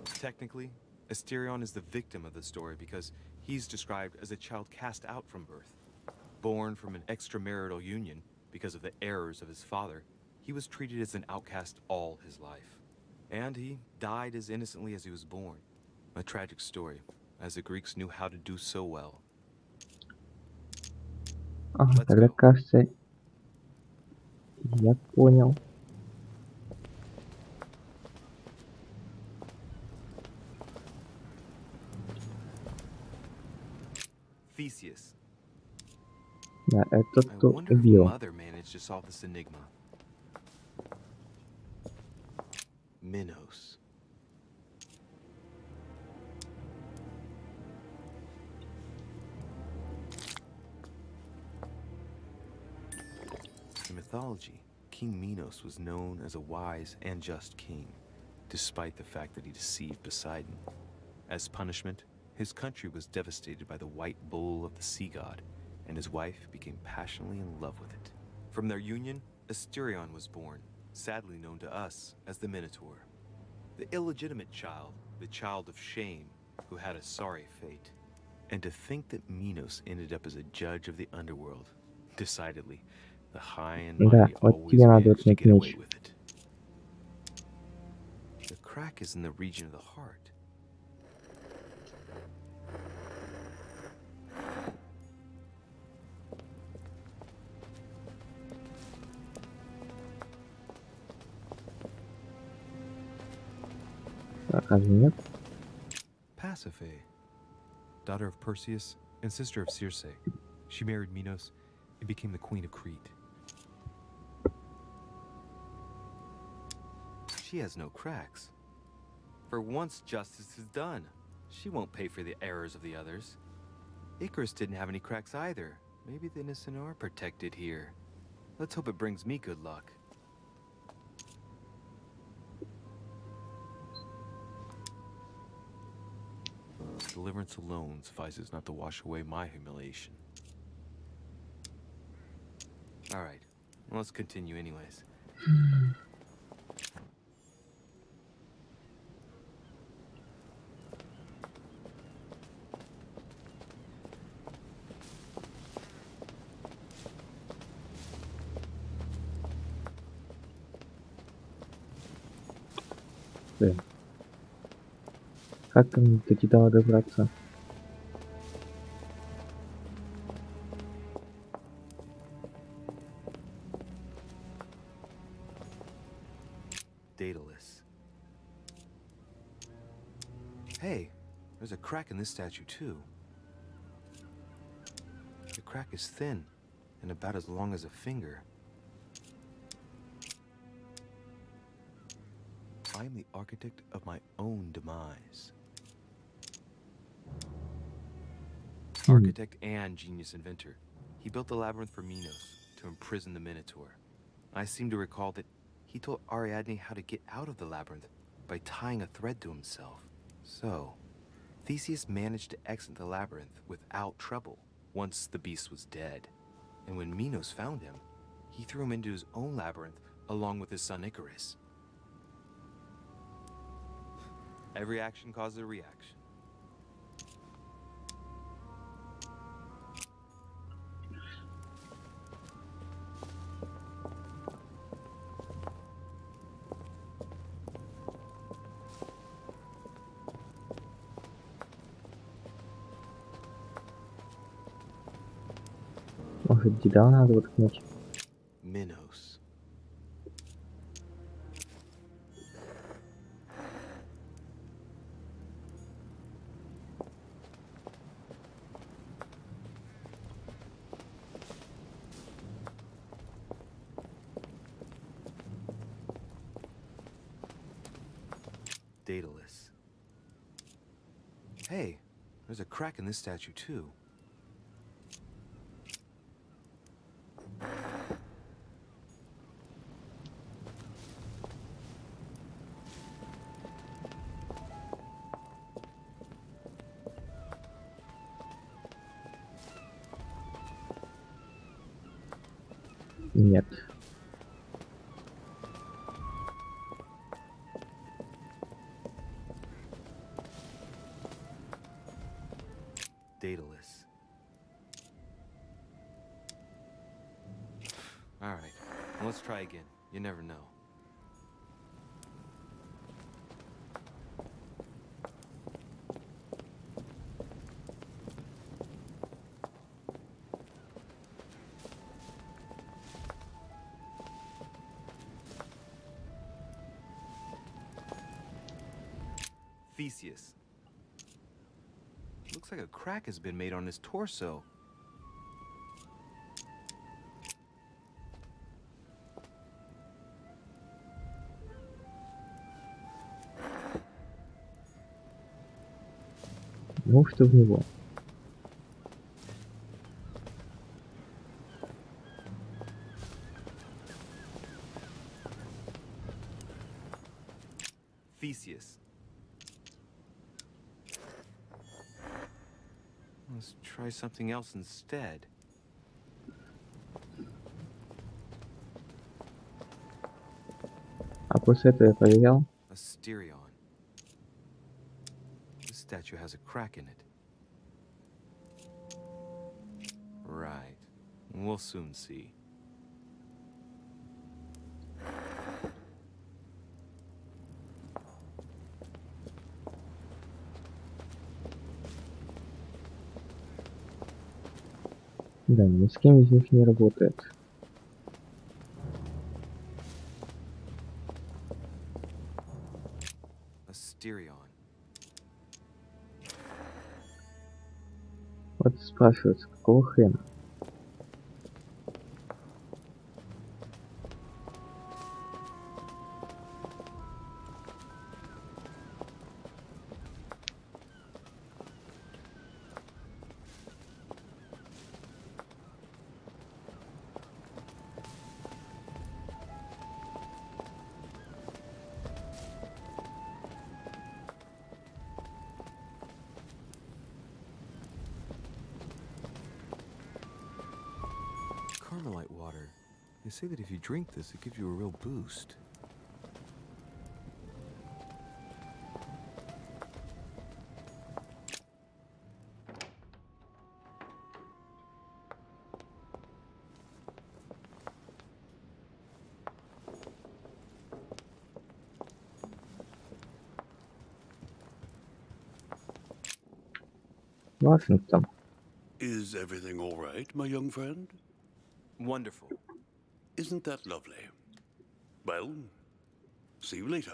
Technically, Asterion is the victim of the story because he's described as a child cast out from birth. Born from an extramarital union because of the errors of his father, he was treated as an outcast all his life. And he died as innocently as he was born. A tragic story, as the Greeks knew how to do so well.
Тогда кажется, я понял.
Theseus.
Да, это
I
кто
wonder if
убил.
Mother managed to solve this enigma. Minos. In mythology, King Minos was known as a wise and just king, despite the fact that he deceived Poseidon. As punishment, his country was devastated by the white bull of the sea god, and his wife became passionately in love with it. From their union, Asterion was born, sadly known to us as the Minotaur. The illegitimate child, the child of shame, who had a sorry fate. And to think that Minos ended up as a judge of the underworld. Decidedly, the high and
Да,
mighty
вот
always
тебе надо
manage to
отнять
get away
меч.
with it. The crack is in the region of the heart.
Разве нет?
Pasiphae, daughter of Perseus and sister of Circe. She married Minos and became the queen of Crete. She has no cracks. For once justice is done. She won't pay for the errors of the others. Icarus didn't have any cracks either. Maybe the innocent are protected here. Let's hope it brings me good luck. Deliverance alone suffices not to wash away my humiliation. Alright, let's continue anyways.
Блин. Как там до тебя добраться?
Daedalus. Hey, there's a crack in this statue too. The crack is thin and about as long as a finger. I am the architect of my own demise. Architect and genius inventor, he built the labyrinth for Minos to imprison the Minotaur. I seem to recall that he told Ariadne how to get out of the labyrinth by tying a thread to himself. So, Theseus managed to exit the labyrinth without trouble once the beast was dead. And when Minos found him, he threw him into his own labyrinth along with his son Icarus. Every action causes a reaction.
Может, деда надо воткнуть?
Minos. Daedalus. Hey, there's a crack in this statue too.
Нет.
Daedalus. All right, let's try again. You never know. Theseus. Looks like a crack has been made on his torso.
Ну, что в него.
Theseus. Let's try something else instead.
А после этого я проверял.
Asterion. This statue has a crack in it. Right. We'll soon see.
Да, ни с кем из них не работает.
Asterion.
Вот спрашивается, какого хрена?
Carmelite water. They say that if you drink this, it gives you a real boost.
Вашингтон.
Is everything all right, my young friend?
Wonderful.
Isn't that lovely? Well, see you later.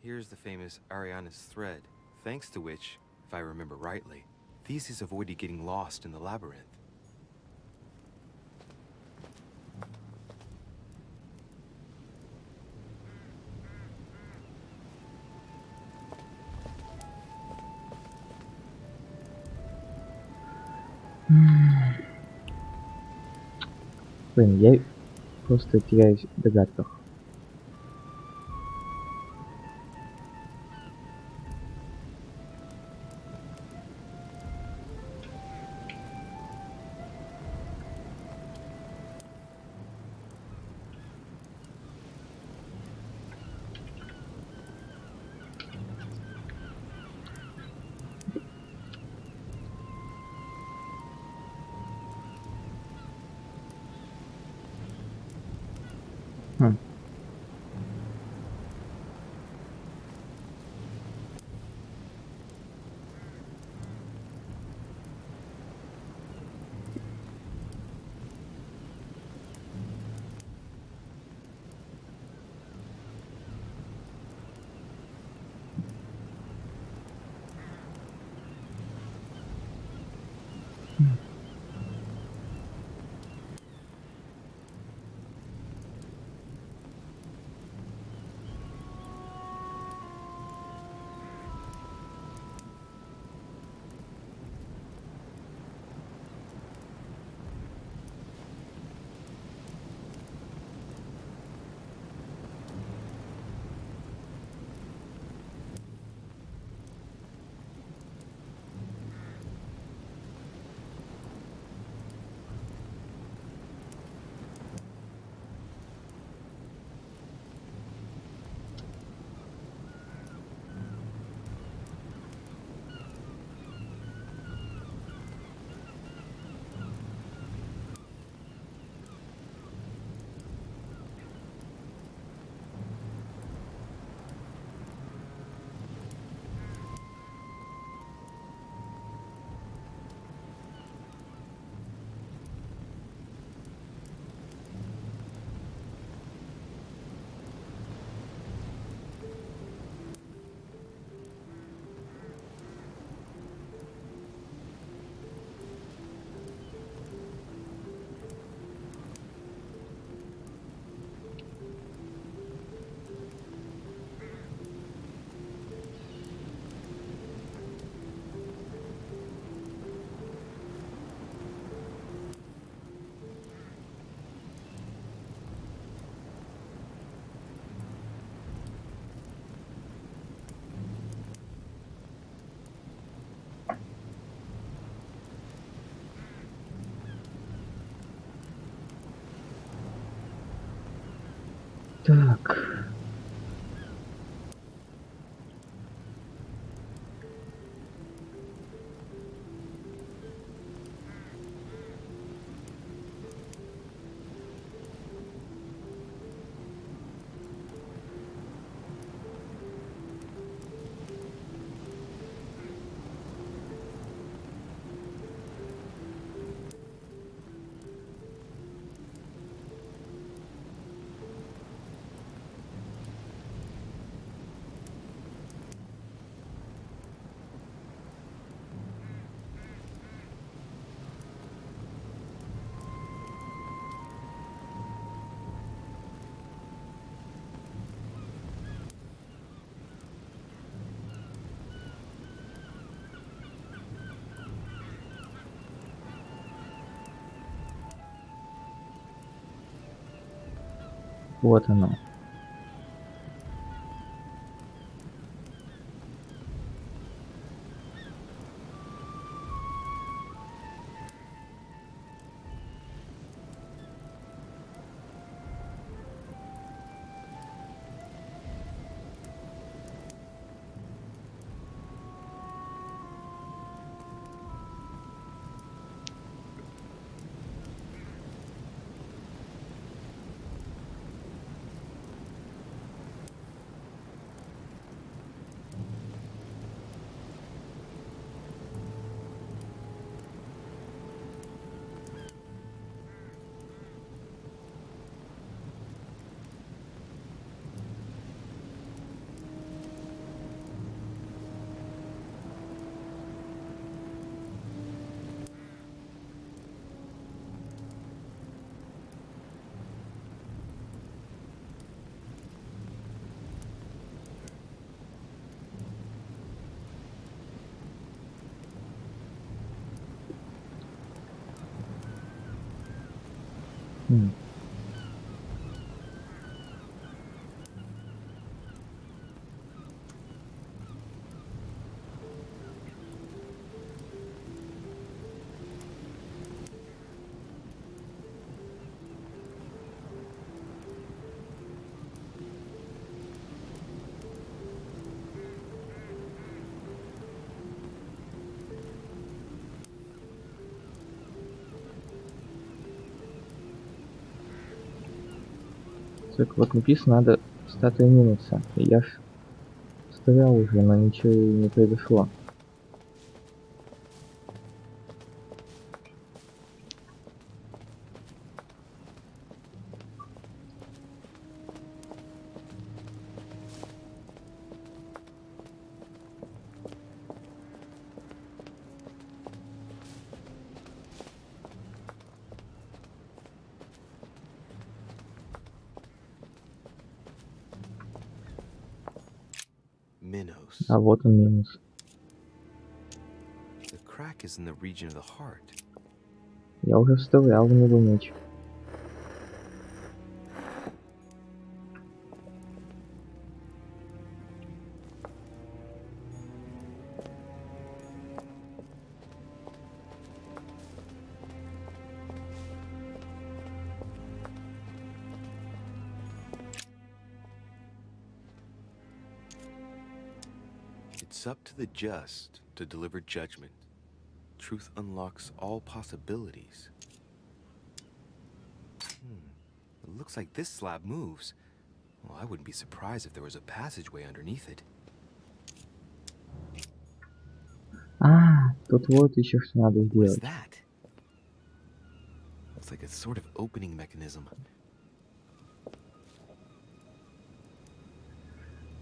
Here's the famous Ariana's thread, thanks to which, if I remember rightly, Theseus avoided getting lost in the labyrinth.
Блин, я просто теряюсь в догадках. Так. Вот оно. Так вот написано, надо статуя минуса. Я ж стоял уже, но ничего не произошло.
Minnows.
А вот он минус.
The crack is in the region of the heart.
Я уже вставлял в него меч.
It's up to the just to deliver judgment. Truth unlocks all possibilities. It looks like this slab moves. Well, I wouldn't be surprised if there was a passageway underneath it.
Тут вот еще что надо
What is
сделать.
that? Looks like a sort of opening mechanism.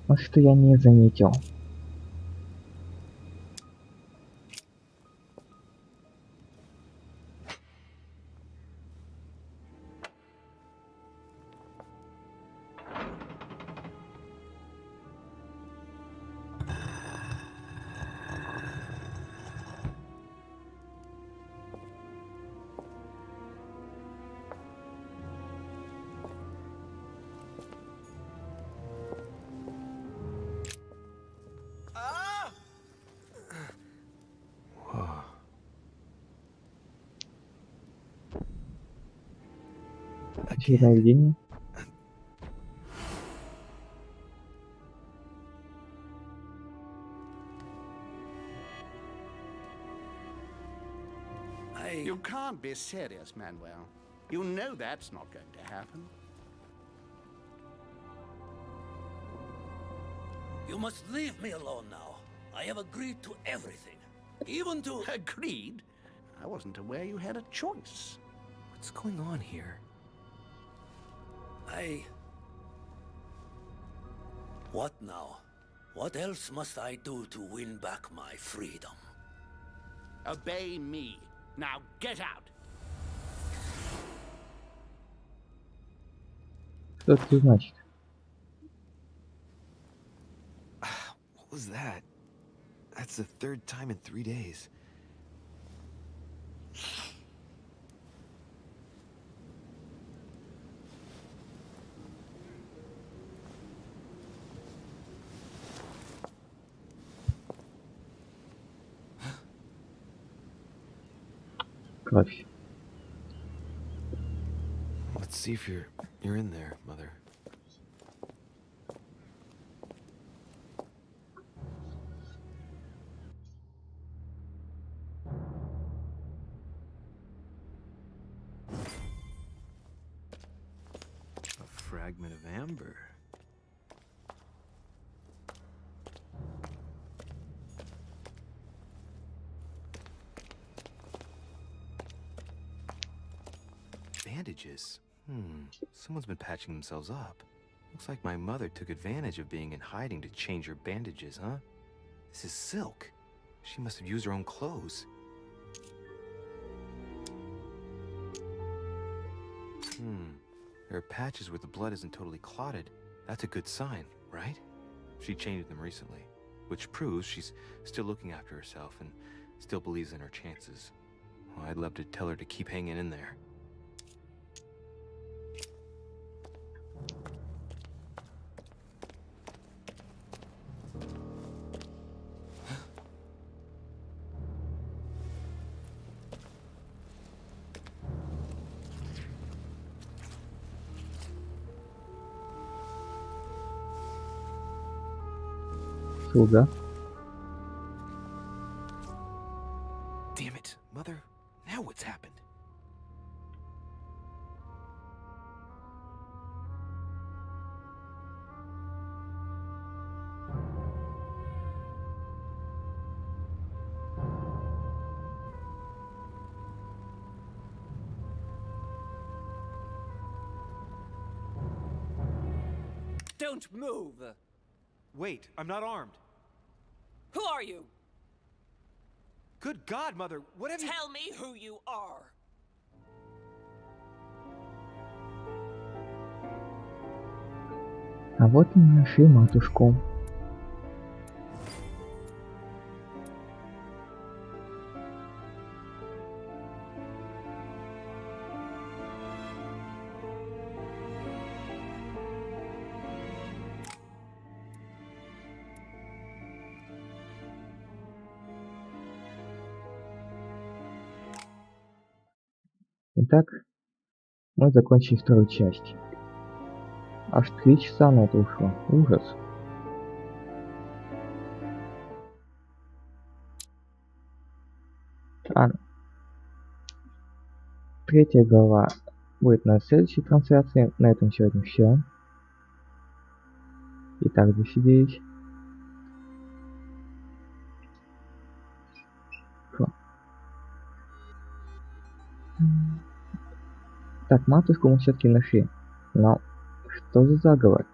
Вот что я не заметил. Очередное видение.
You can't be serious, Manuel. You know that's not going to happen.
You must leave me alone now. I have agreed to everything. Even to...
Agreed? I wasn't aware you had a choice.
What's going on here?
What now? What else must I do to win back my freedom?
Obey me. Now get out!
Что это значит?
What was that? That's the third time in 3 days.
Кровь.
Let's see if you're in there, Mother. A fragment of amber. Bandages. Someone's been patching themselves up. Looks like my mother took advantage of being in hiding to change her bandages, huh? This is silk. She must have used her own clothes. There are patches where the blood isn't totally clotted. That's a good sign, right? She changed them recently, which proves she's still looking after herself and still believes in her chances. Well, I'd love to tell her to keep hanging in there.
Слуга.
Damn it, Mother. Now what's happened?
Don't move!
Wait, I'm not armed.
Who are you?
Good God, Mother, what have you...
Tell me who you are.
А вот и нашли матушку. Итак, мы закончили вторую часть. Аж 3 часа на это ушло. Ужас. Третья глава будет на следующей трансляции. На этом сегодня все. Итак, засиделись. Так, матушку мы все-таки нашли. Но что за заговор?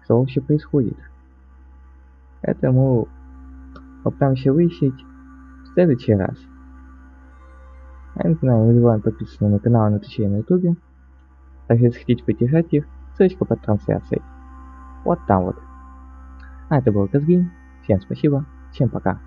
Что вообще происходит? Это мы попытаемся выяснить в следующий раз. А напоминаю, не забываем подписываться на мой канал и на Твиче и на Ютубе. Также, если хотите поддержать их, ссылочка под трансляцией. Вот там вот. А это был Казгин. Всем спасибо. Всем пока.